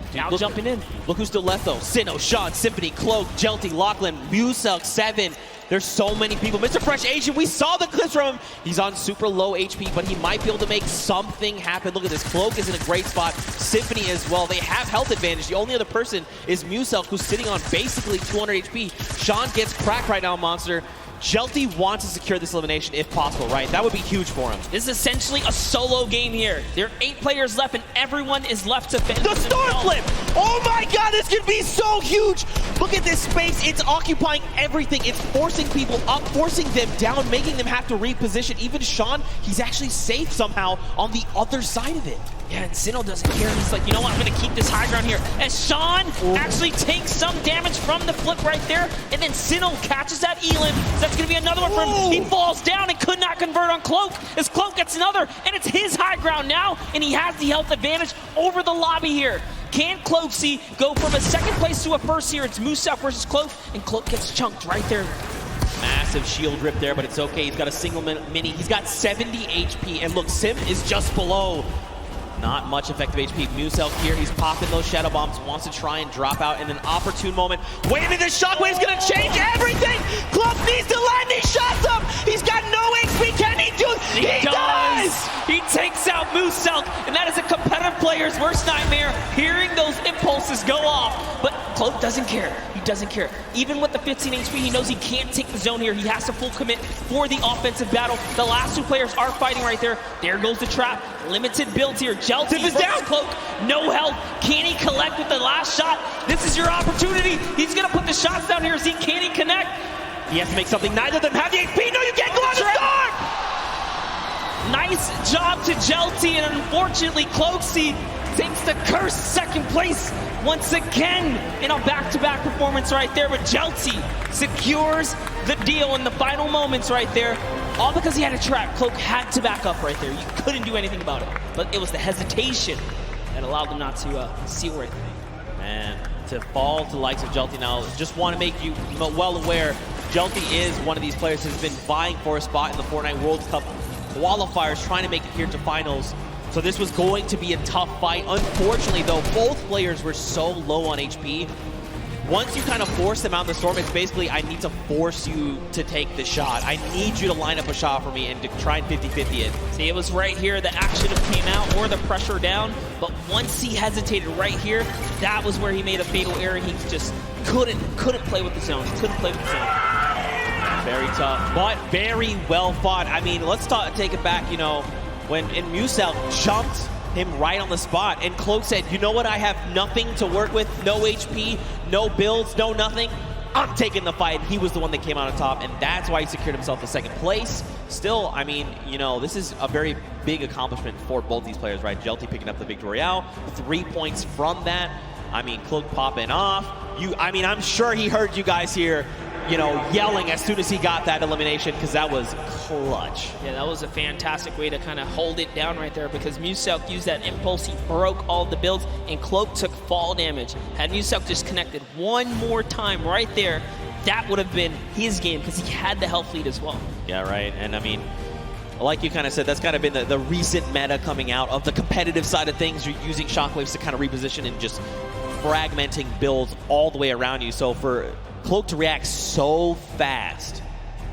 Dude, now look, jumping in. Look who's still left though. Sinnoh, Sean, Symphony, Cloak, Jelty, Lachlan, Muselk, 7. There's so many people. Mr. Fresh Asian, we saw the clips from him. He's on super low HP, but he might be able to make something happen. Look at this. Cloak is in a great spot. Symphony as well. They have health advantage. The only other person is Muselk, who's sitting on basically 200 HP. Sean gets cracked right now, Monster. Jelty wants to secure this elimination if possible, right? That would be huge for him. This is essentially a solo game here. There are 8 players left, and everyone is left to fend. The Storm Flip! Oh my god, this could be so huge! Look at this space. It's occupying everything. It's forcing people up, forcing them down, making them have to reposition. Even Sean, he's actually safe somehow on the other side of it. Yeah, and Sinnoh doesn't care. He's like, you know what, I'm going to keep this high ground here. As Sean actually takes some damage from the flip right there, and then Sinnoh catches that Elim. So that's going to be another one for him. He falls down and could not convert on Cloak. As Cloak gets another, and it's his high ground now, and he has the health advantage over the lobby here. Can Cloaksy go from a second place to a first here? It's Muselk versus Cloak, and Cloak gets chunked right there. Massive shield rip there, but it's okay. He's got a single mini. He's got 70 HP, and look, Sim is just below. Not much effective HP. Muselk here, he's popping those shadow bombs, wants to try and drop out in an opportune moment. Wait a minute, this shockwave's gonna change everything! Cloak needs to land these shots up! He's got no HP, can he do it? He does! He takes out Muselk, and that is a competitive player's worst nightmare, hearing those impulses go off. But Cloak doesn't care. He doesn't care. Even with the 15 HP, he knows he can't take the zone here. He has to full commit for the offensive battle. The last 2 players are fighting right there. There goes the trap. Limited builds here. Jelty is down. Cloak, no help. Can he collect with the last shot? This is your opportunity. He's going to put the shots down here. Can he connect? He has to make something. Neither of them have the HP. No, you can't go on the storm! Nice job to Jelty, and unfortunately, Cloaksy takes the cursed second place once again in a back-to-back performance right there. But Jelty secures the deal in the final moments right there. All because he had a trap. Cloak had to back up right there. You couldn't do anything about it. But it was the hesitation that allowed them not to see where it. Man, to fall to the likes of Jelty now, just want to make you well aware, Jelty is one of these players who's been vying for a spot in the Fortnite World Cup qualifiers, trying to make it here to finals. So this was going to be a tough fight. Unfortunately, though, both players were so low on HP. Once you kind of force them out in the storm, it's basically, I need to force you to take the shot. I need you to line up a shot for me and to try and 50-50 it. See, it was right here. The action came out or the pressure down. But once he hesitated right here, that was where he made a fatal error. He just couldn't play with the zone. He couldn't play with the zone. Very tough, but very well fought. I mean, let's take it back, you know, when Muselk jumped him right on the spot, and Cloak said, you know what, I have nothing to work with, no HP, no builds, no nothing. I'm taking the fight. He was the one that came out on top, and that's why he secured himself the second place. Still, I mean, you know, this is a very big accomplishment for both these players, right? Jelty picking up the Victory Royale, 3 points from that. I mean, Cloak popping off. I mean, I'm sure he heard you guys here yelling as soon as he got that elimination because that was clutch. Yeah, that was a fantastic way to kind of hold it down right there because Muselk used that impulse. He broke all the builds, and Cloak took fall damage. Had Muselk just connected one more time right there, that would have been his game because he had the health lead as well. Yeah, right. And I mean, like you kind of said, that's kind of been the recent meta coming out of the competitive side of things. You're using shockwaves to kind of reposition and just fragmenting builds all the way around you. So for Cloak to react so fast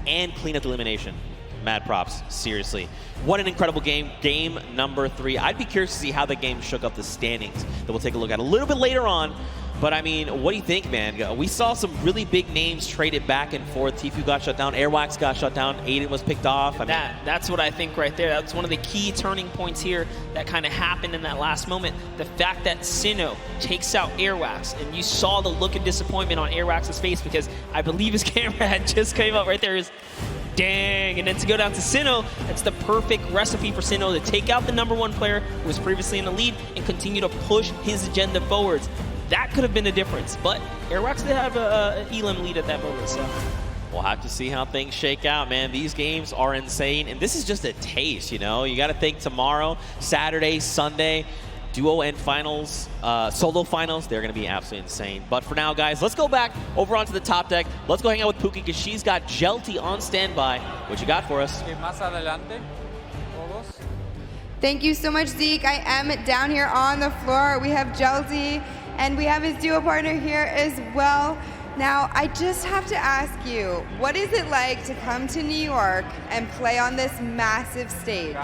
and clean up the elimination, mad props, seriously. What an incredible game. Game number 3. I'd be curious to see how the game shook up the standings that we'll take a look at a little bit later on. But I mean, what do you think, man? We saw some really big names traded back and forth. Tfue got shut down, Airwax got shut down, Aiden was picked off. I mean, that's what I think right there. That's one of the key turning points here that kind of happened in that last moment. The fact that Sinnoh takes out Airwax, and you saw the look of disappointment on Airwax's face because I believe his camera had just came up right there. Dang, and then to go down to Sinnoh, that's the perfect recipe for Sinnoh to take out the #1 player who was previously in the lead and continue to push his agenda forwards. That could have been the difference, but Airwax did have an Elim lead at that moment, so. We'll have to see how things shake out, man. These games are insane, and this is just a taste, You got to think tomorrow, Saturday, Sunday, duo and finals, solo finals, they're going to be absolutely insane. But for now, guys, let's go back over onto the top deck. Let's go hang out with Pookie because she's got Jelty on standby. What you got for us? Thank you so much, Zeke. I am down here on the floor. We have Jelty, and we have his duo partner here as well. Now, I just have to ask you, what is it like to come to New York and play on this massive stage?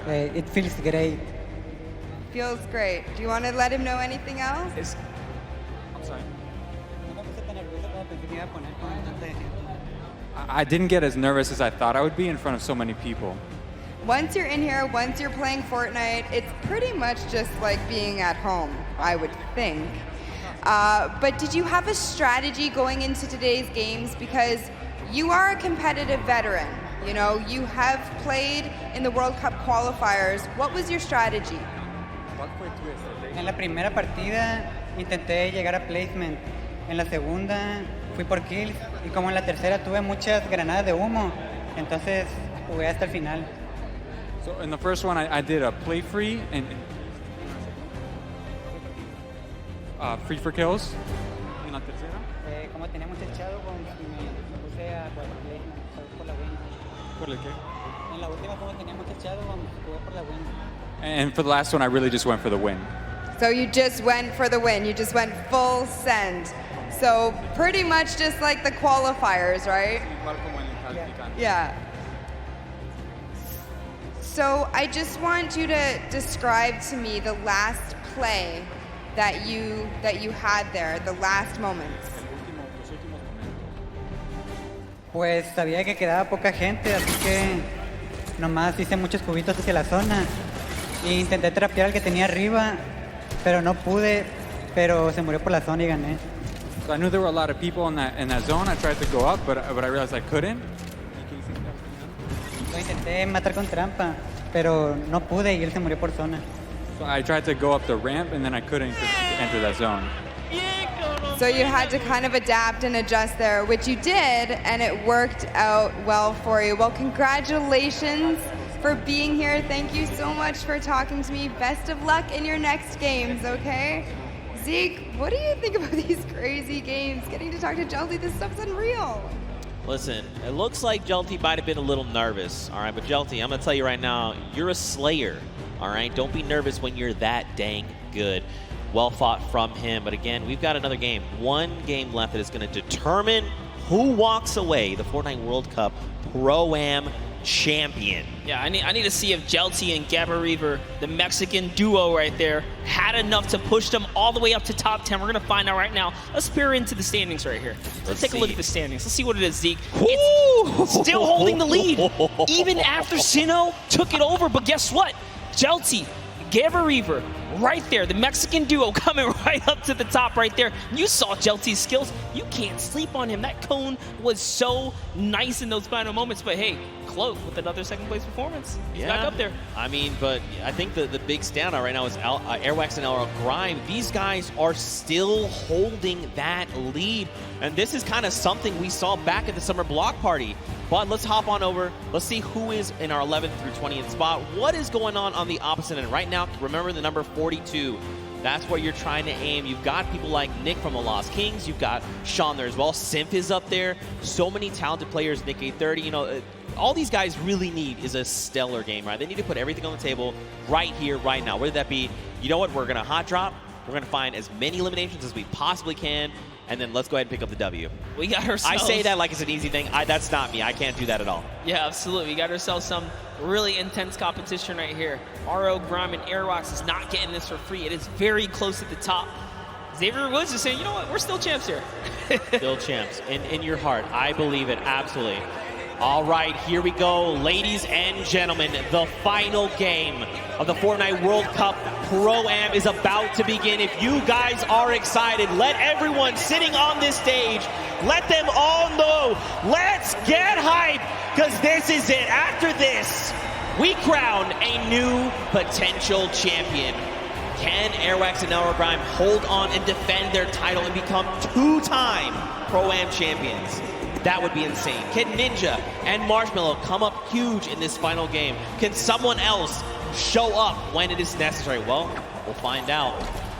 It feels great. Feels great. Do you want to let him know anything else? I'm sorry. I didn't get as nervous as I thought I would be in front of so many people. Once you're in here, once you're playing Fortnite, it's pretty much just like being at home, I would think. But did you have a strategy going into today's games? Because you are a competitive veteran. You have played in the World Cup qualifiers. What was your strategy? En la primera partida intenté llegar a placement. En la segunda fui por kills. Y como en la tercera tuve muchas granadas de humo, entonces jugué hasta el final. So in the first one, I did a play free and free for kills. En la tercera, como tenía mucho echado, me puse a por la win. ¿Por el qué? En la última, como tenía mucho echado, jugué por la win. And for the last one, I really just went for the win. So you just went for the win. You just went full send. So pretty much just like the qualifiers, right? Yeah. So I just want you to describe to me the last play that you had there, the last moments. Pues sabía que quedaba poca gente, así que nomás hice muchos cubitos hacia la zona e intenté trapear al que tenía arriba, pero no pude, pero se murió por la zona y gané. So I knew there were a lot of people in that zone. I tried to go up, but I realized I couldn't. Lo intenté matar con trampa, pero no pude y él se murió por zona. So I tried to go up the ramp and then I couldn't enter that zone. So you had to kind of adapt and adjust there, which you did, and it worked out well for you. Well, congratulations for being here. Thank you so much for talking to me. Best of luck in your next games, okay? Zeke, what do you think about these crazy games? Getting to talk to Jelty, this stuff's unreal. Listen, it looks like Jelty might have been a little nervous, all right? But Jelty, I'm going to tell you right now, you're a slayer, all right? Don't be nervous when you're that dang good. Well fought from him. But again, we've got another game. One game left that is going to determine who walks away the Fortnite World Cup Pro-Am champion. Yeah, I need to see if Jelty and Gabba, the Mexican duo right there, had enough to push them all the way up to top 10. We're going to find out right now. Let's peer into the standings right here. Let's take a look at the standings. Let's see what it is, Zeke. It's still holding the lead, even after Sinnoh took it over. But guess what? Jelty, Gabba, right there, the Mexican duo coming right up to the top right there. You saw Jelty's skills. You can't sleep on him. That cone was so nice in those final moments. But hey, Cloak with another second place performance. He's Yeah. back up there. I mean, but I think the big standout right now is Airwax and LR Grime. These guys are still holding that lead. And this is kind of something we saw back at the summer block party. But let's hop on over. Let's see who is in our 11th through 20th spot. What is going on the opposite end right now? Remember the number 42. That's where you're trying to aim. You've got people like Nick from the Lost Kings. You've got Sean there as well. Simp is up there. So many talented players. Nick A30. You know, all these guys really need is a stellar game, right? They need to put everything on the table right here, right now. Whether that be, you know what, we're going to hot drop. We're going to find as many eliminations as we possibly can. And then let's go ahead and pick up the W. We got ourselves... I say that like it's an easy thing. That's not me. I can't do that at all. Yeah, absolutely. We got ourselves some really intense competition right here. RO, Grime, and Airwax is not getting this for free. It is very close at the top. Xavier Woods is saying, you know what, we're still champs here. Still champs. In your heart. I believe it. Absolutely. All right, here we go. Ladies and gentlemen, the final game of the Fortnite World Cup Pro-Am is about to begin. If you guys are excited, let everyone sitting on this stage, let them all know. Let's get hype, because this is it. After this, we crown a new potential champion. Can Airwax and LR Grime hold on and defend their title and become two-time Pro-Am champions? That would be insane. Can Ninja and Marshmallow come up huge in this final game? Can someone else show up when it is necessary? Well, we'll find out.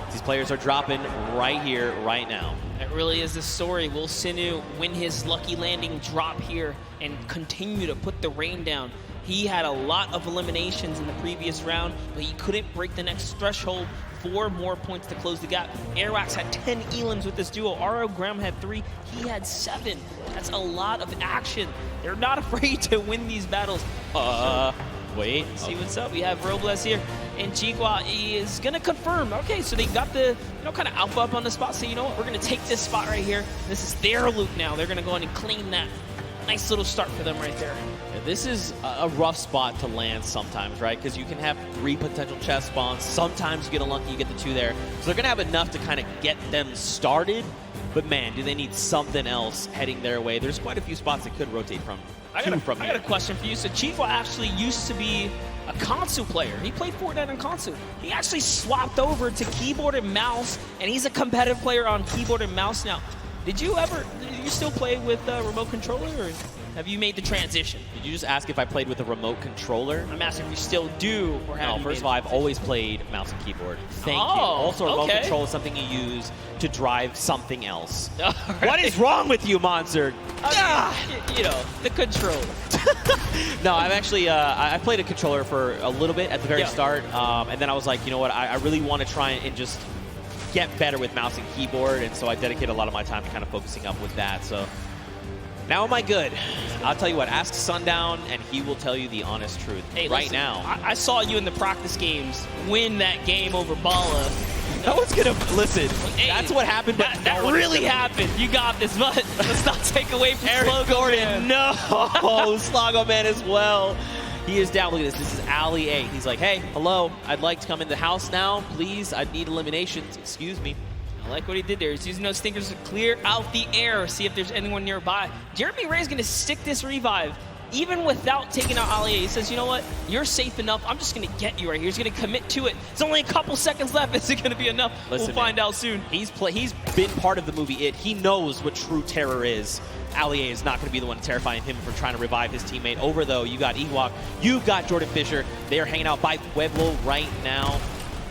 These players are dropping right here, right now. It really is the story. Will Sinu win his lucky landing drop here and continue to put the rain down? He had a lot of eliminations in the previous round, but he couldn't break the next threshold. 4 more points to close the gap. Airwax had 10 elims with this duo. RO Graham had 3. He had 7. That's a lot of action. They're not afraid to win these battles. Wait. See what's up. We have Robles here, and Chiqua is gonna confirm. Okay, so they got the, kind of alpha up on the spot. So you know what? We're gonna take this spot right here. This is their loot now. They're gonna go in and claim that. Nice little start for them right there. This is a rough spot to land sometimes, right? Because you can have 3 potential chest spawns. Sometimes you get unlucky, you get the 2 there. So they're going to have enough to kind of get them started. But man, do they need something else heading their way? There's quite a few spots that could rotate from. I got a question for you. So Chiqua actually used to be a console player. He played Fortnite on console. He actually swapped over to keyboard and mouse, and he's a competitive player on keyboard and mouse now. Did you still play with a remote controller, or have you made the transition? Did you just ask if I played with a remote controller? I'm asking if you still do, or have No, first of all, I've always played mouse and keyboard. Thank you. Also, remote control is something you use to drive something else. Right. What is wrong with you, Monster? The controller. No, I've actually, I played a controller for a little bit at the very start, and then I was like, you know what, I really want to try and just get better with mouse and keyboard, and so I dedicate a lot of my time to kind of focusing up with that. So now am I good? I'll tell you what, ask Sundown and he will tell you the honest truth. Hey, right listen, now. I saw you in the practice games win that game over Bala. No one's gonna listen. Hey, that's what happened, but that really happened. You got this, but let's not take away from Eric Gordon. No, Slogo Man as well. He is down. Look at this. This is Ali 8. He's like, hey, hello. I'd like to come in the house now, please. I need eliminations. Excuse me. I like what he did there. He's using those stinkers to clear out the air, see if there's anyone nearby. Jeremy Ray's going to stick this revive, even without taking out Ali. He says, you know what? You're safe enough. I'm just going to get you right here. He's going to commit to it. It's only a couple seconds left. Is it going to be enough? Listen, we'll find out soon. He's been part of the movie It. He knows what true terror is. Ali is not going to be the one terrifying him for trying to revive his teammate. Over, though, you got Ewok. You've got Jordan Fisher. They are hanging out by Pueblo right now.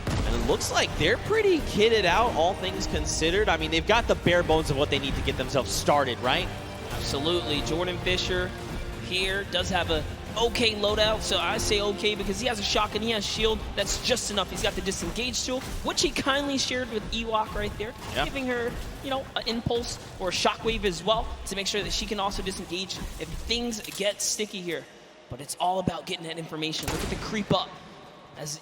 And it looks like they're pretty kitted out, all things considered. I mean, they've got the bare bones of what they need to get themselves started, right? Absolutely. Jordan Fisher here does have a okay loadout, so I say okay because he has a shotgun, he has shield. That's just enough. He's got the disengage tool, which he kindly shared with Ewok right there, giving her, an impulse or a shockwave as well to make sure that she can also disengage if things get sticky here. But it's all about getting that information. Look at the creep up. As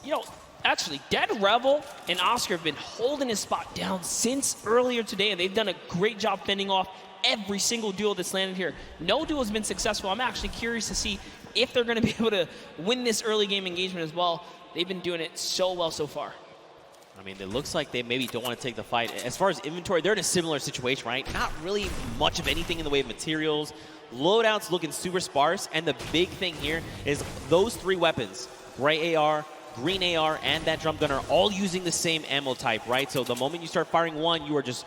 actually, Dead Rebel and Oscar have been holding his spot down since earlier today, and they've done a great job fending off every single duel that's landed here. No duel has been successful. I'm actually curious to see if they're going to be able to win this early game engagement as well. They've been doing it so well so far. I mean, it looks like they maybe don't want to take the fight. As far as inventory, they're in a similar situation, right? Not really much of anything in the way of materials. Loadouts looking super sparse, and the big thing here is those 3 weapons, gray AR, green AR, and that drum gun are all using the same ammo type, right? So the moment you start firing one, you are just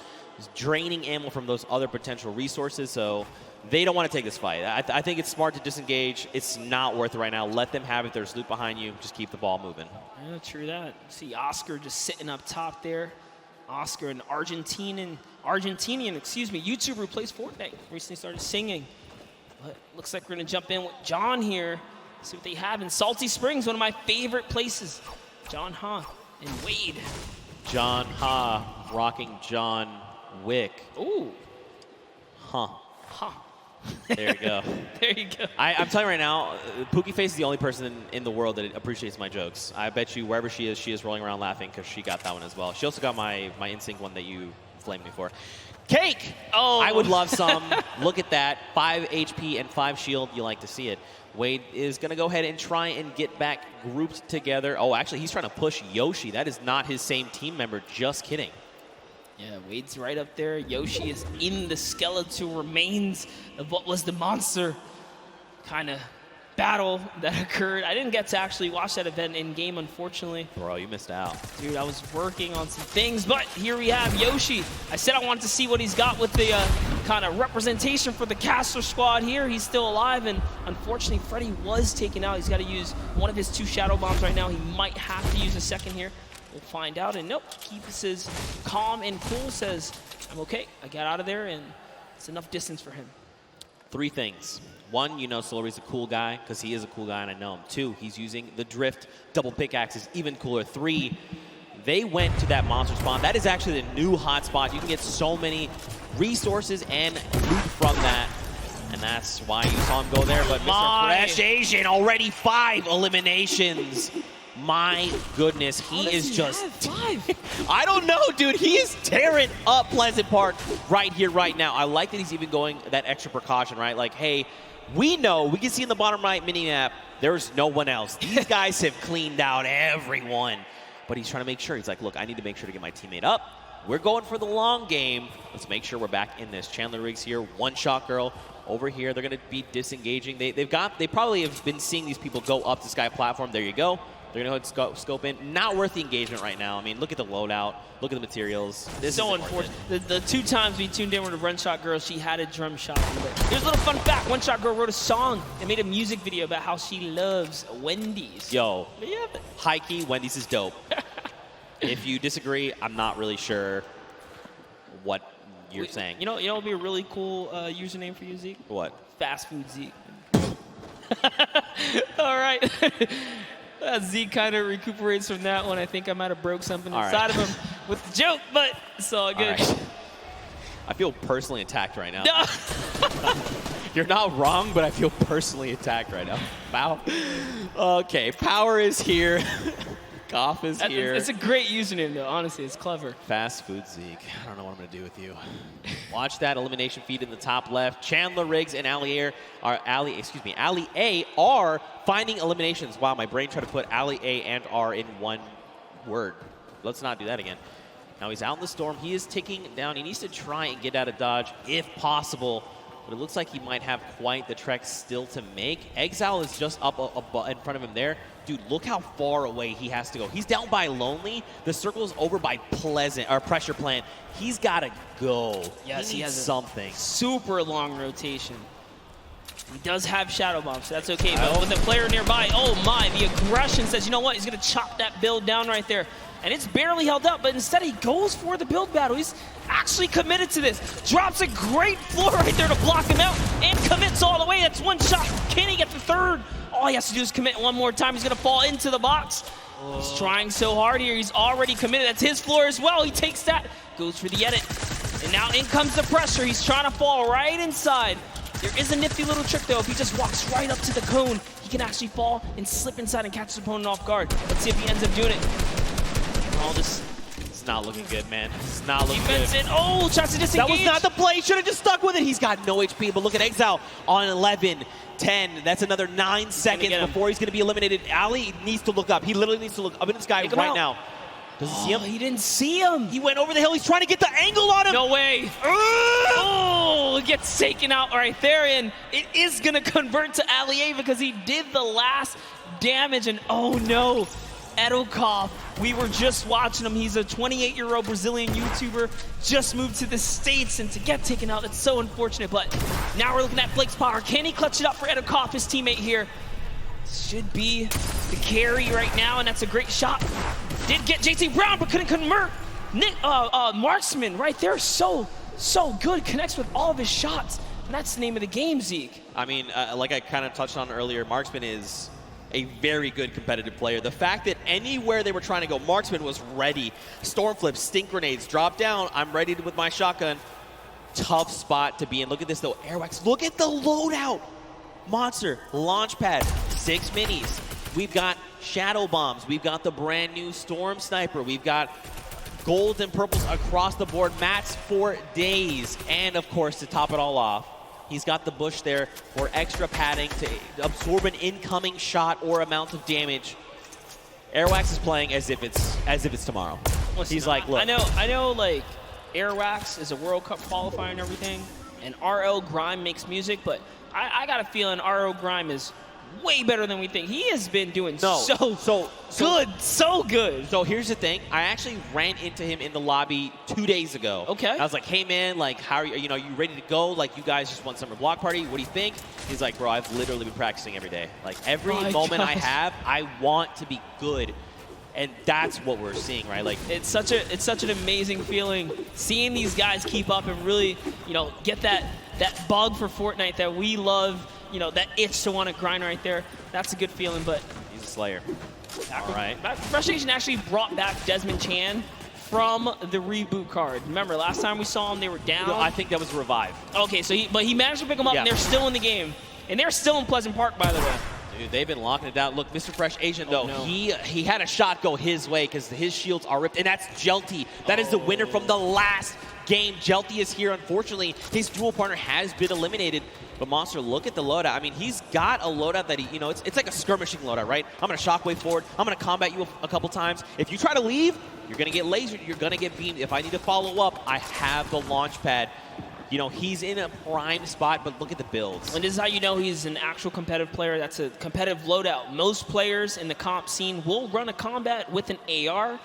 draining ammo from those other potential resources. So they don't want to take this fight. I think it's smart to disengage. It's not worth it right now. Let them have it. There's loot behind you. Just keep the ball moving. Yeah, true that. See Oscar just sitting up top there. Oscar, an Argentinian YouTuber who plays Fortnite. Recently started singing. But looks like we're going to jump in with John here. See what they have in Salty Springs, one of my favorite places. John Ha and Wade. John Ha rocking John Wick. Ooh. Huh. Huh. There you go. There you go. I'm telling you right now, Pookie Face is the only person in the world that appreciates my jokes. I bet you wherever she is rolling around laughing because she got that one as well. She also got my Insync one that you flamed me for. Cake! Oh! I would love some. Look at that. 5 HP and 5 shield. You like to see it. Wade is going to go ahead and try and get back grouped together. Oh, actually, he's trying to push Yoshi. That is not his same team member. Just kidding. Yeah, Wade's right up there. Yoshi is in the skeletal remains of what was the monster kind of battle that occurred. I didn't get to actually watch that event in-game, unfortunately. Bro, you missed out. Dude, I was working on some things, but here we have Yoshi. I said I wanted to see what he's got with the kind of representation for the caster squad here. He's still alive, and unfortunately, Freddy was taken out. He's got to use one of his 2 shadow bombs right now. He might have to use a second here. We'll find out. And nope, keeps his calm and cool, says, I'm okay. I got out of there, and it's enough distance for him. 3 things. 1, you know Solari's a cool guy because he is a cool guy and I know him. 2, he's using the drift double pickaxe is even cooler. 3, they went to that monster spawn. That is actually the new hotspot. You can get so many resources and loot from that. And that's why you saw him go there. But Mr. Fresh Asian, already 5 eliminations. My goodness, he is just... 5? I don't know, dude. He is tearing up Pleasant Park right here, right now. I like that he's even going that extra precaution, right? Like, hey, we know, we can see in the bottom right mini-map, there's no one else. These guys have cleaned out everyone. But he's trying to make sure. He's like, look, I need to make sure to get my teammate up. We're going for the long game. Let's make sure we're back in this. Chandler Riggs here, one-shot girl. Over here, they're going to be disengaging. They probably have been seeing these people go up the sky platform. There you go. They're going to go ahead and scope in. Not worth the engagement right now. I mean, look at the loadout. Look at the materials. This so unfortunate. The 2 times we tuned in with a Run Shot Girl, she had a drum shot. Here's a little fun fact. One Shot Girl wrote a song and made a music video about how she loves Wendy's. Yo, high-key, Wendy's is dope. If you disagree, I'm not really sure what you're saying. You know what would be a really cool username for you, Zeke? What? Fast Food Zeke. All right. Zeke kind of recuperates from that one. I think I might have broke something inside of him with the joke, but it's all good. All right. I feel personally attacked right now. You're not wrong, but I feel personally attacked right now. Wow. Okay, Power is here. Goff is here. It's a great username, though. Honestly, it's clever. Fast Food Zeke. I don't know what I'm going to do with you. Watch that elimination feed in the top left. Chandler Riggs and Ali A are finding eliminations. Wow, my brain tried to put Ali A and R in one word. Let's not do that again. Now he's out in the storm. He is ticking down. He needs to try and get out of dodge if possible. But it looks like he might have quite the trek still to make. Exile is just up in front of him there. Dude, look how far away he has to go. He's down by Lonely. The circle is over by Pressure Plant. He's got to go. Yes, he has something. Super long rotation. He does have Shadow Bomb, so that's okay. But with the player nearby, oh my, the aggression says, you know what? He's going to chop that build down right there. And it's barely held up, but instead he goes for the build battle. He's actually committed to this. Drops a great floor right there to block him out and commits all the way. That's one shot. Can he get the third? All he has to do is commit one more time. He's going to fall into the box. He's trying so hard here. He's already committed. That's his floor as well. He takes that, goes for the edit. And now in comes the pressure. He's trying to fall right inside. There is a nifty little trick, though. If he just walks right up to the cone, he can actually fall and slip inside and catch his opponent off guard. Let's see if he ends up doing it. It's not looking good, man. It's not looking good. Oh, tries to disengage. That was not the play. Should have just stuck with it. He's got no HP, but look at Exile on 11, 10. That's another 9 seconds before he's going to be eliminated. Ali needs to look up. He literally needs to look up in the sky right now. Does he see him? He didn't see him. He went over the hill. He's trying to get the angle on him. No way. Oh, it gets taken out right there, and it is going to convert to Allier because he did the last damage, and oh no. Edokov, we were just watching him. He's a 28-year-old Brazilian YouTuber, just moved to the States, and to get taken out, that's so unfortunate. But now we're looking at Blake's power. Can he clutch it up for Edokov, his teammate here? Should be the carry right now, and that's a great shot. Did get JT Brown, but couldn't convert. Marksman right there, so good. Connects with all of his shots. And that's the name of the game, Zeke. I mean, like I kind of touched on earlier, Marksman is a very good competitive player. The fact that anywhere they were trying to go, Marksman was ready. Storm flips, stink grenades, drop down. I'm ready with my shotgun. Tough spot to be in. Look at this though, Airwax. Look at the loadout. Monster, launch pad, 6 minis. We've got shadow bombs. We've got the brand new Storm Sniper. We've got golds and purples across the board. Mats for days. And of course, to top it all off, he's got the bush there for extra padding to absorb an incoming shot or amount of damage. Airwax is playing as if it's tomorrow. He's like, look. I know like Airwax is a World Cup qualifier and everything, and RL Grime makes music, but I got a feeling RL Grime is way better than we think. He has been doing so good. So here's the thing. I actually ran into him in the lobby 2 days ago. Okay. I was like, hey man, like how are you, you ready to go? Like you guys just won summer block party. What do you think? He's like, bro, I've literally been practicing every day. Like every moment I have, I want to be good. And that's what we're seeing, right? Like it's such an amazing feeling seeing these guys keep up and really, get that bug for Fortnite that we love, that itch to want to grind right there. That's a good feeling, but he's a slayer. All right. Fresh Asian actually brought back Desmond Chan from the reboot card. Remember, last time we saw him, they were down. No, I think that was Revive. Okay, so he managed to pick them up, and they're still in the game. And they're still in Pleasant Park, by the way. Dude, they've been locking it down. Look, Mr. Fresh Asian, though, he had a shot go his way because his shields are ripped, and that's Jelty. That is the winner from the last game. Jelty is here. Unfortunately, his dual partner has been eliminated. But Monster, look at the loadout. I mean, he's got a loadout that he, it's like a skirmishing loadout, right? I'm going to shockwave forward. I'm going to combat you a couple times. If you try to leave, you're going to get lasered. You're going to get beamed. If I need to follow up, I have the launch pad. He's in a prime spot, but look at the builds. And this is how you know he's an actual competitive player. That's a competitive loadout. Most players in the comp scene will run a combat with an AR.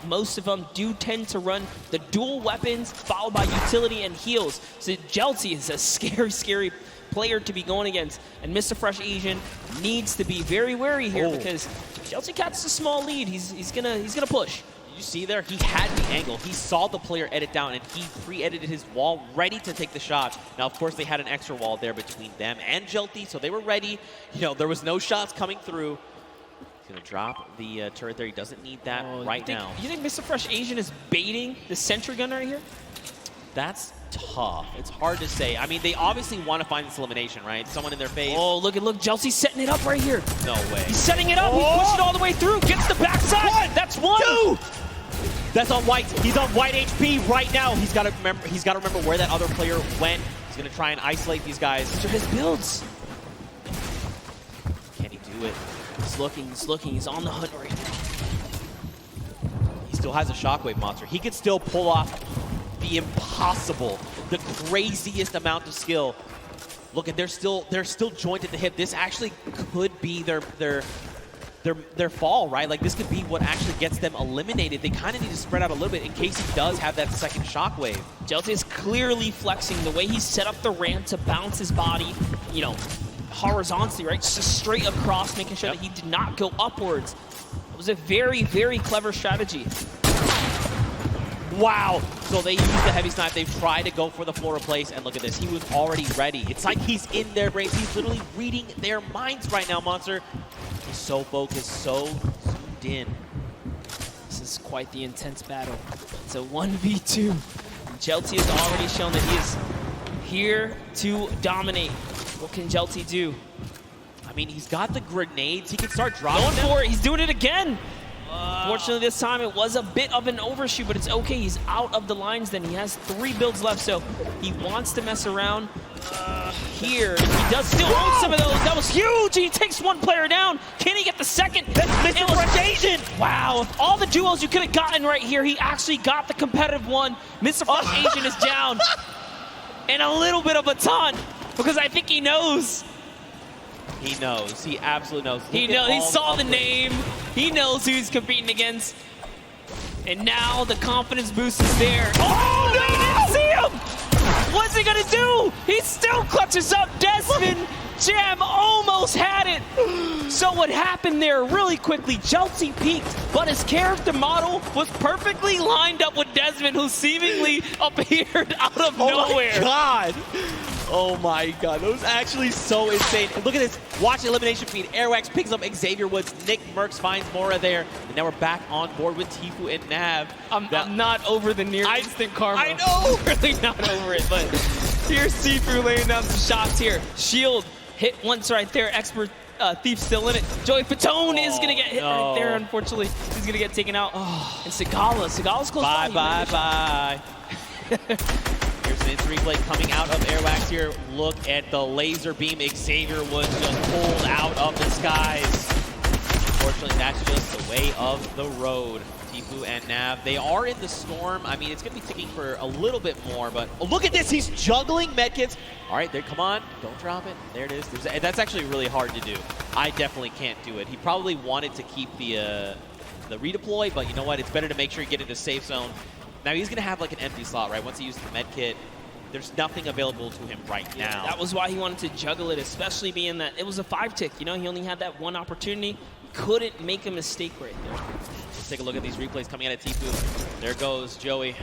Most of them do tend to run the dual weapons, followed by utility and heals. So Jelty is a scary player to be going against. And Mr. Fresh Asian needs to be very wary here because Jelty catches a small lead. He's gonna push. You see there, he had the angle. He saw the player edit down, and he pre-edited his wall, ready to take the shot. Now, of course, they had an extra wall there between them and Jelty, so they were ready. There was no shots coming through. He's going to drop the turret there. He doesn't need that now. You think Mr. Fresh Asian is baiting the sentry gun right here? That's tough. It's hard to say. I mean, they obviously want to find this elimination, right? Someone in their face. Oh, look, Jelty's setting it up right here. No way. He's setting it up. He pushed it all the way through. Gets the backside. That's one. Two. That's on white. He's on white HP right now. He's got to remember where that other player went. He's going to try and isolate these guys. These are his builds. Can he do it? He's looking. He's on the hunt right now. He still has a shockwave monster. He could still pull off the impossible, the craziest amount of skill. Look, they're still joined at the hip. This actually could be their fall, right? Like, this could be what actually gets them eliminated. They kind of need to spread out a little bit in case he does have that second shockwave. Jelty is clearly flexing the way he set up the ramp to bounce his body, horizontally, right? Just straight across, making sure that he did not go upwards. It was a very, very clever strategy. Wow. So they used the heavy snipe. They've tried to go for the floor replace, and look at this. He was already ready. It's like he's in their brains. He's literally reading their minds right now, Monster. He's so focused, so zoomed in. This is quite the intense battle. It's a 1v2. Jelty has already shown that he is here to dominate. What can Jelty do? I mean, he's got the grenades. He can start dropping Going for it. He's doing it again. Fortunately, this time it was a bit of an overshoot, but it's okay. He's out of the lines then. He has 3 builds left, so he wants to mess around here. He does still hold some of those. That was huge. He takes 1 player down. Can he get the second? That's Mr. French Asian. Wow. All the duos you could have gotten right here. He actually got the competitive one. Mr. French Asian is down. And a little bit of a taunt, because I think he knows. He knows. He absolutely knows. He knows. He saw the name. He knows who he's competing against. And now the confidence boost is there. Oh, no! He didn't see him! What's he gonna do? He still clutches up. Desmond Jam almost had it. So what happened there really quickly, Chelsea peaked, but his character model was perfectly lined up with Desmond, who seemingly appeared out of nowhere. Oh my God. Oh my God, that was actually so insane. And look at this, watch the elimination feed. Airwax picks up Xavier Woods, Nick Merckx finds Mora there, and now we're back on board with Tfue and Nav. I'm not over the near instant karma. I know! Really not over it, but here's Tfue laying down some shots here. Shield hit once right there, Expert Thief still in it. Joey Fatone is gonna get hit right there, unfortunately. He's gonna get taken out. And Sigala's close by. Bye. Here's an instant replay coming out of Airwax here. Look at the laser beam Xavier Woods just pulled out of the skies. Unfortunately, that's just the way of the road. Tfue and Nav, they are in the storm. I mean, it's going to be ticking for a little bit more, but oh, look at this. He's juggling medkits. All right, there, come on. Don't drop it. There it is. That's actually really hard to do. I definitely can't do it. He probably wanted to keep the redeploy, but you know what? It's better to make sure you get into safe zone. Now, he's going to have like an empty slot, right? Once he uses the medkit, there's nothing available to him right now. That was why he wanted to juggle it, especially being that it was a 5-tick. You know, he only had that 1 opportunity. Couldn't make a mistake right there. Let's take a look at these replays coming out of Tfue. There goes Joey.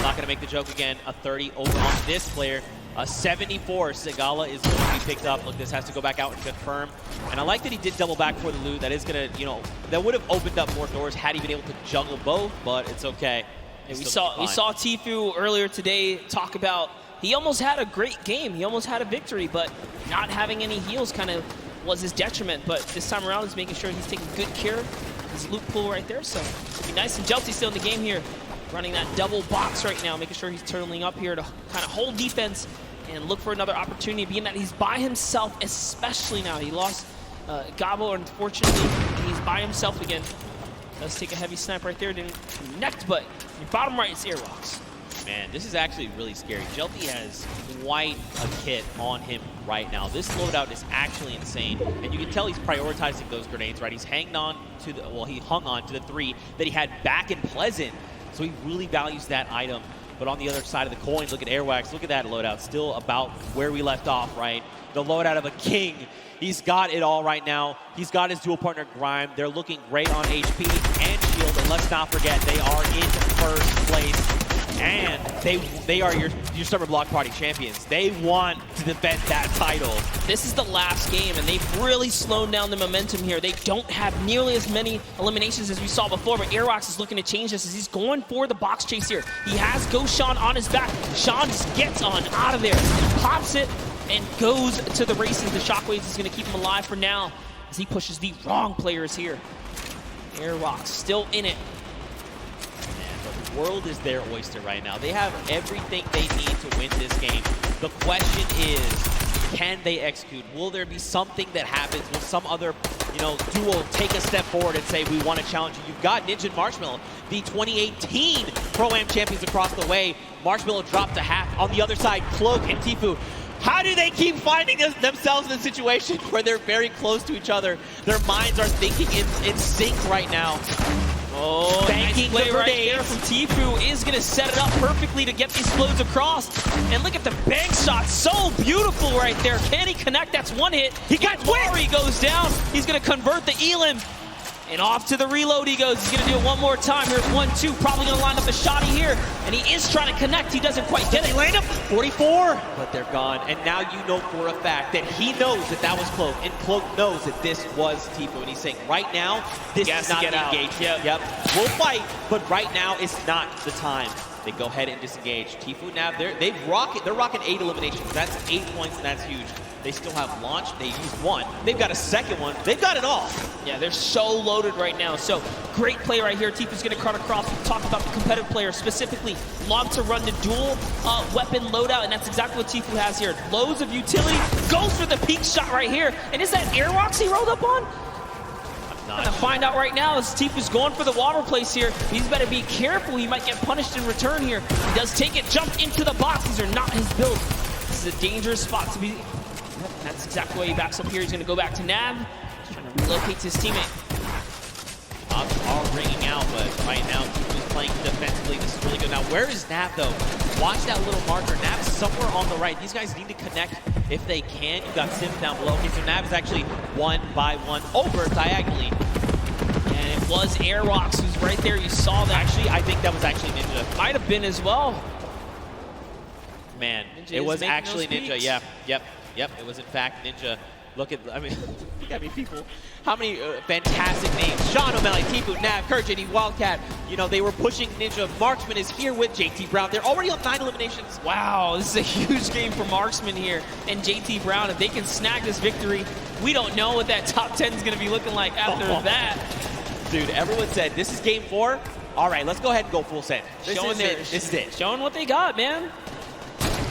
Not going to make the joke again. A 30 over on this player. A 74. Sigala is going to be picked up. Look, this has to go back out and confirm. And I like that he did double back for the loot. That is going to, you know, that would have opened up more doors had he been able to juggle both, but it's okay. And we saw Tfue earlier today talk about he almost had a great game. He almost had a victory, but not having any heals kind of was his detriment. But this time around, he's making sure he's taking good care of his loot pool right there. So it'll be nice. And Chelsea's still in the game here, running that double box right now, making sure he's turning up here to kind of hold defense and look for another opportunity, being that he's by himself, especially now. He lost Gabo, unfortunately, and he's by himself again. Does take a heavy snipe right there, didn't connect, but your bottom right is Airwalks. Man, this is actually really scary. Jelty has quite a kit on him right now. This loadout is actually insane, and you can tell he's prioritizing those grenades, right? He's hanging on to the, well, he hung on to the 3 that he had back in Pleasant, so he really values that item. But on the other side of the coin, look at Airwax. Look at that loadout, still about where we left off, right? The loadout of a king. He's got it all right now. He's got his dual partner Grime. They're looking great on HP and shield, and let's not forget they are in first place. And they are your Summer Block Party champions. They want to defend that title. This is the last game, and they've really slowed down the momentum here. They don't have nearly as many eliminations as we saw before, but Airwax is looking to change this as he's going for the box chase here. He has Ghost Sean on his back. Sean just gets on out of there, pops it, and goes to the races. The Shockwaves is going to keep him alive for now as he pushes the wrong players here. Airwax still in it. The world is their oyster right now. They have everything they need to win this game. The question is, can they execute? Will there be something that happens? Will some other, duo take a step forward and say, we want to challenge you? You've got Ninja and Marshmallow, the 2018 Pro-Am champions across the way. Marshmallow dropped to half. On the other side, Cloak and Tfue. How do they keep finding themselves in a situation where they're very close to each other? Their minds are thinking in sync right now. Oh, nice play right there from Tfue is going to set it up perfectly to get these flows across. And look at the bank shot. So beautiful right there. Can he connect? That's one hit. He got quick. He goes down. He's going to convert the elim. And off to the reload he goes. He's going to do it one more time. Here's 1-2. Probably going to line up a shotty here. And he is trying to connect. He doesn't quite get it. He land up 44. But they're gone. And now you know for a fact that he knows that was Cloak. And Cloak knows that this was Tfue. And he's saying, right now, this is not the engagement. Yep. We'll fight, but right now is not the time. They go ahead and disengage. Tfue now, they're rocking 8 eliminations. That's 8 points, and that's huge. They still have launch. They used one. They've got a second one. They've got it all. Yeah, they're so loaded right now. So great play right here. Tfue's going to cut across. We talked about the competitive players, specifically love to run the dual weapon loadout, and that's exactly what Tfue has here. Loads of utility. Goes for the peak shot right here. And is that Airwalks he rolled up on? I'm gonna find out right now as Tfue's going for the water place here. He's better be careful. He might get punished in return here. He does take it, jump into the box. These are not his builds. This is a dangerous spot to be. That's exactly why he backs up here. He's gonna go back to Nav. He's trying to relocate his teammate. Odds are ringing out, but right now Tfue's playing defensively. This is really good. Now, where is Nav though? Watch that little marker. Nav is somewhere on the right. These guys need to connect if they can. You got Sims down below. Okay, so Nav is actually 1-by-1 over diagonally. And it was Airwalks who's right there. You saw that. Actually, I think that was actually Ninja. Might have been as well. Man, Ninja it was making actually those Ninja. peaks. Yep. It was in fact Ninja. Look at, I mean, look at me, people. How many fantastic names. Sean O'Malley, Tfue, Nav, Kurt, JD, Wildcat. You know, they were pushing Ninja. Marksman is here with JT Brown. They're already on 9 eliminations. Wow, this is a huge game for Marksman here. And JT Brown, if they can snag this victory, we don't know what that top 10 is going to be looking like after that. Dude, everyone said, this is game 4. All right, let's go ahead and go full send. This is it. Showing what they got, man.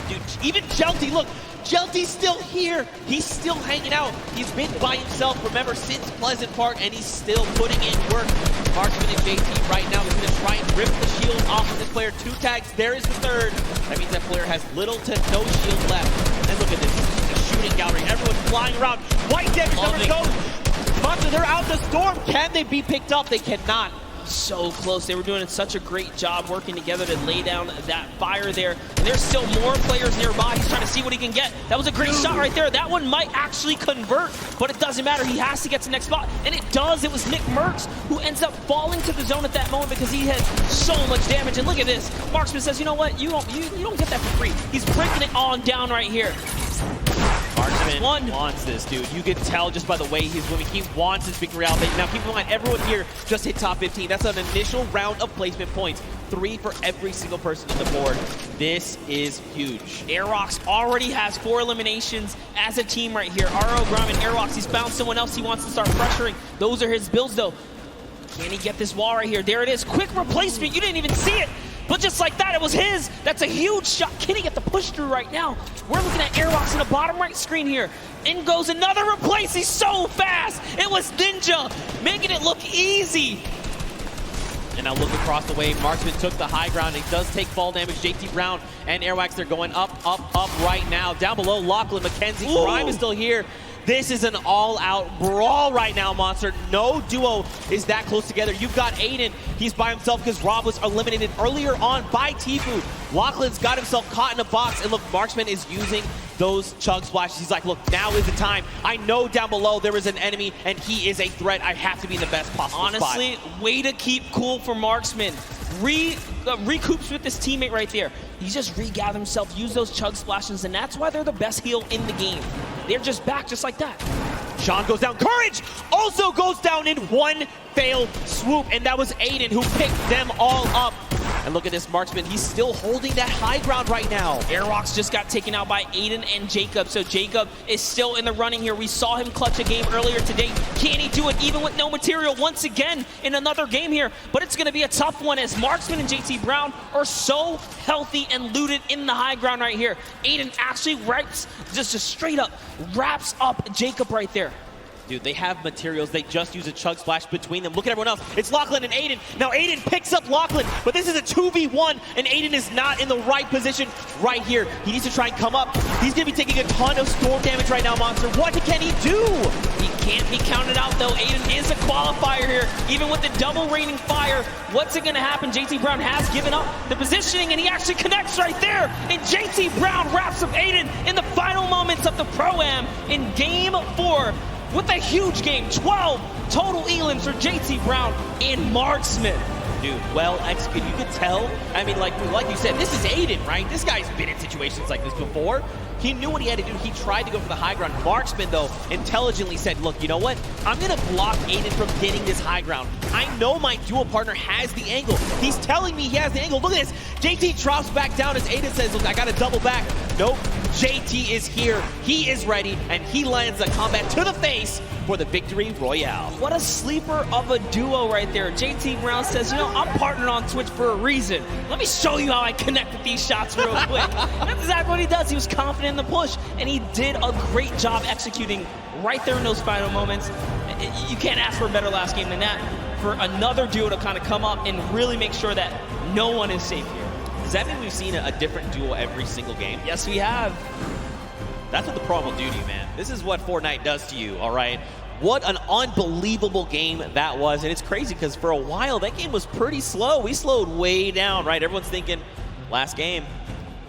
Dude, even Jelty, look. Jelty's still here. He's still hanging out. He's been by himself, remember, since Pleasant Park, and he's still putting in work. Marksman and JT right now is going to try and rip the shield off of this player. 2 tags. There is the third. That means that player has little to no shield left. And look at this. This is a shooting gallery. Everyone's flying around. White damage number goes. Monster, they're out the storm. Can they be picked up? They cannot. So close. They were doing such a great job working together to lay down that fire there. And there's still more players nearby. He's trying to see what he can get. That was a great shot right there. That one might actually convert, but it doesn't matter. He has to get to the next spot, and it does. It was Nick Merckx who ends up falling to the zone at that moment because he had so much damage. And look at this. Marksman says, you know what? You don't get that for free. He's breaking it on down right here. Marksman wants this, dude. You can tell just by the way he's moving. He wants his victory out. Now, keep in mind, everyone here just hit top 15. That's an initial round of placement points. 3 for every single person on the board. This is huge. Airwalks already has 4 eliminations as a team right here. RO, Grom, and Airwalks. He's found someone else he wants to start pressuring. Those are his builds, though. Can he get this wall right here? There it is. Quick replacement. You didn't even see it. But just like that, it was his. That's a huge shot. Can he get the push through right now? We're looking at Airwalks in the bottom right screen here. In goes another replace. He's so fast. It was Ninja, making it look easy. And now look across the way. Marksman took the high ground. He does take fall damage. JT Brown and Airwalks, they're going up right now. Down below, Lachlan, McKenzie, Grime is still here. This is an all-out brawl right now, Monster. No duo is that close together. You've got Aiden. He's by himself because Rob was eliminated earlier on by Tfue. Lachlan's got himself caught in a box. And look, Marksman is using those chug splashes. He's like, look, now is the time. I know down below there is an enemy, and he is a threat. I have to be in the best possible spot. Honestly, way to keep cool for Marksman. Recoups with this teammate right there. He just regathered himself, used those chug splashes, and that's why they're the best heal in the game. They're just back just like that. Sean goes down. Courage also goes down in one failed swoop, and that was Aiden who picked them all up. And look at this Marksman. He's still holding that high ground right now. Airwalks just got taken out by Aiden and Jacob, so Jacob is still in the running here. We saw him clutch a game earlier today. Can he do it even with no material once again in another game here? But it's going to be a tough one as Marksman and JT Brown are so healthy and looted in the high ground right here. Aiden actually just straight up wraps up Jacob right there. Dude, they have materials. They just use a chug splash between them. Look at everyone else. It's Lachlan and Aiden. Now Aiden picks up Lachlan, but this is a 2v1, and Aiden is not in the right position right here. He needs to try and come up. He's going to be taking a ton of storm damage right now, Monster. What can he do? He can't be counted out, though. Aiden is a qualifier here, even with the double raining fire. What's it going to happen? JT Brown has given up the positioning, and he actually connects right there. And JT Brown wraps up Aiden in the final moments of the Pro-Am in Game 4. With a huge game, 12 total elims for JT Brown and Marksman. Dude, well executed. You could tell. I mean, like you said, this is Aiden, right? This guy's been in situations like this before. He knew what he had to do. He tried to go for the high ground. Marksman, though, intelligently said, look, you know what? I'm going to block Aiden from getting this high ground. I know my dual partner has the angle. He's telling me he has the angle. Look at this. JT drops back down as Aiden says, look, I got to double back. Nope. JT is here, he is ready, and he lands a combat to the face for the victory royale. What a sleeper of a duo right there. JT Brown says, you know, I'm partnered on Twitch for a reason. Let me show you how I connect with these shots real quick. That's exactly what he does. He was confident in the push, and he did a great job executing right there in those final moments. You can't ask for a better last game than that, for another duo to kind of come up and really make sure that no one is safe here. Does that mean we've seen a different duo every single game? Yes, we have. That's what the Pro will do to you, man. This is what Fortnite does to you, all right? What an unbelievable game that was. And it's crazy because for a while, that game was pretty slow. We slowed way down, right? Everyone's thinking, last game,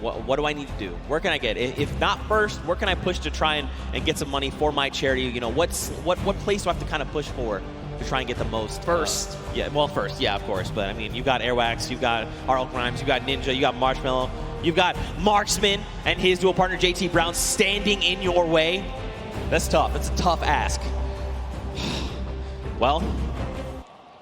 what do I need to do? Where can I get? If not first, where can I push to try and get some money for my charity? You know, what place do I have to kind of push for to try and get the most? First. First, yeah, of course. But I mean, you've got Airwax, you've got Arl Grimes, you've got Ninja, you got Marshmallow, you've got Marksman and his dual partner JT Brown standing in your way. That's tough. That's a tough ask. Well,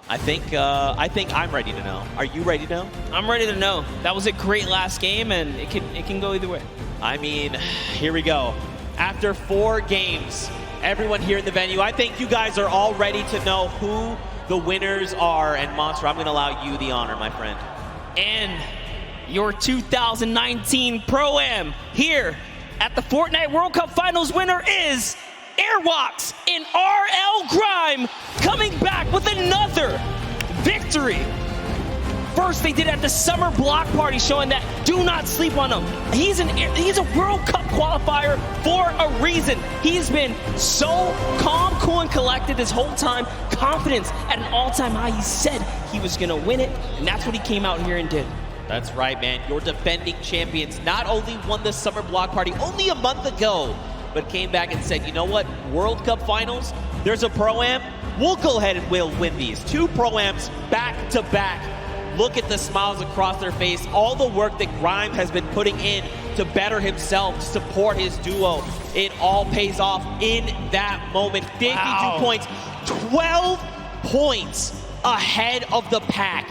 I think I'm ready to know. Are you ready to know? I'm ready to know. That was a great last game, and it can go either way. I mean, here we go. After 4 games, everyone here in the venue, I think you guys are all ready to know who the winners are. And Monster, I'm going to allow you the honor, my friend. And your 2019 Pro-Am here at the Fortnite World Cup Finals winner is Airwax and RL Grime, coming back with another victory. First, they did it at the summer block party, showing that do not sleep on him. He's a World Cup qualifier for a reason. He's been so calm, cool, and collected this whole time. Confidence at an all-time high. He said he was going to win it, and that's what he came out here and did. That's right, man. Your defending champions not only won the summer block party only a month ago, but came back and said, you know what, World Cup Finals, there's a Pro-Am, we'll go ahead and we'll win these. 2 Pro-Ams back to back. Look at the smiles across their face, all the work that Grime has been putting in to better himself, to support his duo. It all pays off in that moment. 52 points, 12 points ahead of the pack.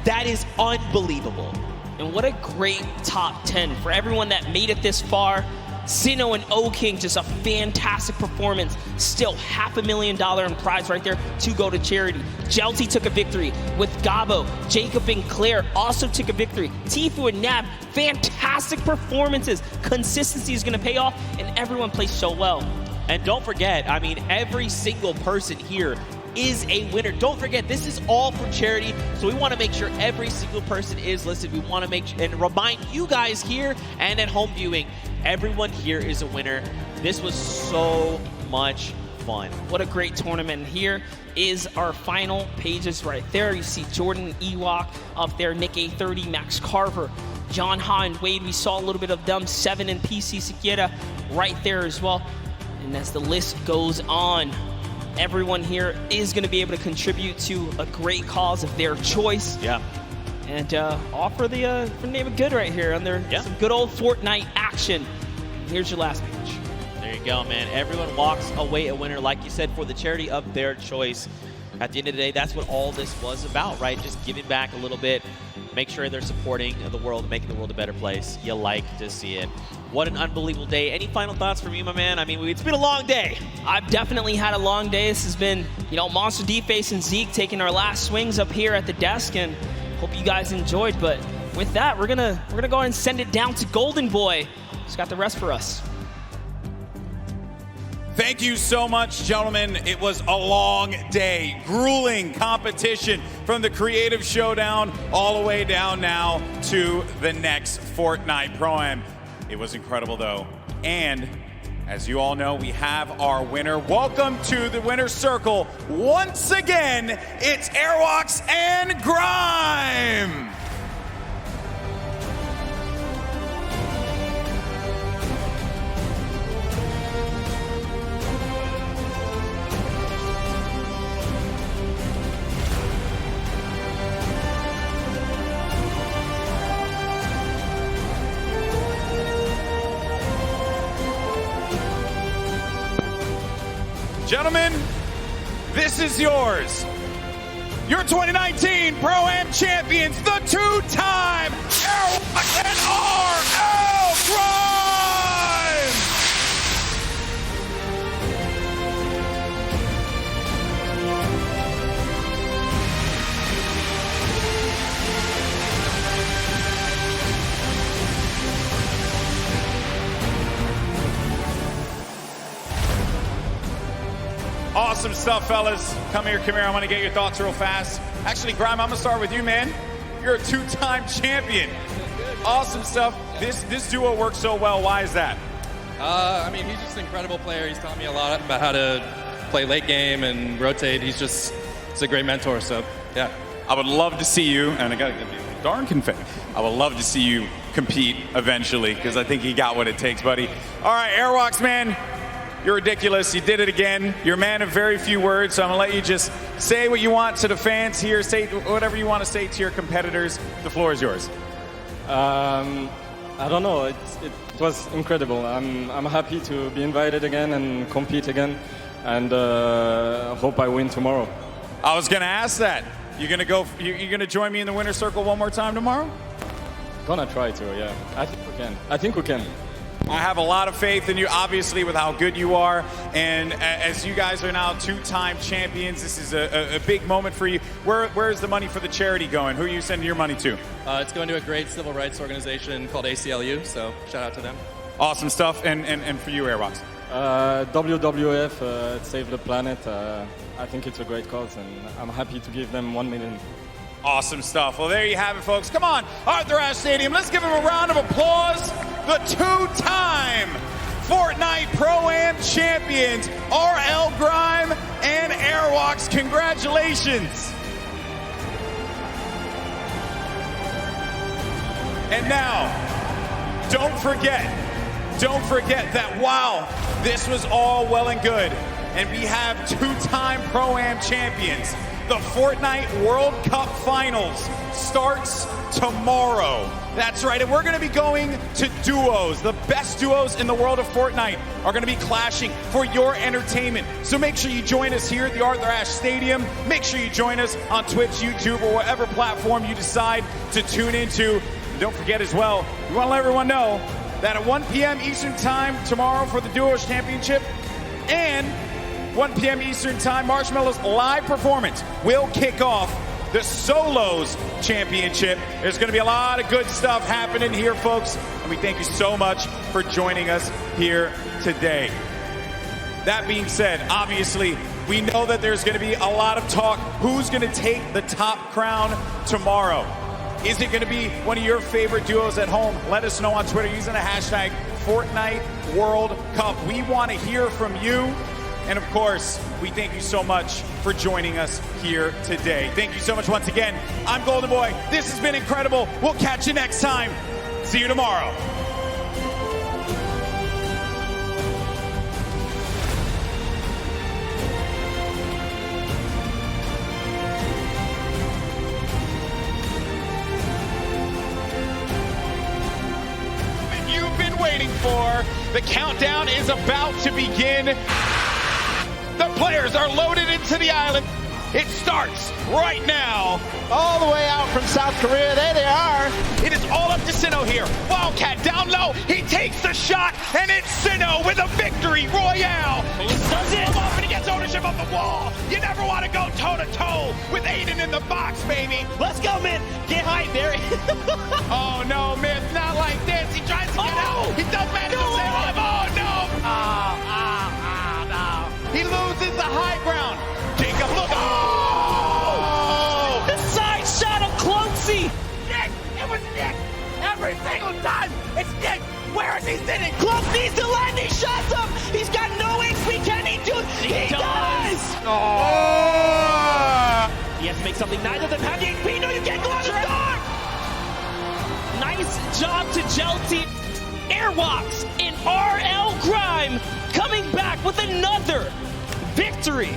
That is unbelievable. And what a great top 10 for everyone that made it this far. Sino and O-King, just a fantastic performance. Still $500,000 in prize right there to go to charity. Jelty took a victory with Gabo. Jacob and Claire also took a victory. Tfue and Nav, fantastic performances. Consistency is going to pay off, and everyone plays so well. And don't forget, I mean, every single person here is a winner. Don't forget, this is all for charity, so we want to make sure every single person is listed. We want to make sure and remind you guys here and at home viewing, everyone here is a winner. This was so much fun. What a great tournament. Here is our final pages right there. You see Jordan Ewok up there, Nick A30, Max Carver, John Ha and Wade. We saw a little bit of them, 7 and PC Siqueira right there as well. And as the list goes on, everyone here is going to be able to contribute to a great cause of their choice. Yeah. And offer the name of good right here on their some good old Fortnite action. Here's your last page. There you go, man. Everyone walks away a winner, like you said, for the charity of their choice. At the end of the day, that's what all this was about, right? Just giving back a little bit. Make sure they're supporting the world, making the world a better place. You like to see it. What an unbelievable day. Any final thoughts from you, my man? I mean, it's been a long day. I've definitely had a long day. This has been, you know, Monster D-Face and Zeke taking our last swings up here at the desk, and hope you guys enjoyed. But with that, we're gonna go ahead and send it down to Golden Boy. He's got the rest for us. Thank you so much, gentlemen. It was a long day, grueling competition from the Creative Showdown all the way down now to the next Fortnite Pro-Am. It was incredible, though. And as you all know, we have our winner. Welcome to the winner's circle. Once again, it's Airwax and Grime. Gentlemen, this is yours. Your 2019 Pro-Am champions, the 2-time Airwax and RL Grime! Awesome stuff, fellas. Come here. I want to get your thoughts real fast. Actually, Grime, I'm going to start with you, man. You're a two-time champion. Awesome stuff. This duo works so well. Why is that? I mean, he's just an incredible player. He's taught me a lot about how to play late game and rotate. He's a great mentor, so yeah. I would love to see you, and I got to give you a darn confetti. I would love to see you compete eventually, because I think you got what it takes, buddy. All right, Airwalks, man, you're ridiculous. You did it again. You're a man of very few words, so I'm going to let you just say what you want to the fans here. Say whatever you want to say to your competitors. The floor is yours. I don't know. It was incredible. I'm happy to be invited again and compete again, and hope I win tomorrow. I was going to ask that. You're gonna join me in the winner's circle one more time tomorrow? Gonna try to, yeah. I think we can. I have a lot of faith in you, obviously, with how good you are. And as you guys are now two-time champions, this is a big moment for you. Where is the money for the charity going? Who are you sending your money to? It's going to a great civil rights organization called ACLU, so shout out to them. Awesome stuff. And for you, Airbox? WWF, Save the Planet. I think it's a great cause, and I'm happy to give them 1 million. Awesome stuff. Well, there you have it, folks. Come on, Arthur Ashe Stadium. Let's give him a round of applause. The two-time Fortnite Pro-Am champions, RL Grime and Airwalks. Congratulations. And now, don't forget that while this was all well and good, and we have two-time Pro-Am champions, the Fortnite World Cup Finals starts tomorrow. That's right, and we're going to be going to duos. The best duos in the world of Fortnite are going to be clashing for your entertainment. So make sure you join us here at the Arthur Ashe Stadium. Make sure you join us on Twitch, YouTube, or whatever platform you decide to tune into. And don't forget as well, we want to let everyone know that at 1 p.m. Eastern Time tomorrow for the Duos Championship, and 1 p.m. Eastern Time, Marshmallow's live performance will kick off the Solos Championship. There's going to be a lot of good stuff happening here, folks, and we thank you so much for joining us here today. That being said, obviously, we know that there's going to be a lot of talk. Who's going to take the top crown tomorrow? Is it going to be one of your favorite duos at home? Let us know on Twitter using the hashtag Fortnite World Cup. We want to hear from you. And of course, we thank you so much for joining us here today. Thank you so much once again. I'm Golden Boy. This has been incredible. We'll catch you next time. See you tomorrow. You've been waiting for. The countdown is about to begin. The players are loaded into the island. It starts right now. All the way out from South Korea. There they are. It is all up to Sinnoh here. Wildcat down low. He takes the shot, and it's Sinnoh with a victory royale. He does it. Off and he gets ownership of the wall. You never want to go toe-to-toe with Aiden in the box, baby. Let's go, man. Get high there. Oh, no, man. It's not like this. He tries to get out. He does manage to stay alive. Oh, no. No. He loses the high ground. Jacob, look. Oh! The side shot of Closey. Nick! It was Nick! Every single time! It's Nick! Where is he sitting? Close needs to land. He shots him. He's got no HP. Can he do it? He does. Oh! He has to make something. Neither of them have the HP. No, you can't go on the start. Nice job to Gel Team. Airwalks and RL Grime coming back with another victory.